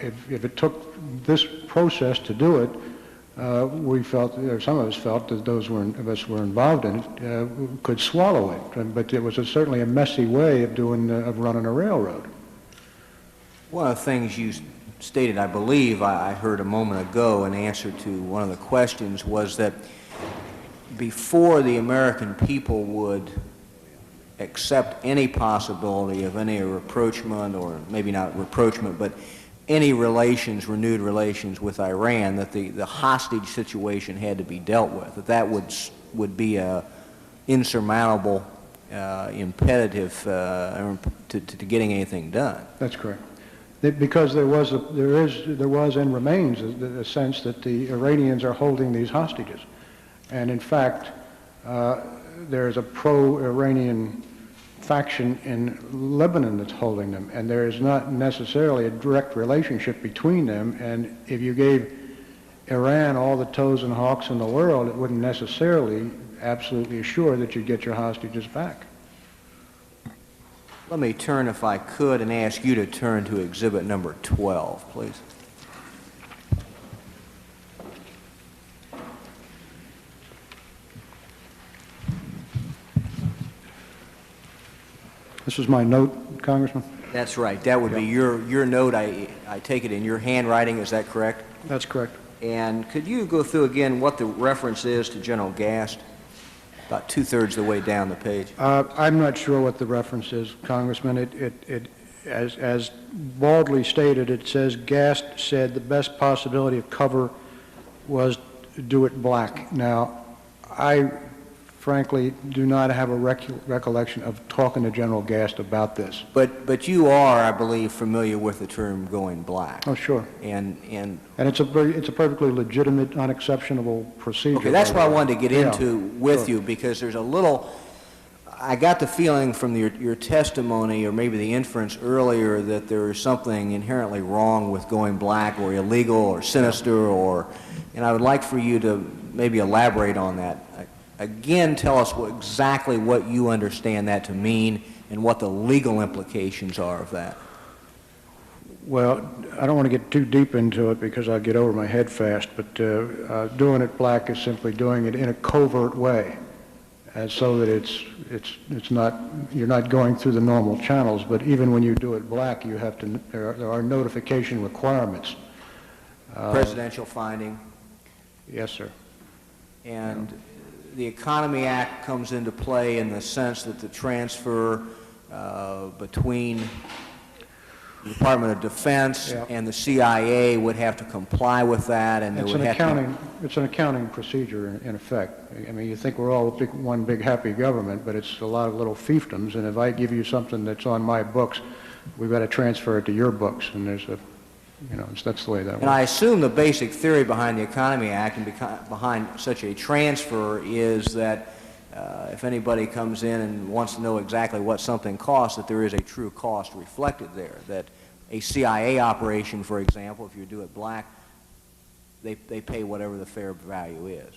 if it took this process to do it, we felt, or some of us felt, that those of us who were involved in it could swallow it. But it was certainly a messy way of running a railroad. One of the things you stated, I believe, I heard a moment ago in answer to one of the questions, was that before the American people would accept any possibility of any rapprochement, or maybe not rapprochement, but any renewed relations with Iran, that the hostage situation had to be dealt with, that would be a insurmountable imperative to getting anything done. That's correct. Because there was and remains a sense that the Iranians are holding these hostages, and in fact, there is a pro-Iranian faction in Lebanon that's holding them, and there is not necessarily a direct relationship between them. And if you gave Iran all the toes and hawks in the world, it wouldn't necessarily absolutely assure that you'd get your hostages back. Let me turn, if I could, and ask you to turn to exhibit number 12, please. This is my note, Congressman? That's right. That would be your note. I take it in your handwriting. Is that correct? That's correct. And could you go through again what the reference is to General Gast? About 2/3 of the way down the page. I'm not sure what the reference is, Congressman. As baldly stated, it says Gast said the best possibility of cover was to do it black. Now, I frankly do not have a recollection of talking to General Gast about this. But you are, I believe, familiar with the term going black. Oh, sure. And it's a perfectly legitimate, unexceptionable procedure. okay, that's what I wanted to get into with sure. you, because there's a little, I got the feeling from your testimony, or maybe the inference earlier, that there is something inherently wrong with going black, or illegal, or sinister, and I would like for you to maybe elaborate on that. again tell us exactly what you understand that to mean and what the legal implications are of that? Well, I don't want to get too deep into it because I'll get over my head fast, but doing it black is simply doing it in a covert way, so that it's not, you're not going through the normal channels, but even when you do it black, you have to, there are notification requirements. Presidential finding? Yes, sir. And the Economy Act comes into play in the sense that the transfer between the Department of Defense and the CIA would have to comply with that, and It's an accounting procedure in effect. I mean, you think we're all one big happy government, but it's a lot of little fiefdoms, and if I give you something that's on my books, we've got to transfer it to your books, and there's a, you know, that's the way that works. And I assume the basic theory behind the Economy Act and behind such a transfer is that if anybody comes in and wants to know exactly what something costs, that there is a true cost reflected there, that a CIA operation, for example, if you do it black, they pay whatever the fair value is.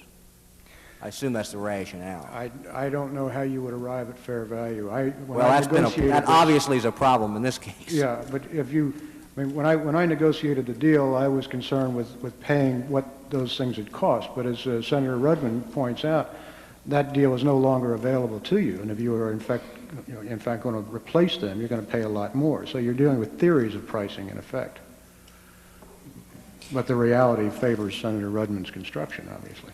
I assume that's the rationale. I don't know how you would arrive at fair value. Well, that obviously is a problem in this case. Yeah, but if you, I mean, when I negotiated the deal, I was concerned with paying what those things had cost. But as Senator Rudman points out, that deal is no longer available to you. And if you are in fact going to replace them, you're going to pay a lot more. So you're dealing with theories of pricing in effect. But the reality favors Senator Rudman's construction, obviously.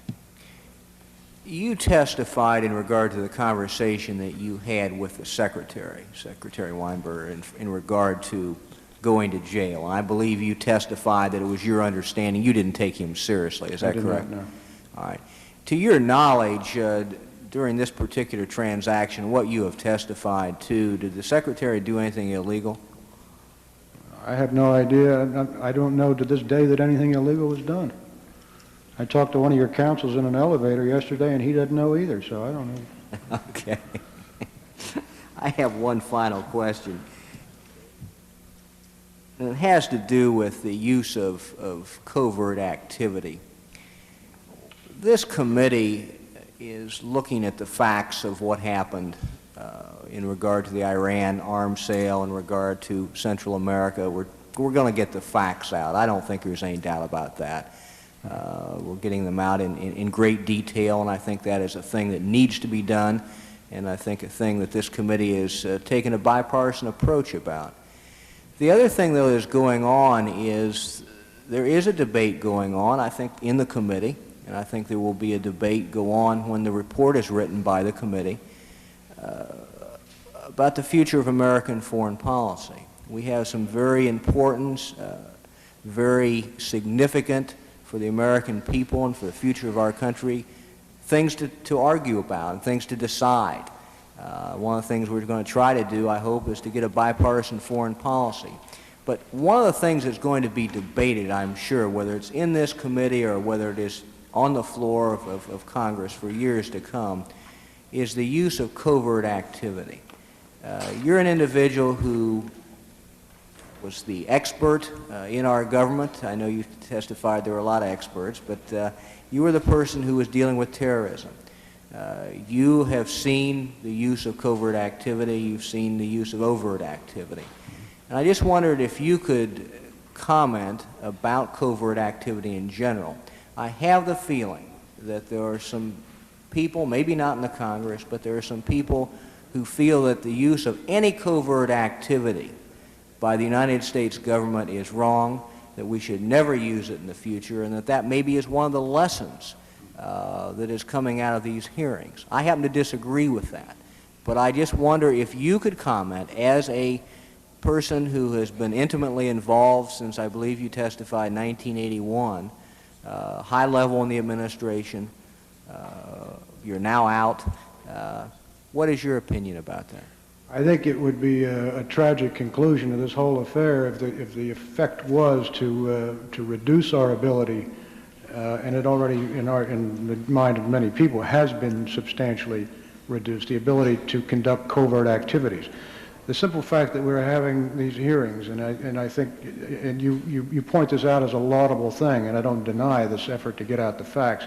You testified in regard to the conversation that you had with the Secretary Weinberger, in regard to going to jail. And I believe you testified that it was your understanding you didn't take him seriously. Is that correct? I did not, no. All right. To your knowledge, during this particular transaction, what you have testified to, did the Secretary do anything illegal? I have no idea. I don't know to this day that anything illegal was done. I talked to one of your counsels in an elevator yesterday, and he doesn't know either, so I don't know. Okay. I have one final question. And it has to do with the use of covert activity. This committee is looking at the facts of what happened in regard to the Iran arms sale, in regard to Central America. We're going to get the facts out. I don't think there's any doubt about that. We're getting them out in great detail, and I think that is a thing that needs to be done, and I think a thing that this committee is taking a bipartisan approach about. The other thing, though, that's going on is there is a debate going on, I think, in the committee, and I think there will be a debate go on when the report is written by the committee about the future of American foreign policy. We have some very important, very significant for the American people and for the future of our country, things to argue about and things to decide. One of the things we're going to try to do, I hope, is to get a bipartisan foreign policy. But one of the things that's going to be debated, I'm sure, whether it's in this committee or whether it is on the floor of Congress for years to come, is the use of covert activity. You're an individual who was the expert in our government. I know you testified there were a lot of experts, but you were the person who was dealing with terrorism. You have seen the use of covert activity. You've seen the use of overt activity. And I just wondered if you could comment about covert activity in general. I have the feeling that there are some people, maybe not in the Congress, but there are some people who feel that the use of any covert activity by the United States government is wrong, that we should never use it in the future, and that maybe is one of the lessons that is coming out of these hearings. I happen to disagree with that, but I just wonder if you could comment as a person who has been intimately involved since I believe you testified in 1981, high level in the administration, you're now out. What is your opinion about that? I think it would be a tragic conclusion to this whole affair if the effect was to reduce our ability, and it already in the mind of many people has been substantially reduced, the ability to conduct covert activities. The simple fact that we're having these hearings, and I think, and you point this out as a laudable thing, and I don't deny this effort to get out the facts,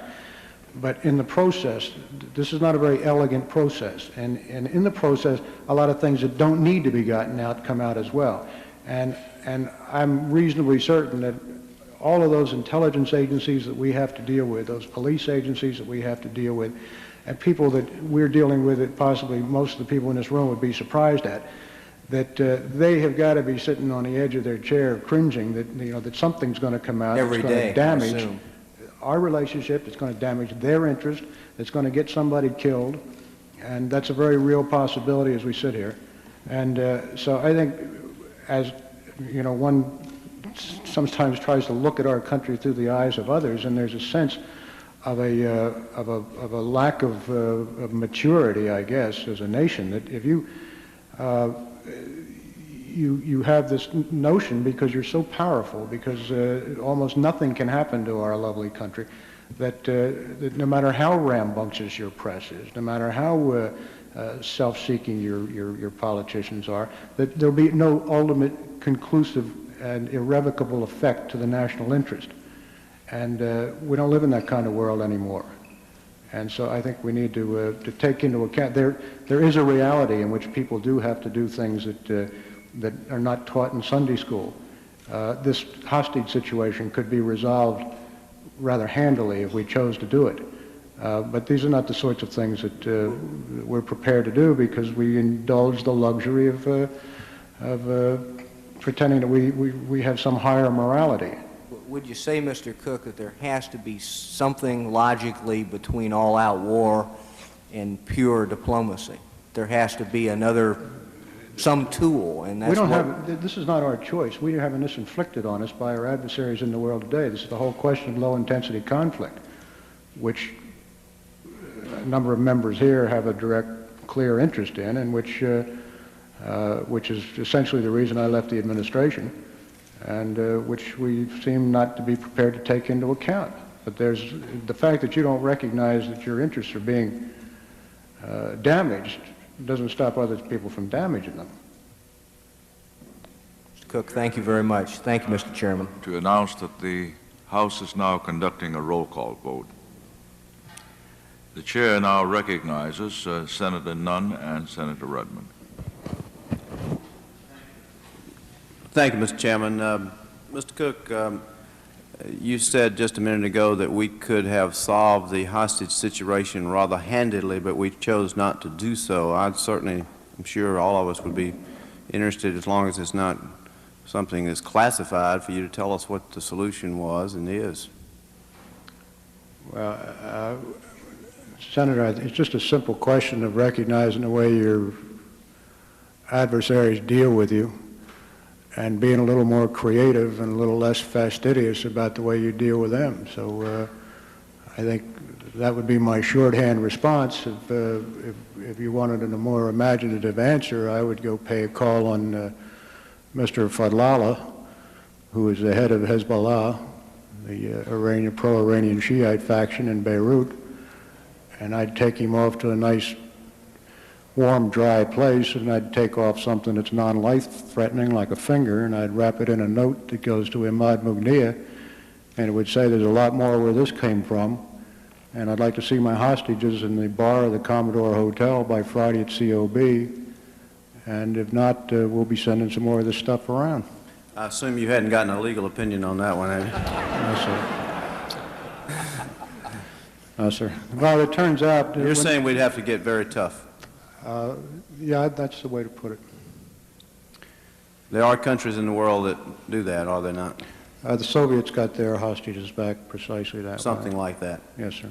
But in the process, this is not a very elegant process. And in the process, a lot of things that don't need to be gotten out come out as well. And I'm reasonably certain that all of those intelligence agencies that we have to deal with, those police agencies that we have to deal with, and people that we're dealing with that possibly most of the people in this room would be surprised at, that they have got to be sitting on the edge of their chair cringing that, you know, that something's going to come out Every that's going day, to damage I assume. our relationship, it's going to damage their interest, it's going to get somebody killed, and that's a very real possibility as we sit here. And so I think, as you know, one sometimes tries to look at our country through the eyes of others, and there's a sense of a lack of maturity, I guess, as a nation. That if you you have this notion, because you're so powerful, because almost nothing can happen to our lovely country, that no matter how rambunctious your press is, no matter how self-seeking your politicians are, that there'll be no ultimate, conclusive, and irrevocable effect to the national interest. And we don't live in that kind of world anymore. And so I think we need to take into account, there is a reality in which people do have to do things that are not taught in Sunday school. This hostage situation could be resolved rather handily if we chose to do it. But these are not the sorts of things that we're prepared to do, because we indulge the luxury of pretending that we have some higher morality. Would you say, Mr. Cook, that there has to be something logically between all-out war and pure diplomacy? There has to be some tool, and that's this is not our choice. We are having this inflicted on us by our adversaries in the world today. This is the whole question of low-intensity conflict, which a number of members here have a direct, clear interest in, and which is essentially the reason I left the administration, and which we seem not to be prepared to take into account. But there's the fact that you don't recognize that your interests are being damaged doesn't stop other people from damaging them. Mr. Cook, thank you very much. Thank you, Mr. Chairman. To announce that the House is now conducting a roll call vote. The chair now recognizes Senator Nunn and Senator Redmond. Thank you, Mr. Chairman. Mr. Cook, you said just a minute ago that we could have solved the hostage situation rather handily, but we chose not to do so. I'm sure all of us would be interested, as long as it's not something that's classified, for you to tell us what the solution was and is. Well, Senator, it's just a simple question of recognizing the way your adversaries deal with you, and being a little more creative and a little less fastidious about the way you deal with them. So I think that would be my shorthand response. If you wanted a more imaginative answer, I would go pay a call on Mr. Fadlallah, who is the head of Hezbollah, the pro-Iranian Shiite faction in Beirut, and I'd take him off to a nice warm, dry place, and I'd take off something that's non-life-threatening, like a finger, and I'd wrap it in a note that goes to Imad Mughniya, and it would say there's a lot more where this came from, and I'd like to see my hostages in the bar of the Commodore Hotel by Friday at COB, and if not, we'll be sending some more of this stuff around. I assume you hadn't gotten a legal opinion on that one, have you? No, sir. No, sir. Well, it turns out... You're saying we'd have to get very tough. Yeah, that's the way to put it. There are countries in the world that do that, are they not? The Soviets got their hostages back precisely that way. Something like that. Yes, sir.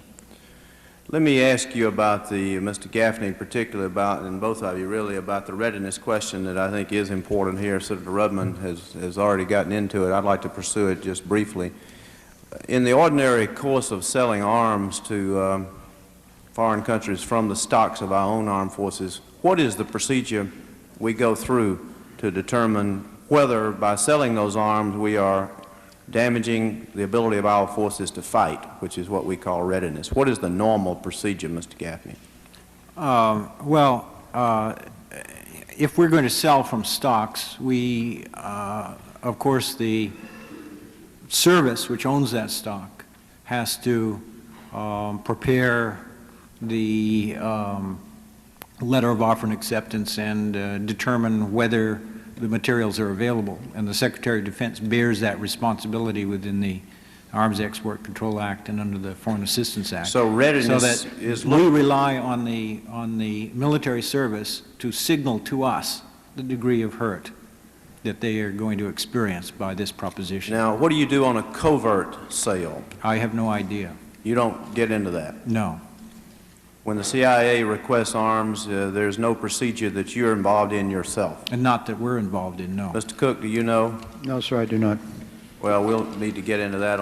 Let me ask you about Mr. Gaffney, particularly about, and both of you really, about the readiness question that I think is important here. Senator Rudman has already gotten into it. I'd like to pursue it just briefly. In the ordinary course of selling arms to foreign countries from the stocks of our own armed forces, what is the procedure we go through to determine whether by selling those arms we are damaging the ability of our forces to fight, which is what we call readiness? What is the normal procedure, Mr. Gaffney? If we're going to sell from stocks, we, of course, the service which owns that stock has to prepare the letter of offer and acceptance and determine whether the materials are available. And the Secretary of Defense bears that responsibility within the Arms Export Control Act and under the Foreign Assistance Act. So readiness so that is we rely on the military service to signal to us the degree of hurt that they are going to experience by this proposition. Now, what do you do on a covert sale? I have no idea. You don't get into that. No. When the CIA requests arms, there's no procedure that you're involved in yourself. And not that we're involved in, no. Mr. Cook, do you know? No, sir, I do not. Well, we'll need to get into that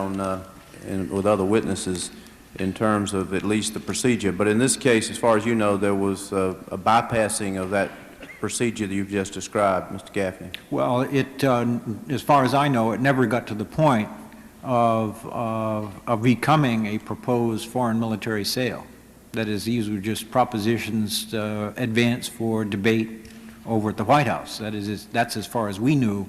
with other witnesses in terms of at least the procedure. But in this case, as far as you know, there was a bypassing of that procedure that you've just described, Mr. Gaffney. Well, as far as I know, it never got to the point of becoming a proposed foreign military sale. That is, these were just propositions advanced for debate over at the White House. That's as far as we knew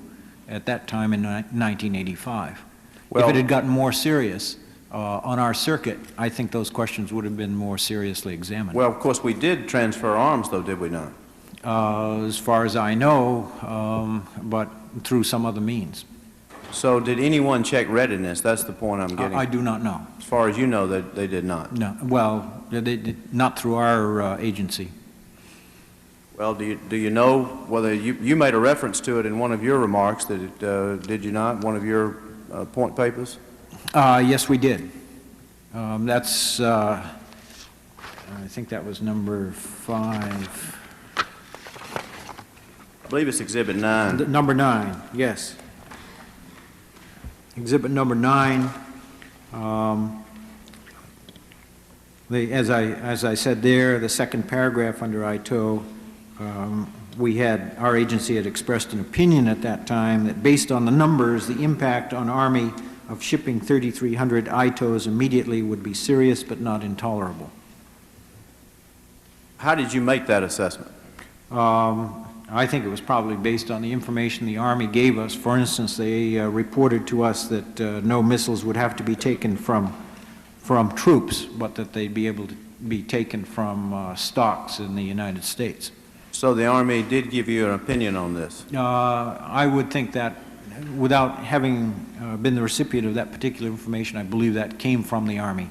at that time in 1985. Well, if it had gotten more serious on our circuit, I think those questions would have been more seriously examined. Well, of course, we did transfer arms, though, did we not? As far as I know, but through some other means. So did anyone check readiness? That's the point I'm getting. I do not know. As far as you know, that they did not. No. Well, they did not through our agency. Well, do you know whether you made a reference to it in one of your remarks, did you not, one of your point papers? Yes, we did. I think that was number 5. I believe it's Exhibit 9. Number 9, yes. Exhibit number 9. As I said there, the second paragraph under ITO, our agency had expressed an opinion at that time that based on the numbers, the impact on Army of shipping 3,300 ITOs immediately would be serious but not intolerable. How did you make that assessment? I think it was probably based on the information the Army gave us. For instance, they reported to us that no missiles would have to be taken from troops, but that they'd be able to be taken from stocks in the United States. So the Army did give you an opinion on this? I would think that without having been the recipient of that particular information, I believe that came from the Army.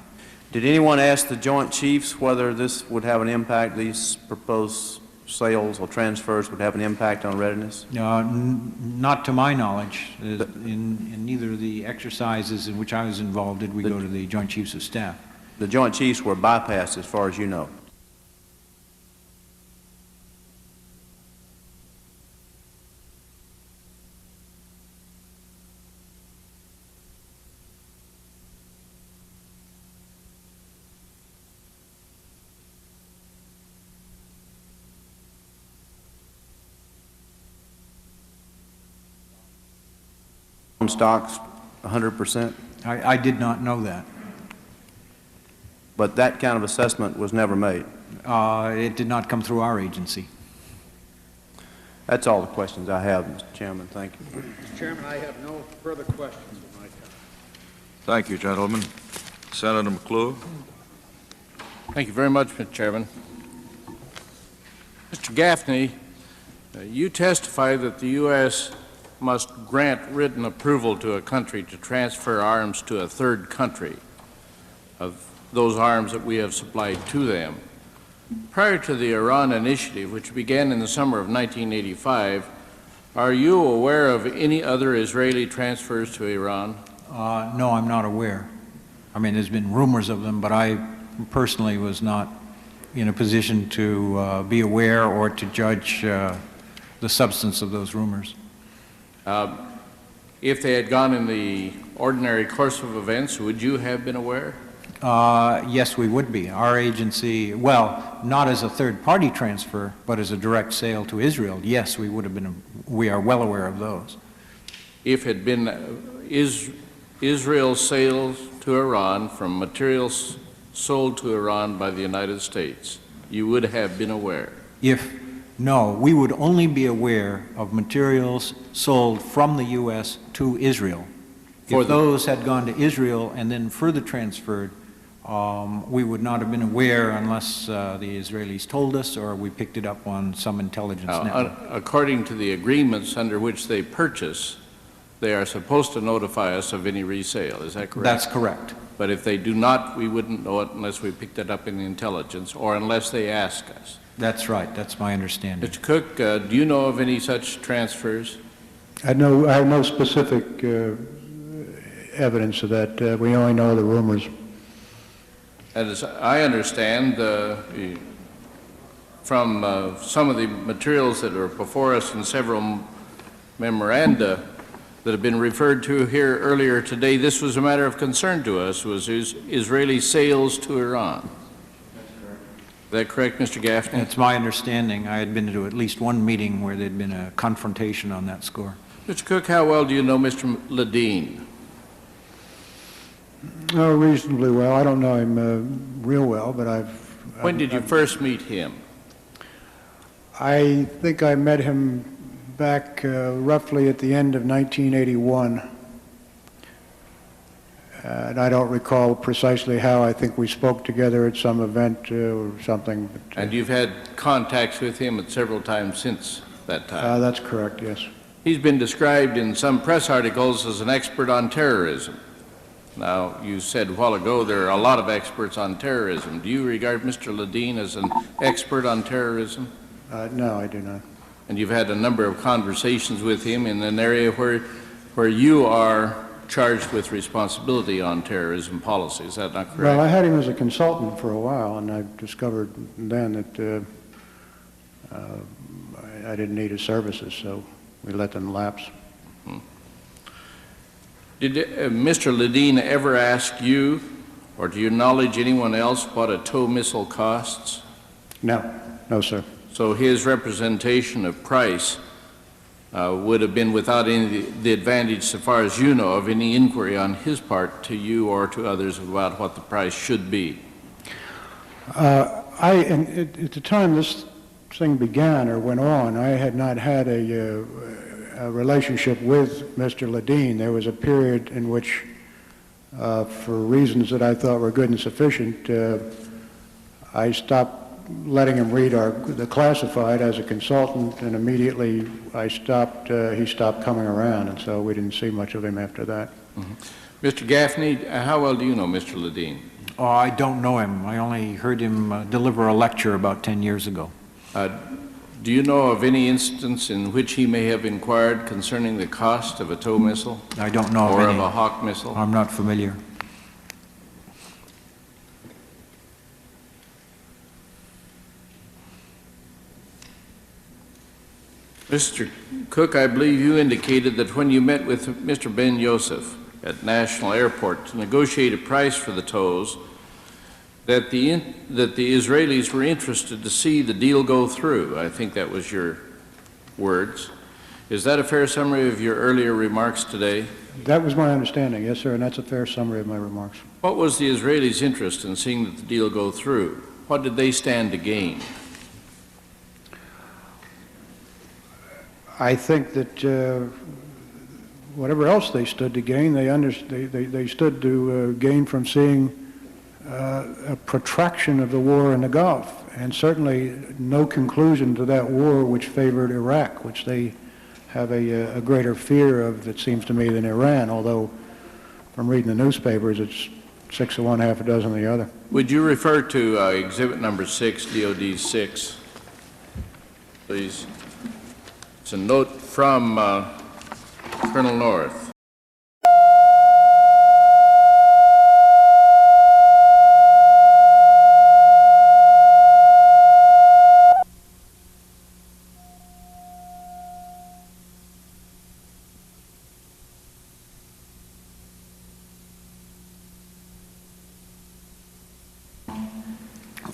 Did anyone ask the Joint Chiefs whether this would have an impact, these proposed sales or transfers would have an impact on readiness? Not to my knowledge. In neither of the exercises in which I was involved did we go to the Joint Chiefs of Staff. The Joint Chiefs were bypassed as far as you know? Stocks 100%? I did not know that. But that kind of assessment was never made? It did not come through our agency. That's all the questions I have, Mr. Chairman. Thank you. Mr. Chairman, I have no further questions of my time. Thank you, gentlemen. Senator McClure. Thank you very much, Mr. Chairman. Mr. Gaffney, you testify that the U.S. must grant written approval to a country to transfer arms to a third country of those arms that we have supplied to them. Prior to the Iran initiative, which began in the summer of 1985, are you aware of any other Israeli transfers to Iran? No, I'm not aware. I mean, there's been rumors of them, but I personally was not in a position to be aware or to judge the substance of those rumors. If they had gone in the ordinary course of events, would you have been aware? Yes, we would be. Our agency, well, not as a third-party transfer, but as a direct sale to Israel, yes, we would have been, we are well aware of those. If it had been Israel's sales to Iran from materials sold to Iran by the United States, you would have been aware? No, we would only be aware of materials sold from the U.S. to Israel. If those had gone to Israel and then further transferred, We would not have been aware unless the Israelis told us or we picked it up on some intelligence network. According to the agreements under which they purchase, they are supposed to notify us of any resale. Is that correct? That's correct. But if they do not, we wouldn't know it unless we picked it up in the intelligence or unless they ask us. That's right. That's my understanding. Mr. Cook, do you know of any such transfers? I have no specific evidence of that. We only know the rumors. As I understand, from some of the materials that are before us in several memoranda that have been referred to here earlier today, this was a matter of concern to us, was Israeli sales to Iran. Is that correct, Mr. Gaffney? It's my understanding. I had been to at least one meeting where there'd been a confrontation on that score. Mr. Cook, how well do you know Mr. Ledeen? Oh, reasonably well. I don't know him real well, but When did you first meet him? I think I met him back roughly at the end of 1981. And I don't recall precisely how. I think we spoke together at some event or something. But, And you've had contacts with him at several times since that time? that's correct, yes. He's been described in some press articles as an expert on terrorism. Now, you said a while ago there are a lot of experts on terrorism. Do you regard Mr. Ledeen as an expert on terrorism? No, I do not. And you've had a number of conversations with him in an area where you are charged with responsibility on terrorism policy. Is that not correct? Well, I had him as a consultant for a while, and I discovered then that I didn't need his services, so we let them lapse. Did Mr. Ledeen ever ask you, or to your knowledge anyone else, what a tow missile costs? No, sir. So his representation of price would have been without any the advantage, so far as you know, of any inquiry on his part to you or to others about what the price should be. And at the time this thing began or went on, I had not had a relationship with Mr. Ledeen. There was a period in which, for reasons that I thought were good and sufficient, I stopped letting him read the classified as a consultant, and immediately he stopped coming around, and so we didn't see much of him after that. Mr. Gaffney, how well do you know Mr. Ledeen? Oh, I don't know him. I only heard him deliver a lecture about 10 years ago. Do you know of any instance in which he may have inquired concerning the cost of a tow missile? I don't know or of any. Of a Hawk missile? I'm not familiar. Mr. Cook, I believe you indicated that when you met with Mr. Ben Yosef at National Airport to negotiate a price for the tows, that the Israelis were interested to see the deal go through. I think that was your words. Is that a fair summary of your earlier remarks today? That was my understanding, yes, sir, and that's a fair summary of my remarks. What was the Israelis' interest in seeing that the deal go through? What did they stand to gain? I think that whatever else they stood to gain, they stood to gain from seeing a protraction of the war in the Gulf, and certainly no conclusion to that war which favored Iraq, which they have a greater fear of, it seems to me, than Iran, although from reading the newspapers, it's 6 of one, half a dozen of the other. Would you refer to exhibit number 6, DOD 6, please? It's a note from Colonel North.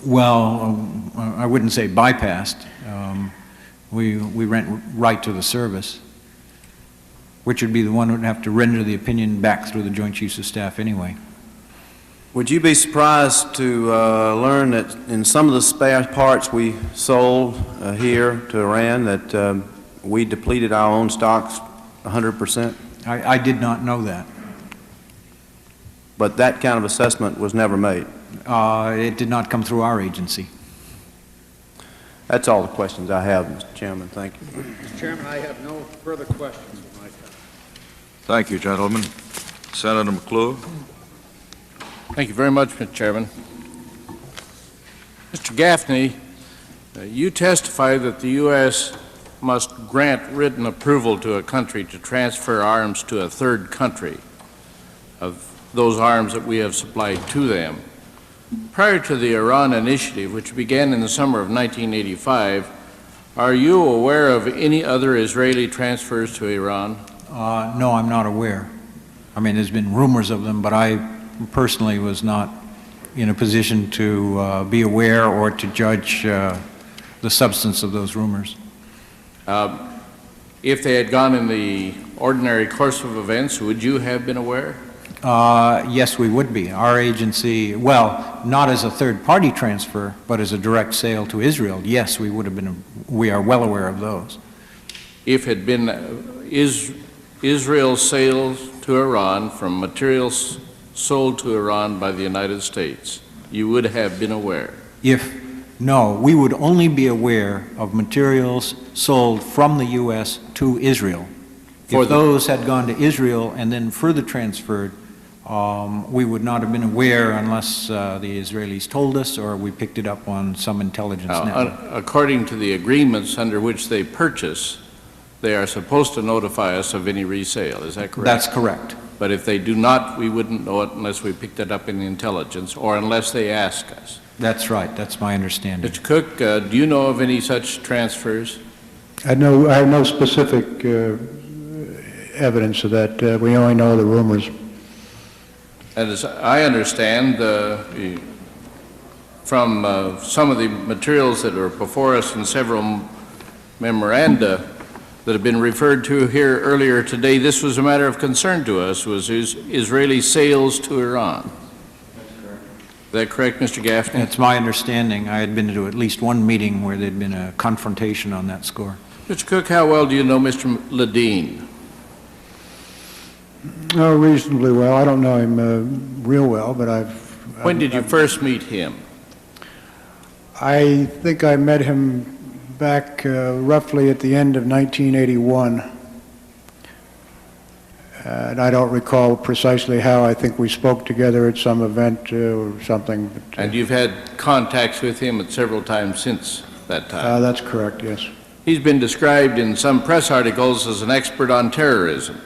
Well, I wouldn't say bypassed. We went right to the service, which would be the one who would have to render the opinion back through the Joint Chiefs of Staff anyway. Would you be surprised to learn that in some of the spare parts we sold here to Iran that we depleted our own stocks 100%? I did not know that. But that kind of assessment was never made. It did not come through our agency. That's all the questions I have, Mr. Chairman. Thank you. Mr. Chairman, I have no further questions of my time. Thank you, gentlemen. Senator McClure. Thank you very much, Mr. Chairman. Mr. Gaffney, you testify that the U.S. must grant written approval to a country to transfer arms to a third country of those arms that we have supplied to them. Prior to the Iran initiative, which began in the summer of 1985, are you aware of any other Israeli transfers to Iran? No, I'm not aware. I mean, there's been rumors of them, but I personally was not in a position to be aware or to judge the substance of those rumors. If they had gone in the ordinary course of events, would you have been aware? Yes, we would be. Our agency, well, not as a third-party transfer, but as a direct sale to Israel, yes, we would have been, we are well aware of those. If it had been Israel's sales to Iran from materials sold to Iran by the United States, you would have been aware? No, we would only be aware of materials sold from the U.S. to Israel. If those had gone to Israel and then further transferred, we would not have been aware unless the Israelis told us or we picked it up on some intelligence network. According to the agreements under which they purchase, they are supposed to notify us of any resale, is that correct? That's correct. But if they do not, we wouldn't know it unless we picked it up in the intelligence or unless they ask us. That's right. That's my understanding. Mr. Cook, do you know of any such transfers? I have no specific evidence of that. We only know the rumors. And as I understand, from some of the materials that are before us in several memoranda that have been referred to here earlier today, this was a matter of concern to us, was Israeli sales to Iran. Is that correct, Mr. Gaffney? It's my understanding. I had been to at least one meeting where there had been a confrontation on that score. Mr. Cook, how well do you know Mr. Ledeen? Oh, reasonably well. I don't know him real well, but When did you first meet him? I think I met him back roughly at the end of 1981. And I don't recall precisely how. I think we spoke together at some event or something. But, and you've had contacts with him at several times since that time? That's correct, yes. He's been described in some press articles as an expert on terrorism.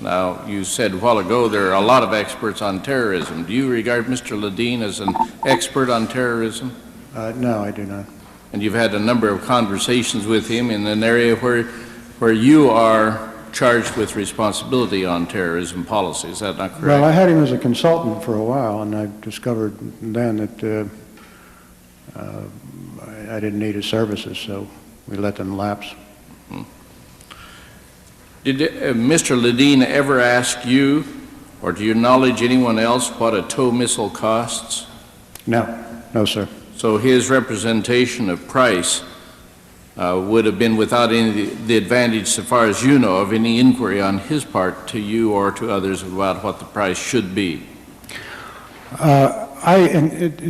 Now, you said a while ago there are a lot of experts on terrorism. Do you regard Mr. Ledeen as an expert on terrorism? No, I do not. And you've had a number of conversations with him in an area where you are charged with responsibility on terrorism policy. Is that not correct? Well, I had him as a consultant for a while, and I discovered then that I didn't need his services, so we let them lapse. Did Mr. Ledeen ever ask you, or to your knowledge anyone else, what a tow missile costs? No, no, sir. So his representation of price would have been without any the advantage, so far as you know, of any inquiry on his part to you or to others about what the price should be. At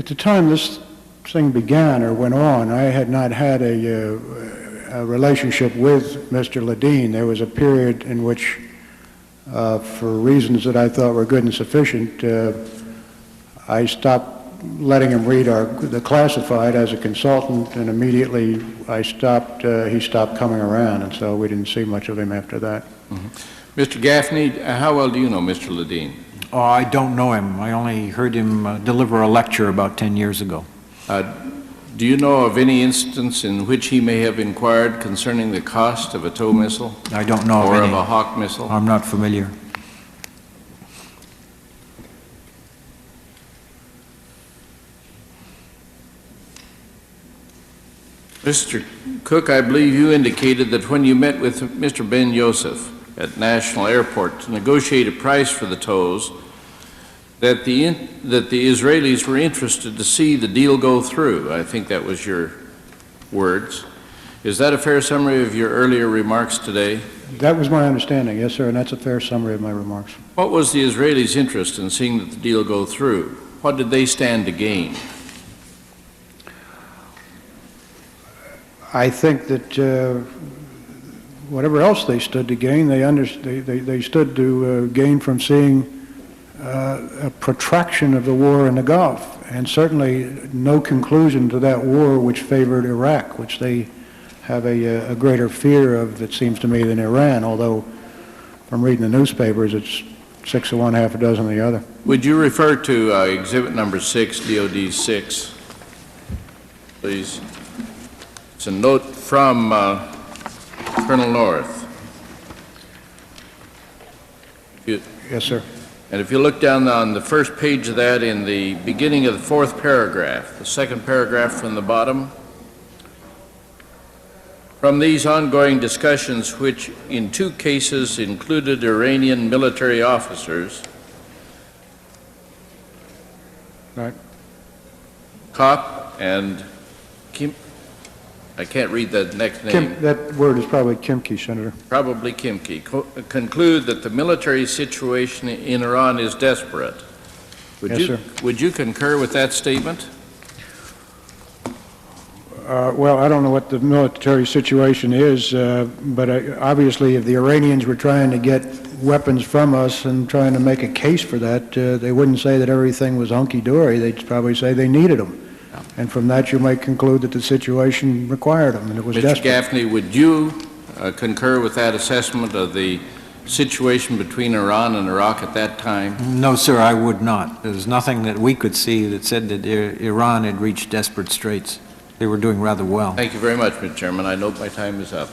the time this thing began or went on, I had not had a relationship with Mr. Ledeen. There was a period in which, for reasons that I thought were good and sufficient, I stopped letting him read the classified as a consultant, and immediately he stopped coming around, and so we didn't see much of him after that. Mm-hmm. Mr. Gaffney, how well do you know Mr. Ledeen? Oh, I don't know him. I only heard him deliver a lecture about 10 years ago. Do you know of any instance in which he may have inquired concerning the cost of a tow missile? I don't know or of any. Of a Hawk missile? I'm not familiar. Mr. Cook, I believe you indicated that when you met with Mr. Ben Yosef at National Airport to negotiate a price for the tows, that the Israelis were interested to see the deal go through. I think that was your words. Is that a fair summary of your earlier remarks today? That was my understanding, yes, sir, and that's a fair summary of my remarks. What was the Israelis' interest in seeing that the deal go through? what did they stand to gain? I think that whatever else they stood to gain, they stood to gain from seeing a protraction of the war in the Gulf, and certainly no conclusion to that war which favored Iraq, which they have a greater fear of, it seems to me, than Iran, although from reading the newspapers, it's 6 of one, half a dozen of the other. Would you refer to exhibit number 6, DOD 6, please? It's a note from Colonel North. Yes, sir. And if you look down on the first page of that in the beginning of the 4th paragraph, the second paragraph from the bottom, from these ongoing discussions, which in 2 cases included Iranian military officers, Right. Koch and Kim, I can't read the next name. That word is probably Kimchi, Senator. Probably Kimchi, conclude that the military situation in Iran is desperate. Yes, sir. Would you concur with that statement? Well, I don't know what the military situation is, but obviously if the Iranians were trying to get weapons from us and trying to make a case for that, they wouldn't say that everything was hunky-dory. They'd probably say they needed them. And from that you might conclude that the situation required them, and it was Mr. desperate. Gaffney, would you concur with that assessment of the situation between Iran and Iraq at that time? No, sir, I would not. There's nothing that we could see that said that Iran had reached desperate straits. They were doing rather well. Thank you very much, Mr. Chairman. I note my time is up.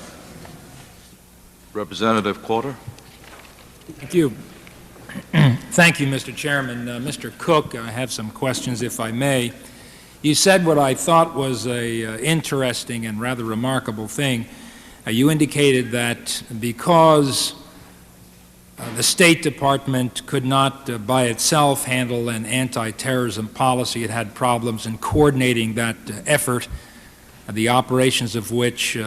Representative Porter. Thank you. Thank you, Mr. Chairman. Mr. Cook, I have some questions, if I may. You said what I thought was a interesting and rather remarkable thing. You indicated that because the State Department could not by itself handle an anti-terrorism policy, it had problems in coordinating that effort, the operations of which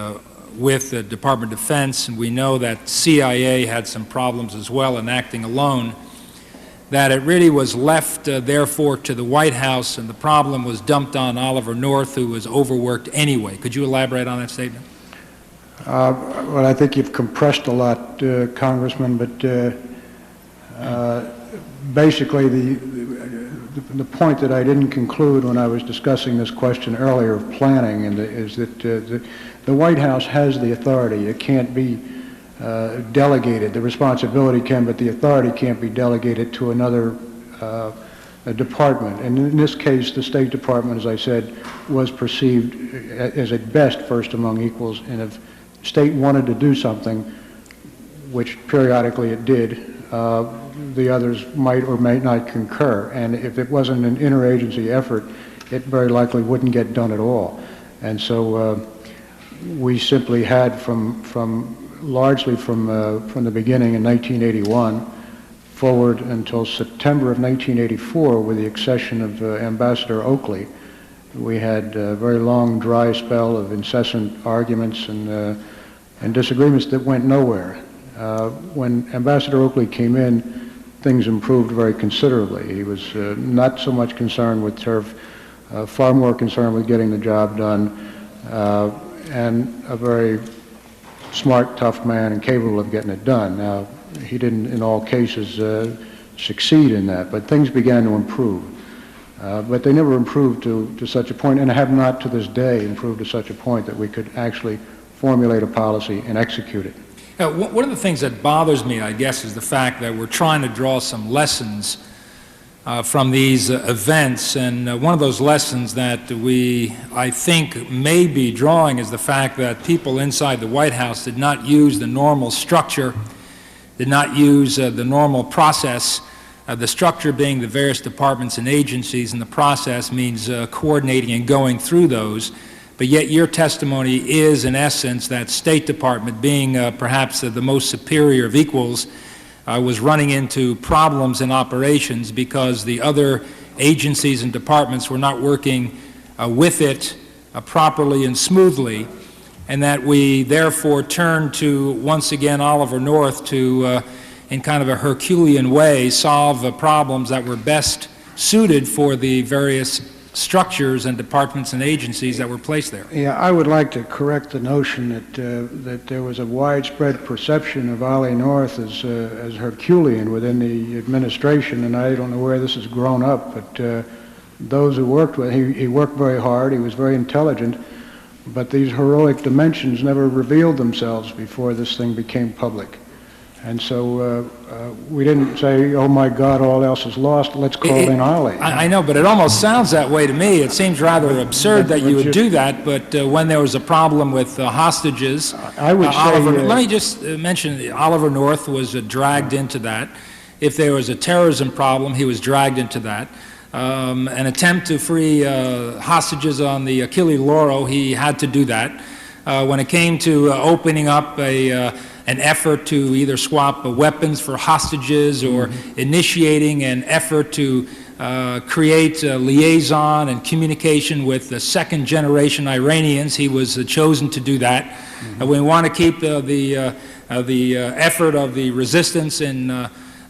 with the Department of Defense, and we know that CIA had some problems as well in acting alone, that it really was left, therefore, to the White House, and the problem was dumped on Oliver North, who was overworked anyway. Could you elaborate on that statement? Well, I think you've compressed a lot, Congressman, but basically the point that I didn't conclude when I was discussing this question earlier of planning is that the White House has the authority. It can't be delegated. The responsibility can, but the authority can't be delegated to another department. And in this case, the State Department, as I said, was perceived as at best first among equals, and if State wanted to do something, which periodically it did, the others might or might not concur. And if it wasn't an interagency effort, it very likely wouldn't get done at all. And so we simply had largely from the beginning in 1981 forward until September of 1984, with the accession of Ambassador Oakley, we had a very long dry spell of incessant arguments and disagreements that went nowhere. When Ambassador Oakley came in, things improved very considerably. He was not so much concerned with turf, far more concerned with getting the job done, and a very smart, tough man and capable of getting it done. Now, he didn't in all cases succeed in that, but things began to improve. But they never improved to such a point, and have not to this day improved to such a point that we could actually formulate a policy and execute it. One of the things that bothers me, I guess, is the fact that we're trying to draw some lessons from these events, and one of those lessons that we, I think, may be drawing is the fact that people inside the White House did not use the normal structure, did not use the normal process, the structure being the various departments and agencies, and the process means coordinating and going through those. But yet your testimony is, in essence, that State Department, being perhaps the most superior of equals, was running into problems in operations because the other agencies and departments were not working with it properly and smoothly, and that we therefore turned to, once again, Oliver North to, in kind of a Herculean way, solve problems that were best suited for the various structures and departments and agencies that were placed there. Yeah, I would like to correct the notion that there was a widespread perception of Ollie North as Herculean within the administration, and I don't know where this has grown up, but those who worked with him, he worked very hard, he was very intelligent, but these heroic dimensions never revealed themselves before this thing became public. And so we didn't say, oh my God, all else is lost, let's call in Ollie. I know, but it almost sounds that way to me. It seems rather absurd that you would do that, but when there was a problem with hostages, I would say... let me just mention, Oliver North was dragged into that. If there was a terrorism problem, he was dragged into that. An attempt to free hostages on the Achille Lauro, he had to do that. When it came to opening up an effort to either swap weapons for hostages or initiating an effort to create a liaison and communication with the second-generation Iranians, he was chosen to do that. We want to keep the effort of the resistance in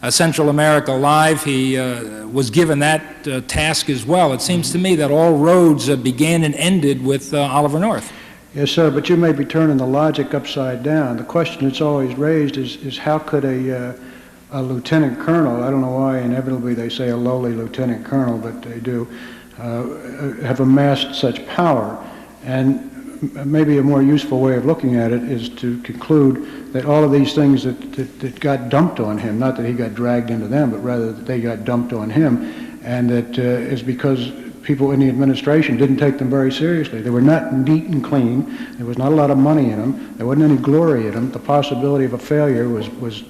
Central America alive. He was given that task as well. It seems to me that all roads began and ended with Oliver North. Yes, sir, but you may be turning the logic upside down. The question that's always raised is how could a lieutenant colonel, I don't know why inevitably they say a lowly lieutenant colonel, but they do, have amassed such power? And maybe a more useful way of looking at it is to conclude that all of these things that got dumped on him, not that he got dragged into them, but rather that they got dumped on him, and that is because people in the administration didn't take them very seriously. They were not neat and clean. There was not a lot of money in them. There wasn't any glory in them. The possibility of a failure was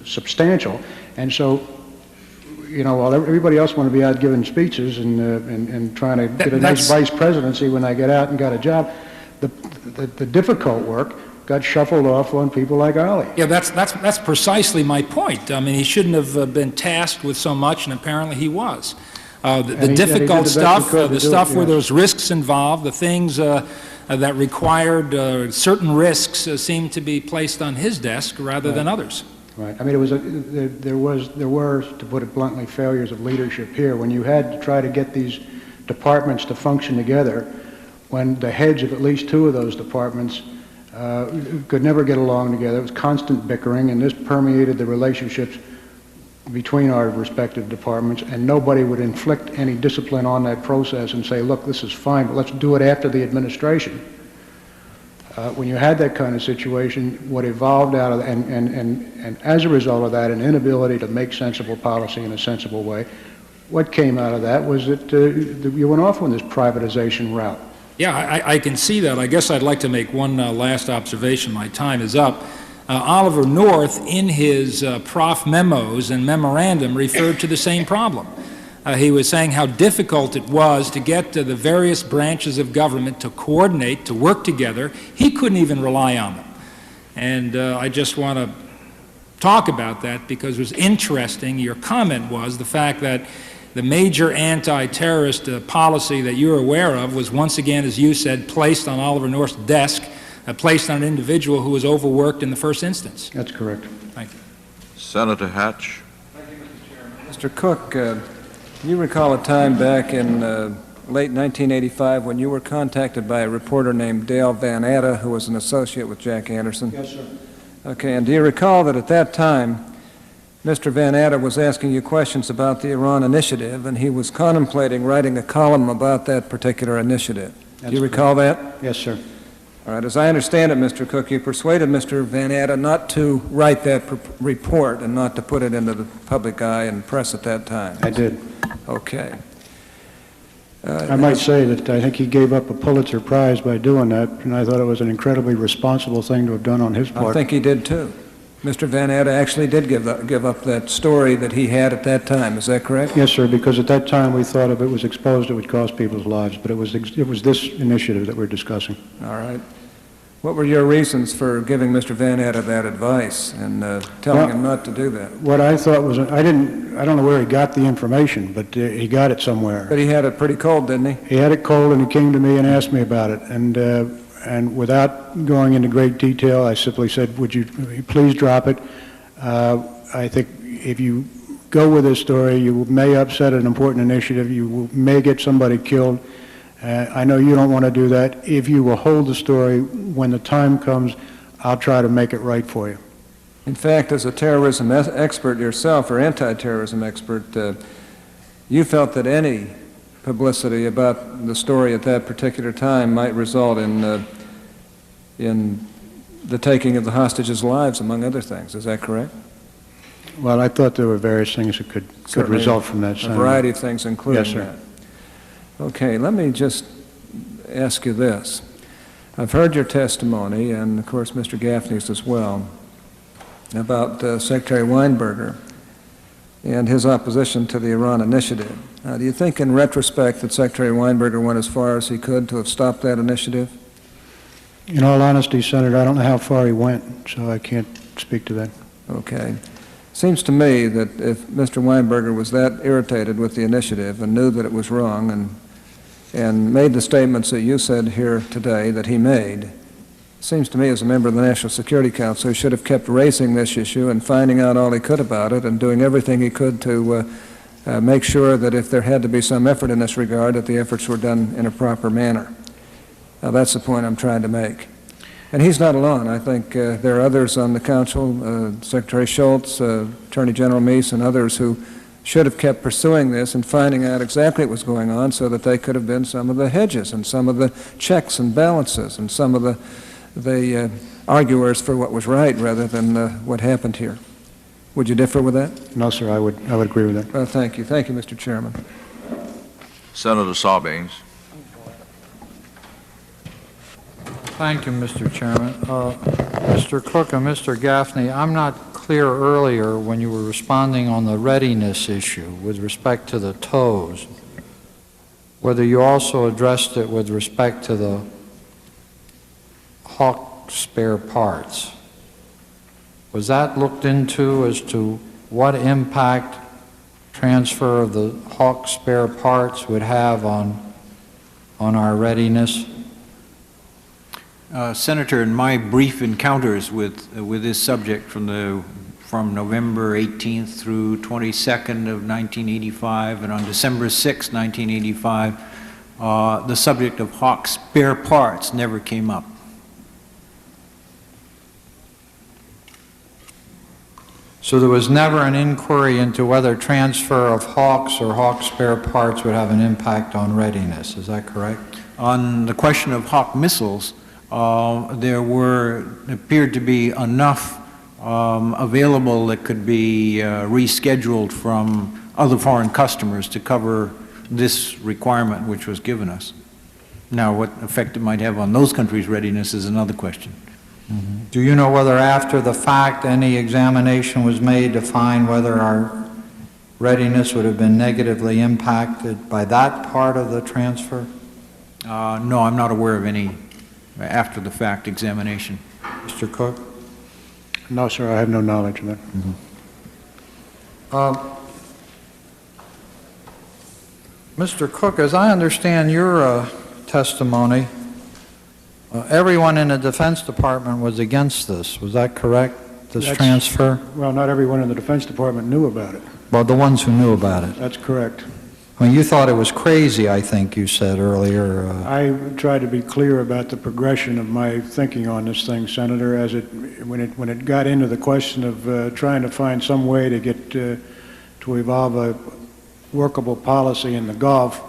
substantial. And so, you know, while everybody else wanted to be out giving speeches and trying to get a nice vice presidency when they get out and got a job, the difficult work got shuffled off on people like Ollie. Yeah, that's precisely my point. I mean, he shouldn't have been tasked with so much, and apparently he was. The difficult stuff, the stuff where there's risks involved, the things that required certain risks seem to be placed on his desk rather than others. Right. I mean, there were, to put it bluntly, failures of leadership here. When you had to try to get these departments to function together, when the heads of at least two of those departments could never get along together, it was constant bickering, and this permeated the relationships between our respective departments, and nobody would inflict any discipline on that process and say, look, this is fine, but let's do it after the administration. When you had that kind of situation, what evolved out of that, and as a result of that, an inability to make sensible policy in a sensible way, what came out of that was that you went off on this privatization route. Yeah, I can see that. I guess I'd like to make one last observation. My time is up. Oliver North, in his prof memos and memorandum, referred to the same problem. He was saying how difficult it was to get the various branches of government to coordinate, to work together. He couldn't even rely on them. And I just want to talk about that because it was interesting. Your comment was the fact that the major anti-terrorist policy that you're aware of was once again, as you said, placed on Oliver North's desk, placed on an individual who was overworked in the first instance. That's correct. Thank you. Senator Hatch. Thank you, Mr. Chairman. Mr. Cook, can you recall a time back in late 1985 when you were contacted by a reporter named Dale Van Atta, who was an associate with Jack Anderson? Yes, sir. Okay, and do you recall that at that time, Mr. Van Atta was asking you questions about the Iran initiative, and he was contemplating writing a column about that particular initiative? Do you recall that? Yes, sir. All right, as I understand it, Mr. Cook, you persuaded Mr. Van Atta not to write that report and not to put it into the public eye and press at that time. I did. Okay. I might say that I think he gave up a Pulitzer Prize by doing that, and I thought it was an incredibly responsible thing to have done on his part. I think he did, too. Mr. Van Atta actually did give up that story that he had at that time. Is that correct? Yes, sir, because at that time we thought if it was exposed it would cost people's lives, but it was this initiative that we're discussing. All right. What were your reasons for giving Mr. Van Atta that advice and telling him not to do that? What I thought was, I don't know where he got the information, but he got it somewhere. But he had it pretty cold, didn't he? He had it cold, and he came to me and asked me about it, and without going into great detail, I simply said, would you please drop it? I think if you go with this story. You may upset an important initiative. You may get somebody killed. I know you don't want to do that. If you will hold the story, when the time comes, I'll try to make it right for you. In fact, as a terrorism expert yourself, or anti-terrorism expert, you felt that any publicity about the story at that particular time might result in the taking of the hostages' lives, among other things. Is that correct? Well, I thought there were various things that could result from that, Senator. A variety of things, including Yes, sir. that. Okay, let me just ask you this. I've heard your testimony, and of course Mr. Gaffney's as well, about Secretary Weinberger and his opposition to the Iran initiative. Do you think in retrospect that Secretary Weinberger went as far as he could to have stopped that initiative? In all honesty, Senator, I don't know how far he went, so I can't speak to that. Okay. Seems to me that if Mr. Weinberger was that irritated with the initiative and knew that it was wrong and made the statements that you said here today that he made, seems to me as a member of the National Security Council he should have kept raising this issue and finding out all he could about it and doing everything he could to make sure that if there had to be some effort in this regard, that the efforts were done in a proper manner. Now, that's the point I'm trying to make. And he's not alone. I think there are others on the Council, Secretary Schultz, Attorney General Meese, and others who should have kept pursuing this and finding out exactly what was going on so that they could have been some of the hedges and some of the checks and balances and some of the arguers for what was right rather than what happened here. Would you differ with that? No, sir, I would agree with that. Well, thank you. Thank you, Mr. Chairman. Senator Sarbanes. Thank you, Mr. Chairman. Mr. Cook and Mr. Gaffney, I'm not clear earlier when you were responding on the readiness issue with respect to the tows, whether you also addressed it with respect to the Hawk spare parts. Was that looked into as to what impact transfer of the Hawk spare parts would have on our readiness? Senator, in my brief encounters with this subject from November 18th through 22nd of 1985 and on December 6, 1985, the subject of Hawk spare parts never came up. So there was never an inquiry into whether transfer of Hawks or Hawk spare parts would have an impact on readiness. Is that correct? On the question of Hawk missiles, there appeared to be enough available that could be rescheduled from other foreign customers to cover this requirement which was given us. Now, what effect it might have on those countries' readiness is another question. Mm-hmm. Do you know whether after the fact any examination was made to find whether our readiness would have been negatively impacted by that part of the transfer? No, I'm not aware of any after-the-fact examination. Mr. Cook? No, sir, I have no knowledge of that. Mr. Cook, as I understand your testimony, everyone in the Defense Department was against this. Was that correct, this transfer? Well, not everyone in the Defense Department knew about it. Well, the ones who knew about it. That's correct. I mean, you thought it was crazy, I think you said earlier. I tried to be clear about the progression of my thinking on this thing, Senator, as when it got into the question of trying to find some way to get to evolve a workable policy in the Gulf.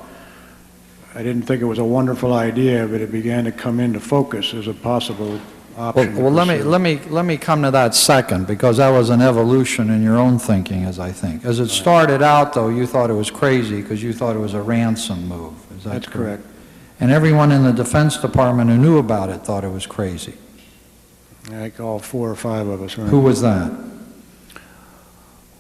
I didn't think it was a wonderful idea, but it began to come into focus as a possible option. Well, let me come to that second, because that was an evolution in your own thinking, as I think. As it started out, though, you thought it was crazy because you thought it was a ransom move. Is that That's correct. And everyone in the Defense Department who knew about it thought it was crazy. I think all 4 or 5 of us. Right? Who was that?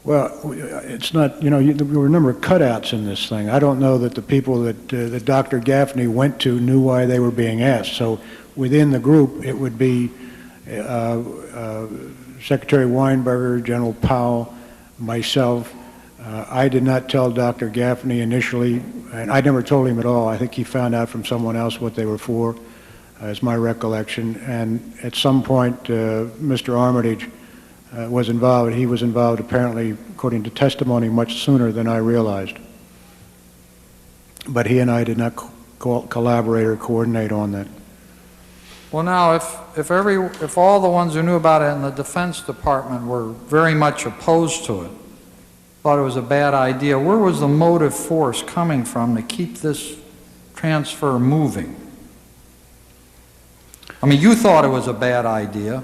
Well, it's not, there were a number of cutouts in this thing. I don't know that the people that Dr. Gaffney went to knew why they were being asked. So within the group, it would be Secretary Weinberger, General Powell, myself. I did not tell Dr. Gaffney initially, and I never told him at all. I think he found out from someone else what they were for, is my recollection. And at some point, Mr. Armitage was involved. He was involved apparently, according to testimony, much sooner than I realized. But he and I did not collaborate or coordinate on that. Well, now, if all the ones who knew about it in the Defense Department were very much opposed to it, thought it was a bad idea, where was the motive force coming from to keep this transfer moving? I mean, you thought it was a bad idea.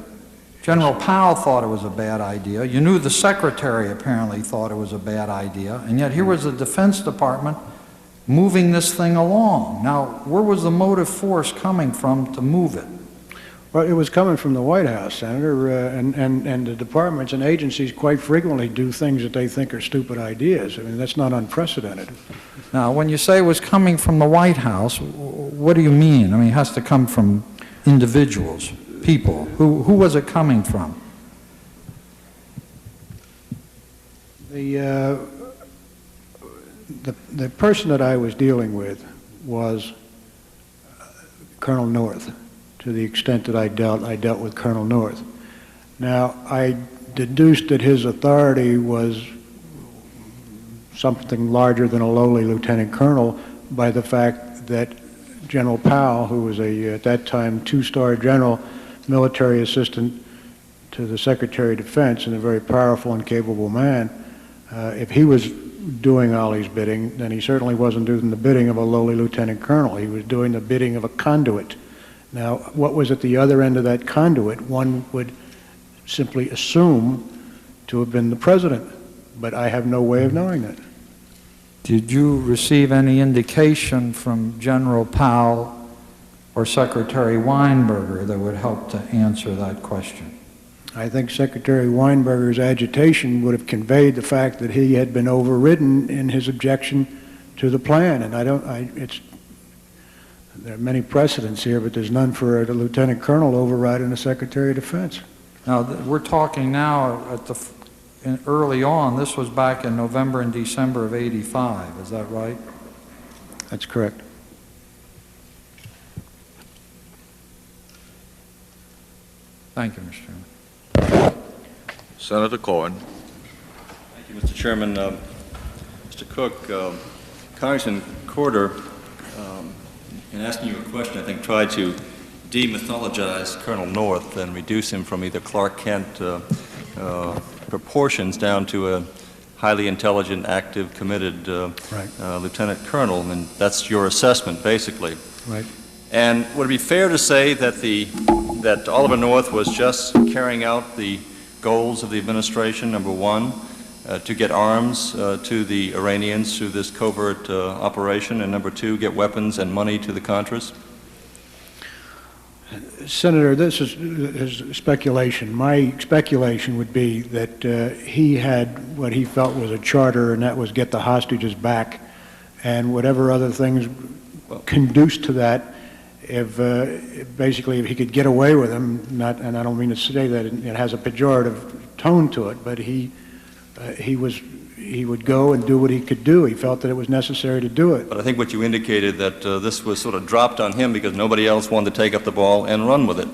General Powell thought it was a bad idea. You knew the Secretary apparently thought it was a bad idea, and yet here was the Defense Department moving this thing along. Now, where was the motive force coming from to move it? Well, it was coming from the White House, Senator, and the departments and agencies quite frequently do things that they think are stupid ideas. I mean, that's not unprecedented. Now, when you say it was coming from the White House, what do you mean? I mean, it has to come from individuals, people. Who was it coming from? The person that I was dealing with was Colonel North. To the extent that I dealt with Colonel North. Now, I deduced that his authority was something larger than a lowly lieutenant colonel by the fact that General Powell, who was at that time, 2-star general, military assistant to the Secretary of Defense, and a very powerful and capable man, if he was doing Ollie's bidding, then he certainly wasn't doing the bidding of a lowly lieutenant colonel. He was doing the bidding of a conduit. Now, what was at the other end of that conduit, one would simply assume to have been the president, but I have no way of knowing that. Did you receive any indication from General Powell or Secretary Weinberger that would help to answer that question? I think Secretary Weinberger's agitation would have conveyed the fact that he had been overridden in his objection to the plan, and there are many precedents here, but there's none for a lieutenant colonel overriding the Secretary of Defense. Now, we're talking now early on. This was back in November and December of '85. Is that right? That's correct. Thank you, Mr. Chairman. Senator Cohen. Thank you, Mr. Chairman. Mr. Cook, Congressman Corder, in asking you a question, I think tried to demythologize Colonel North and reduce him from either Clark Kent proportions down to a highly intelligent, active, committed lieutenant colonel, and that's your assessment, basically. Right. And would it be fair to say that Oliver North was just carrying out the goals of the administration, number one, to get arms to the Iranians through this covert operation, and number two, get weapons and money to the Contras? Senator, this is speculation. My speculation would be that he had what he felt was a charter, and that was get the hostages back, and whatever other things conduced to that. If basically if he could get away with them, and I don't mean to say that it has a pejorative tone to it, but he would go and do what he could do. He felt that it was necessary to do it. But I think what you indicated that this was sort of dropped on him because nobody else wanted to take up the ball and run with it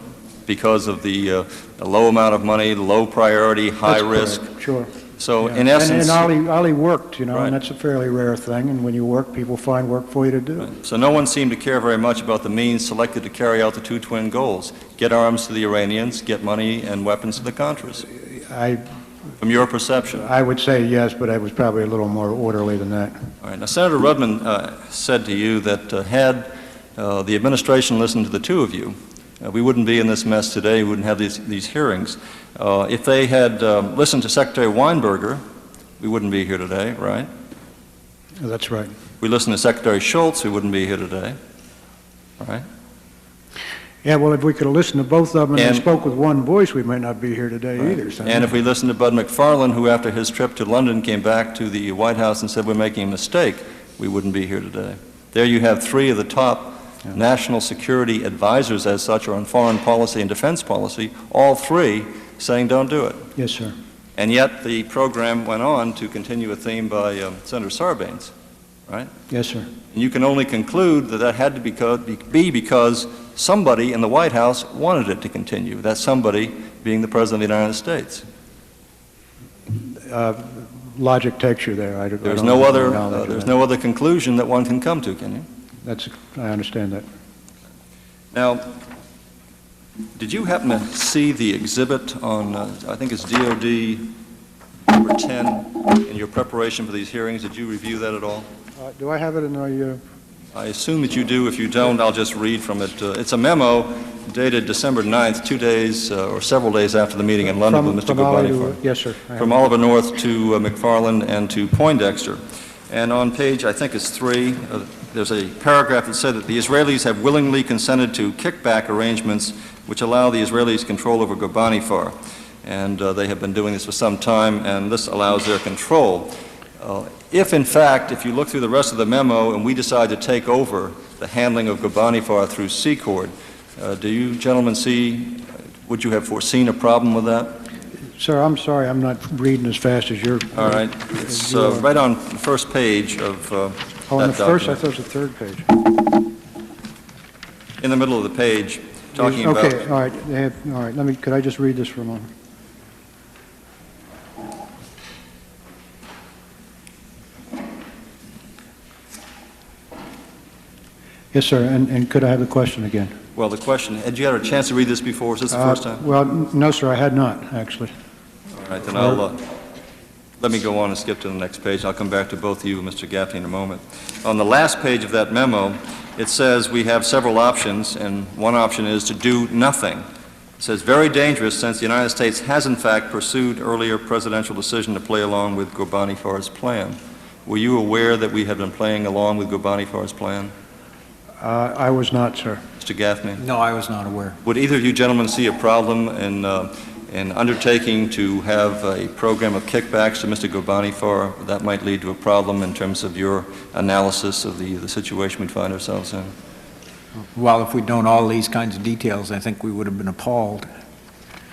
because of the low amount of money, the low priority, high risk. Sure. So yeah. In essence... And Ollie worked, right. And that's a fairly rare thing, and when you work, people find work for you to do. Right. So no one seemed to care very much about the means selected to carry out the two twin goals, get arms to the Iranians, get money and weapons to the Contras. From your perception? I would say yes, but I was probably a little more orderly than that. All right. Now, Senator Rudman said to you that had the administration listened to the two of you, we wouldn't be in this mess today, we wouldn't have these hearings. If they had listened to Secretary Weinberger, we wouldn't be here today, right? That's right. If we listened to Secretary Schultz, we wouldn't be here today, right? Yeah, well, if we could have listened to both of them and spoke with one voice, we might not be here today either. Senator. And if we listened to Bud McFarlane, who after his trip to London came back to the White House and said we're making a mistake, we wouldn't be here today. There you have three of the top national security advisors as such, or on foreign policy and defense policy, all three saying don't do it. Yes, sir. And yet the program went on to continue a theme by Senator Sarbanes, right? Yes, sir. And you can only conclude that that had to be because somebody in the White House wanted it to continue, that somebody being the President of the United States. logic takes you there. There's no other conclusion that one can come to, can you? I understand that. Now, did you happen to see the exhibit on, I think it's DOD number 10, in your preparation for these hearings? Did you review that at all? Do I have it in my... I assume that you do. If you don't, I'll just read from it. It's a memo dated December 9th, 2 days or several days after the meeting in London with Mr. Gobani. Yes, sir. From Oliver North to McFarland and to Poindexter. And on page, I think it's 3, there's a paragraph that said that the Israelis have willingly consented to kickback arrangements which allow the Israelis control over Gobani Far. And they have been doing this for some time, and this allows their control. If, in fact, if you look through the rest of the memo and we decide to take over the handling of Gobani Far through Secord, do you gentlemen see, would you have foreseen a problem with that? Sir, I'm sorry, I'm not reading as fast as you're... All right. It's right on the first page of on that the first, I document. thought it was the third page. In the middle of the page, talking about... Okay, all right, could I just read this for a moment? Yes, sir, and could I have the question again? Well, the question, had you had a chance to read this before? Is this the first time? Well, no, sir, I had not, actually. All right, then let me go on and skip to the next page. I'll come back to both of you and Mr. Gaffney in a moment. On the last page of that memo, it says we have several options, and one option is to do nothing. It says, very dangerous since the United States has in fact pursued earlier presidential decision to play along with Gobani Far's plan. Were you aware that we had been playing along with Gobani Far's plan? I was not, sir. Mr. Gaffney? No, I was not aware. Would either of you gentlemen see a problem in undertaking to have a program of kickbacks to Mr. Gobani Far? That might lead to a problem in terms of your analysis of the situation we find ourselves in. Well, if we'd known all these kinds of details, I think we would have been appalled.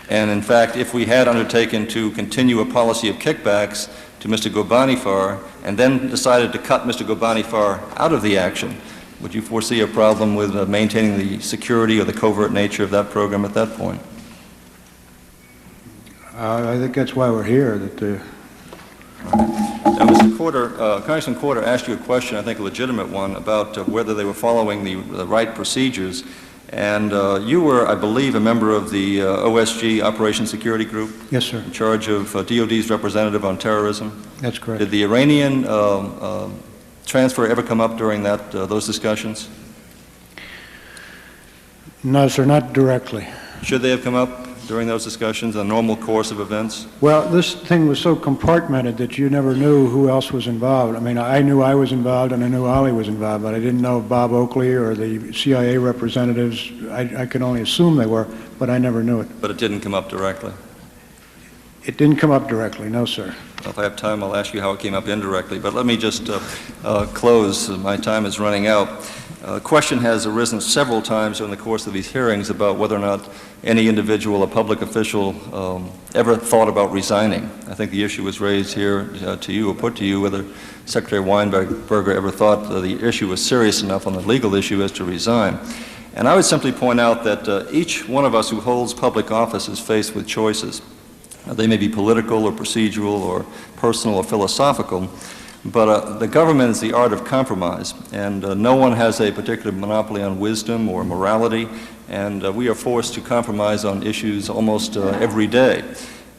And in fact, if we had undertaken to continue a policy of kickbacks to Mr. Gobani Far and then decided to cut Mr. Gobani Far out of the action, would you foresee a problem with maintaining the security or the covert nature of that program at that point? I think that's why we're here. Now, Mr. Corder, Congressman Corder asked you a question, I think a legitimate one, about whether they were following the right procedures. And you were, I believe, a member of the OSG Operation Security Group? Yes, sir. In charge of DOD's representative on terrorism? That's correct. Did the Iranian transfer ever come up during those discussions? No, sir, not directly. Should they have come up during those discussions, a normal course of events? Well, this thing was so compartmented that you never knew who else was involved. I mean, I knew I was involved and I knew Ollie was involved, but I didn't know Bob Oakley or the CIA representatives. I could only assume they were, but I never knew it. But it didn't come up directly? It didn't come up directly, no, sir. Well, if I have time, I'll ask you how it came up indirectly. But let me just close. My time is running out. A question has arisen several times during the course of these hearings about whether or not any individual, a public official, ever thought about resigning. I think the issue was raised here to you, or put to you, whether Secretary Weinberger ever thought the issue was serious enough on the legal issue as to resign. And I would simply point out that each one of us who holds public office is faced with choices. They may be political or procedural or personal or philosophical, but the government is the art of compromise, and no one has a particular monopoly on wisdom or morality, and we are forced to compromise on issues almost every day.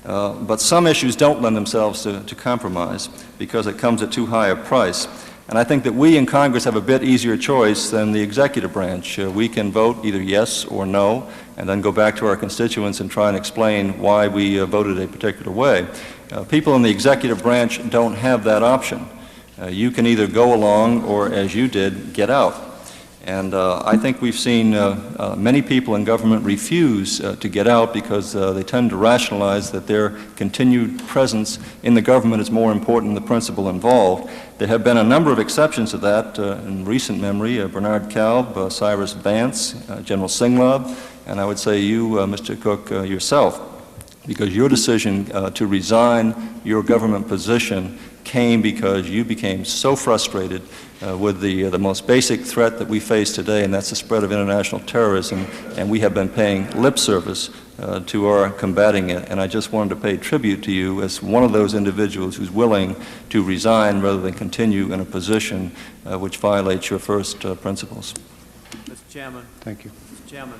But some issues don't lend themselves to compromise because it comes at too high a price. And I think that we in Congress have a bit easier choice than the executive branch. We can vote either yes or no, and then go back to our constituents and try and explain why we voted a particular way. People in the executive branch don't have that option. You can either go along or, as you did, get out. And I think we've seen many people in government refuse to get out because they tend to rationalize that their continued presence in the government is more important than the principle involved. There have been a number of exceptions to that in recent memory, Bernard Kalb, Cyrus Vance, General Singlab, and I would say you, Mr. Cook, yourself, because your decision to resign your government position came because you became so frustrated with the most basic threat that we face today, and that's the spread of international terrorism, and we have been paying lip service to our combating it, and I just wanted to pay tribute to you as one of those individuals who's willing to resign rather than continue in a position which violates your first principles. Mr. Chairman. Thank you. Mr. Chairman.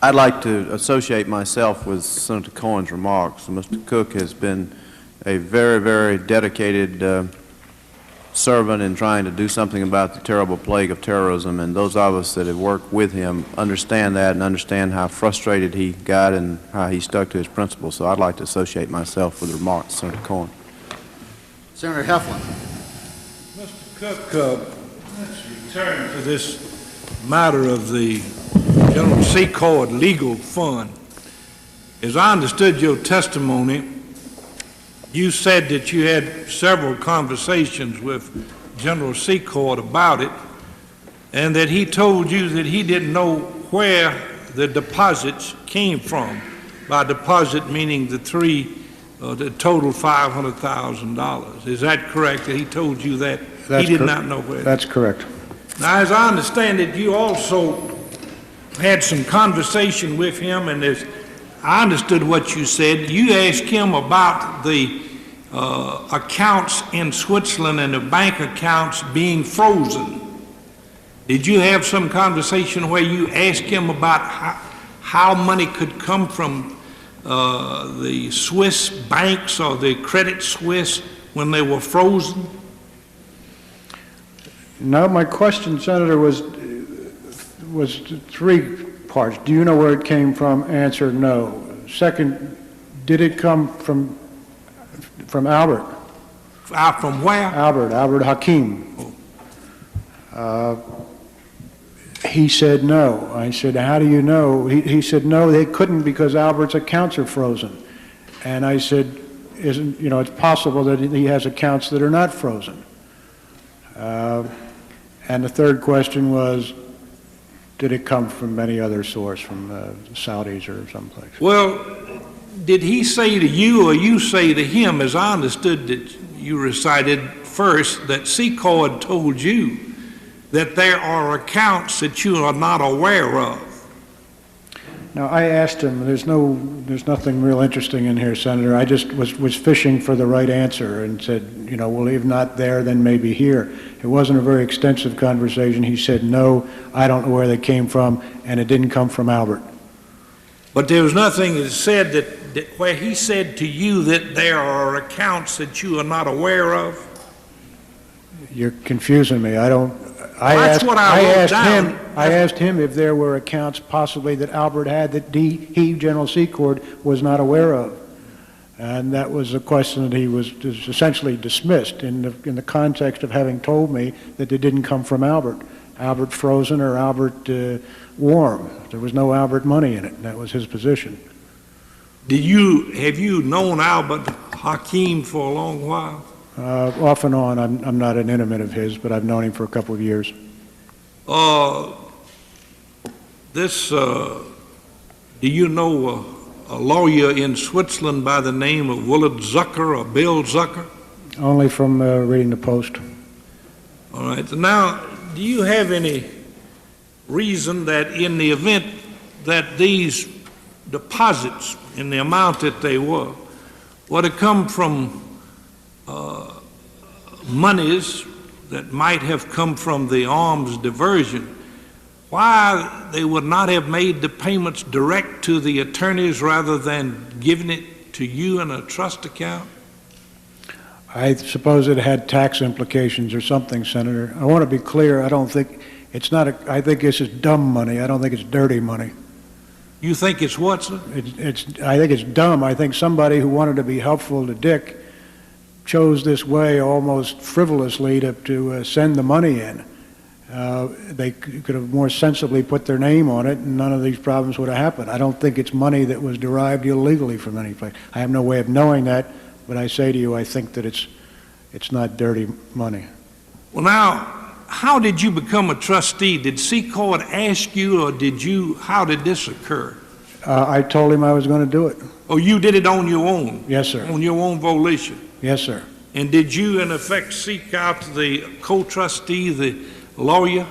I'd like to associate myself with Senator Cohen's remarks. Mr. Cook has been a very, very dedicated servant in trying to do something about the terrible plague of terrorism, and those of us that have worked with him understand that and understand how frustrated he got and how he stuck to his principles. So I'd like to associate myself with the remarks of Senator Cohen. Senator Heflin. Mr. Cook, let's return to this matter of the General Secord legal fund. As I understood your testimony, you said that you had several conversations with General Secord about it, and that he told you that he didn't know where the deposits came from. By deposit meaning the total $500,000. Is that correct, that he told you that? He did not know where? That's correct. Now, as I understand it, you also had some conversation with him, and as I understood what you said, you asked him about the accounts in Switzerland and the bank accounts being frozen. Did you have some conversation where you asked him about how money could come from the Swiss banks or the Credit Suisse when they were frozen? No, my question, Senator, was three parts. Do you know where it came from? Answer, no. Second, did it come from Albert? From where? Albert Hakim. He said no. I said, how do you know? He said, no, they couldn't because Albert's accounts are frozen. And I said, it's possible that he has accounts that are not frozen. And the third question was, did it come from any other source, from the Saudis or someplace? Well, did he say to you or you say to him, as I understood that you recited first, that Secord told you that there are accounts that you are not aware of? Now, I asked him, there's nothing real interesting in here, Senator. I just was fishing for the right answer and said, well, if not there, then maybe here. It wasn't a very extensive conversation. He said, no, I don't know where they came from, and it didn't come from Albert. But there was nothing that said that where he said to you that there are accounts that you are not aware of? You're confusing me. I asked him if there were accounts possibly that Albert had that he, General Secord, was not aware of. And that was a question that he was essentially dismissed in the context of having told me that they didn't come from Albert frozen or Albert warm. There was no Albert money in it, and that was his position. Have you known Albert Hakim for a long while? Off and on. I'm not an intimate of his, but I've known him for a couple of years. Do you know a lawyer in Switzerland by the name of Willard Zucker or Bill Zucker? Only from reading the Post. All right. Now, do you have any reason that in the event that these deposits, in the amount that they were to come from monies that might have come from the arms diversion, why they would not have made the payments direct to the attorneys rather than giving it to you in a trust account? I suppose it had tax implications or something, Senator. I want to be clear. I don't think it's not. I think this is dumb money. I don't think it's dirty money. You think it's what, sir? I think it's dumb. I think somebody who wanted to be helpful to Dick chose this way almost frivolously to send the money in. They could have more sensibly put their name on it, and none of these problems would have happened. I don't think it's money that was derived illegally from any place. I have no way of knowing that, but I say to you, I think that it's not dirty money. Well, now, how did you become a trustee? Did Secord ask you, or how did this occur? I told him I was going to do it. Oh, you did it on your own? Yes, sir. On your own volition? Yes, sir. And did you, in effect, seek out the co-trustee, the lawyer?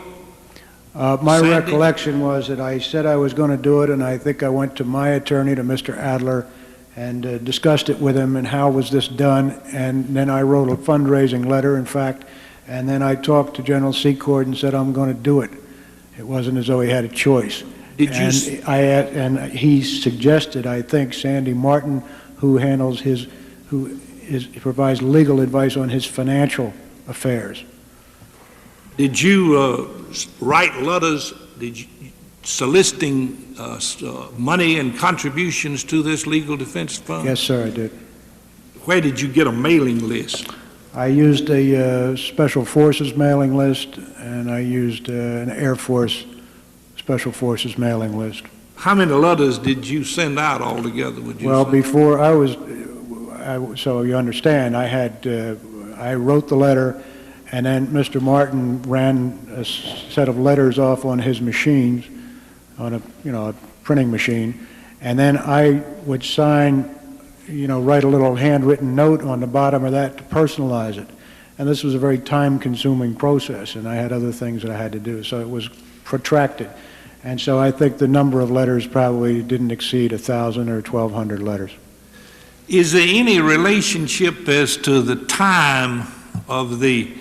My Sandy? recollection was that I said I was going to do it, and I think I went to my attorney, to Mr. Adler, and discussed it with him, and how was this done, and then I wrote a fundraising letter, in fact, and then I talked to General Secord and said I'm going to do it. It wasn't as though he had a choice. Did you... And he suggested, I think, Sandy Martin, who handles provides legal advice on his financial affairs. Did you write letters soliciting money and contributions to this legal defense fund? Yes, sir, I did. Where did you get a mailing list? I used a Special Forces mailing list, and I used an Air Force Special Forces mailing list. How many letters did you send out altogether, would you Well, say? before so you understand, I wrote the letter, and then Mr. Martin ran a set of letters off on his machines, on a printing machine, and then I would sign, write a little handwritten note on the bottom of that to personalize it. And this was a very time-consuming process, and I had other things that I had to do, so it was protracted. And so I think the number of letters probably didn't exceed 1,000 or 1,200 letters. Is there any relationship as to the time of the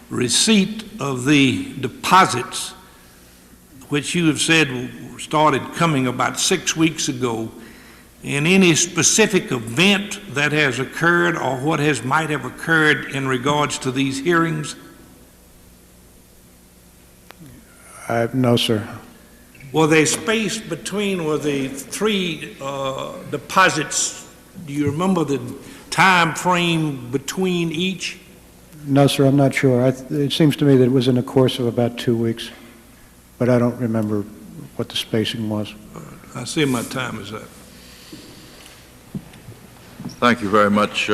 receipt of the deposits, which you have said started coming about 6 weeks ago, and any specific event that has occurred or what might have occurred in regards to these hearings? No, sir. Were they spaced between, were the three deposits, do you remember the time frame between each? No, sir, I'm not sure. It seems to me that it was in the course of about 2 weeks, but I don't remember what the spacing was. I see my time is up. Thank you very much.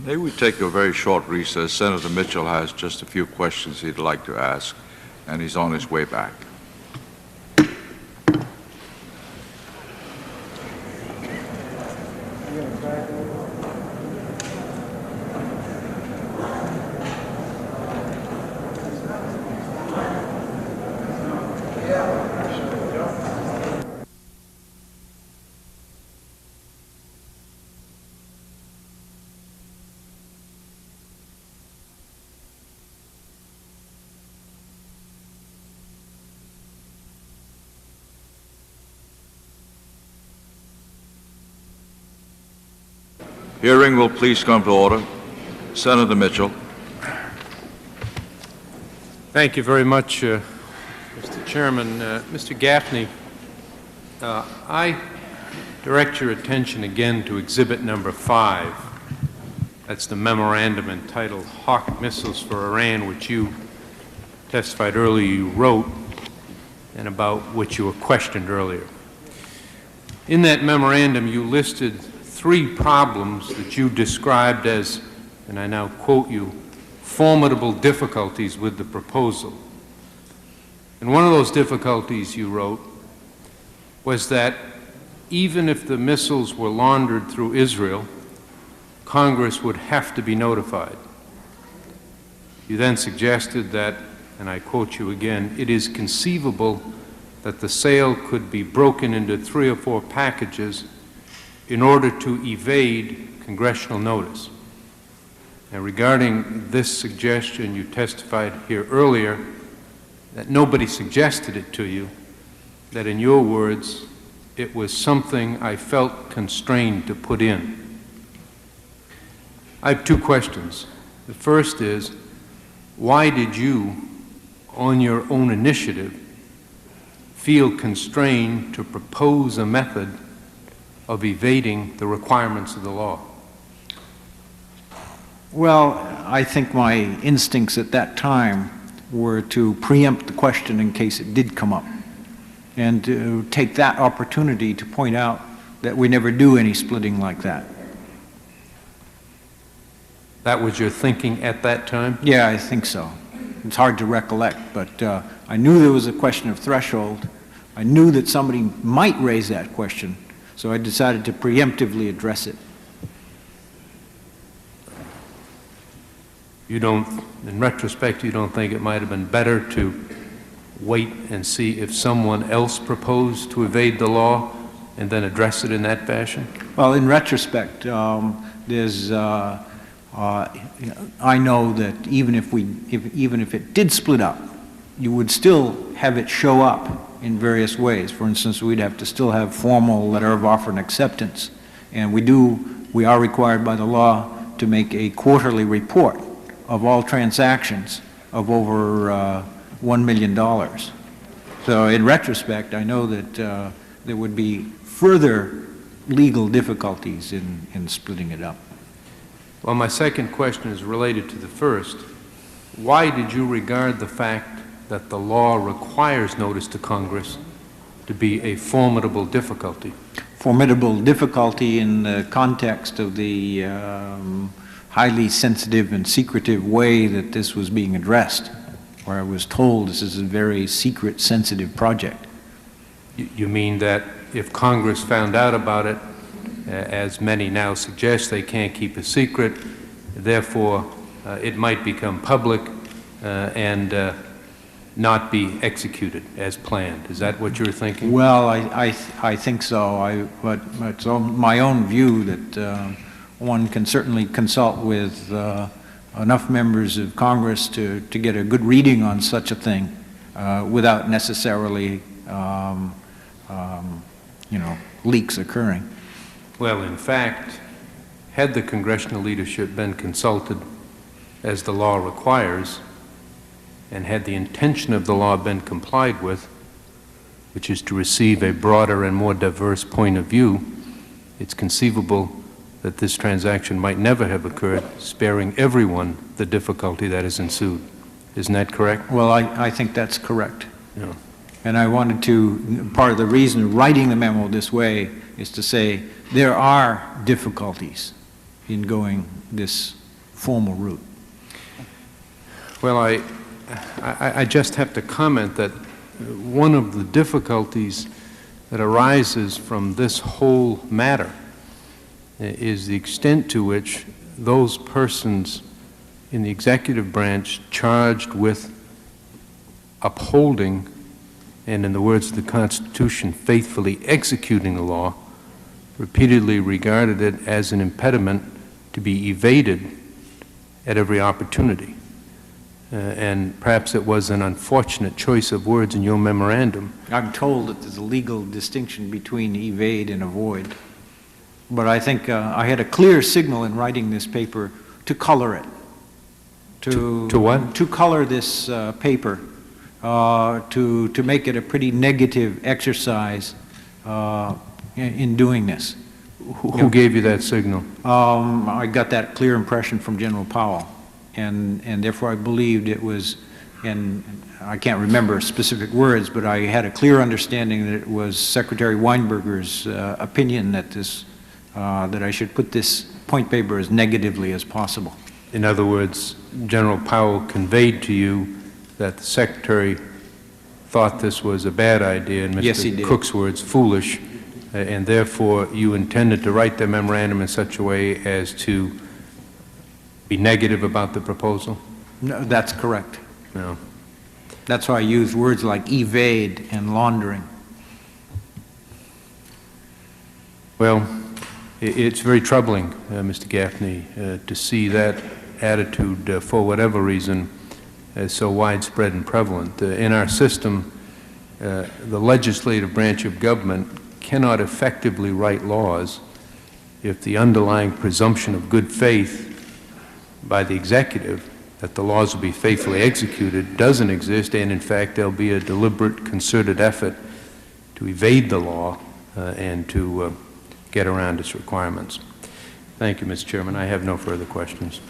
May we take a very short recess? Senator Mitchell has just a few questions he'd like to ask, and he's on his way back. Hearing will please come to order. Senator Mitchell. Thank you very much, Mr. Chairman. Mr. Gaffney, I direct your attention again to Exhibit Number 5. That's the memorandum entitled Hawk Missiles for Iran, which you testified earlier you wrote and about which you were questioned earlier. In that memorandum, you listed 3 problems that you described as, and I now quote you, formidable difficulties with the proposal. And one of those difficulties you wrote was that even if the missiles were laundered through Israel, Congress would have to be notified. You then suggested that, and I quote you again, it is conceivable that the sale could be broken into 3 or 4 packages in order to evade congressional notice. Now, regarding this suggestion, you testified here earlier that nobody suggested it to you, that in your words, it was something I felt constrained to put in. I have 2 questions. The first is, why did you, on your own initiative, feel constrained to propose a method of evading the requirements of the law? Well, I think my instincts at that time were to preempt the question in case it did come up, and to take that opportunity to point out that we never do any splitting like that. That was your thinking at that time? Yeah, I think so. It's hard to recollect, but I knew there was a question of threshold. I knew that somebody might raise that question, so I decided to preemptively address it. You don't, in retrospect, you don't think it might have been better to wait and see if someone else proposed to evade the law and then address it in that fashion? Well, in retrospect, there's, I know that even if it did split up, you would still have it show up in various ways. For instance, we'd have to still have formal letter of offer and acceptance. And we are required by the law to make a quarterly report of all transactions of over $1 million. So in retrospect, I know that there would be further legal difficulties in splitting it up. Well, my second question is related to the first. Why did you regard the fact that the law requires notice to Congress to be a formidable difficulty? Formidable difficulty in the context of the highly sensitive and secretive way that this was being addressed, where I was told this is a very secret, sensitive project. You mean that if Congress found out about it, as many now suggest, they can't keep a secret, therefore it might become public and not be executed as planned. Is that what you're thinking? Well, I think so. But it's my own view that one can certainly consult with enough members of Congress to get a good reading on such a thing without necessarily, leaks occurring. Well, in fact, had the congressional leadership been consulted as the law requires, and had the intention of the law been complied with, which is to receive a broader and more diverse point of view, it's conceivable that this transaction might never have occurred, sparing everyone the difficulty that has ensued. Isn't that correct? Well, I think that's correct. Yeah. And I wanted to, part of the reason writing the memo this way is to say there are difficulties in going this formal route. Well, I just have to comment that one of the difficulties that arises from this whole matter is the extent to which those persons in the executive branch charged with upholding and, in the words of the Constitution, faithfully executing the law, repeatedly regarded it as an impediment to be evaded at every opportunity. And perhaps it was an unfortunate choice of words in your memorandum. I'm told that there's a legal distinction between evade and avoid. But I think I had a clear signal in writing this paper to color it. To what? To color this paper, to make it a pretty negative exercise in doing this. Who gave you that signal? I got that clear impression from General Powell. And therefore I believed it was, and I can't remember specific words, but I had a clear understanding that it was Secretary Weinberger's opinion that that I should put this point paper as negatively as possible. In other words, General Powell conveyed to you that the Secretary thought this was a bad idea, and Yes, he Mr. did. Cook's words, foolish, and therefore you intended to write the memorandum in such a way as to be negative about the proposal? No, that's correct. No. That's why I used words like evade and laundering. Well, it's very troubling, Mr. Gaffney, to see that attitude, for whatever reason, so widespread and prevalent. In our system, the legislative branch of government cannot effectively write laws if the underlying presumption of good faith by the executive that the laws will be faithfully executed doesn't exist, and in fact there'll be a deliberate, concerted effort to evade the law and to get around its requirements. Thank you, Mr. Chairman. I have no further questions.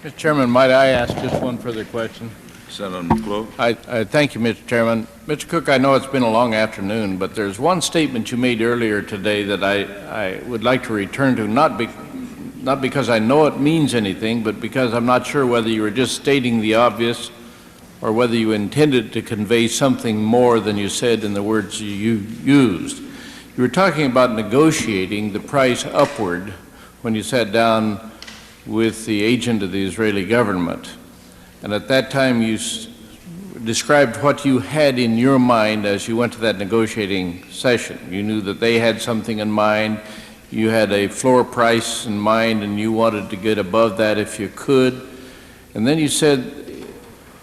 Mr. Chairman, might I ask just one further question? Senator McClure. I thank you, Mr. Chairman. Mr. Cook, I know it's been a long afternoon, but there's one statement you made earlier today that I would like to return to, not because I know it means anything, but because I'm not sure whether you were just stating the obvious or whether you intended to convey something more than you said in the words you used. You were talking about negotiating the price upward when you sat down with the agent of the Israeli government. And at that time you described what you had in your mind as you went to that negotiating session. You knew that they had something in mind, you had a floor price in mind, and you wanted to get above that if you could. And then you said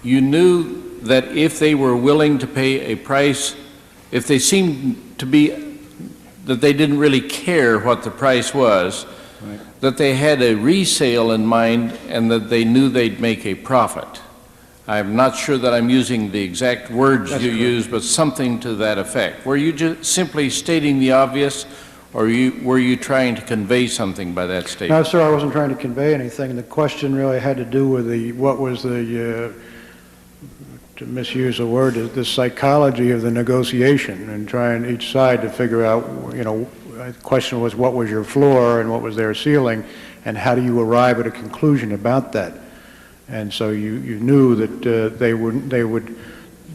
you knew that if they were willing to pay a price, if they seemed to be, that they didn't really care what the price was, right, that they had a resale in mind and that they knew they'd make a profit. I'm not sure that I'm using the exact words That's you correct. used, but something to that effect. Were you just simply stating the obvious, or were you trying to convey something by that No, statement? sir, I wasn't trying to convey anything. The question really had to do with what was the, to misuse a word, the psychology of the negotiation, and trying each side to figure out, the question was what was your floor and what was their ceiling, and how do you arrive at a conclusion about that? And so you knew that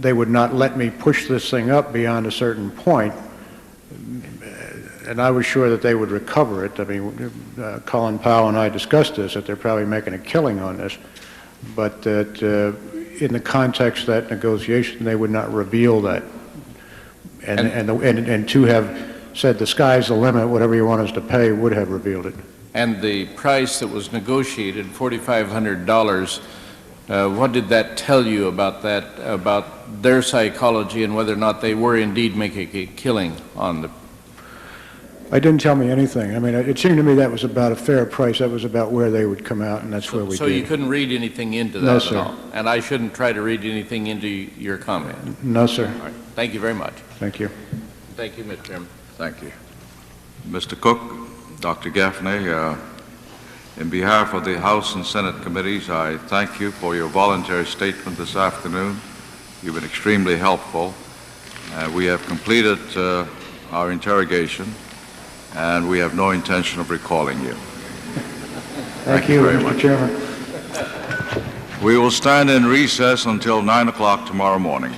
they would not let me push this thing up beyond a certain point, and I was sure that they would recover it. I mean, Colin Powell and I discussed this, that they're probably making a killing on this, but that in the context of that negotiation, they would not reveal that. And to have said the sky's the limit, whatever you want us to pay, would have revealed it. And the price that was negotiated, $4,500, what did that tell you about that, about their psychology and whether or not they were indeed making a killing on the... It didn't tell me anything. I mean, it seemed to me that was about a fair price. That was about where they would come out, and that's where we So did. you couldn't read anything into that No, at sir. all? And I shouldn't try to read anything into your comment? No, sir. All right. Thank you very much. Thank you. Thank you, Mr. Chairman. Thank you. Mr. Cook, Dr. Gaffney, in behalf of the House and Senate committees, I thank you for your voluntary statement this afternoon. You've been extremely helpful. We have completed our interrogation, and we have no intention of recalling you. Thank you, very Mr. much. Chairman. We will stand in recess until 9 o'clock tomorrow morning.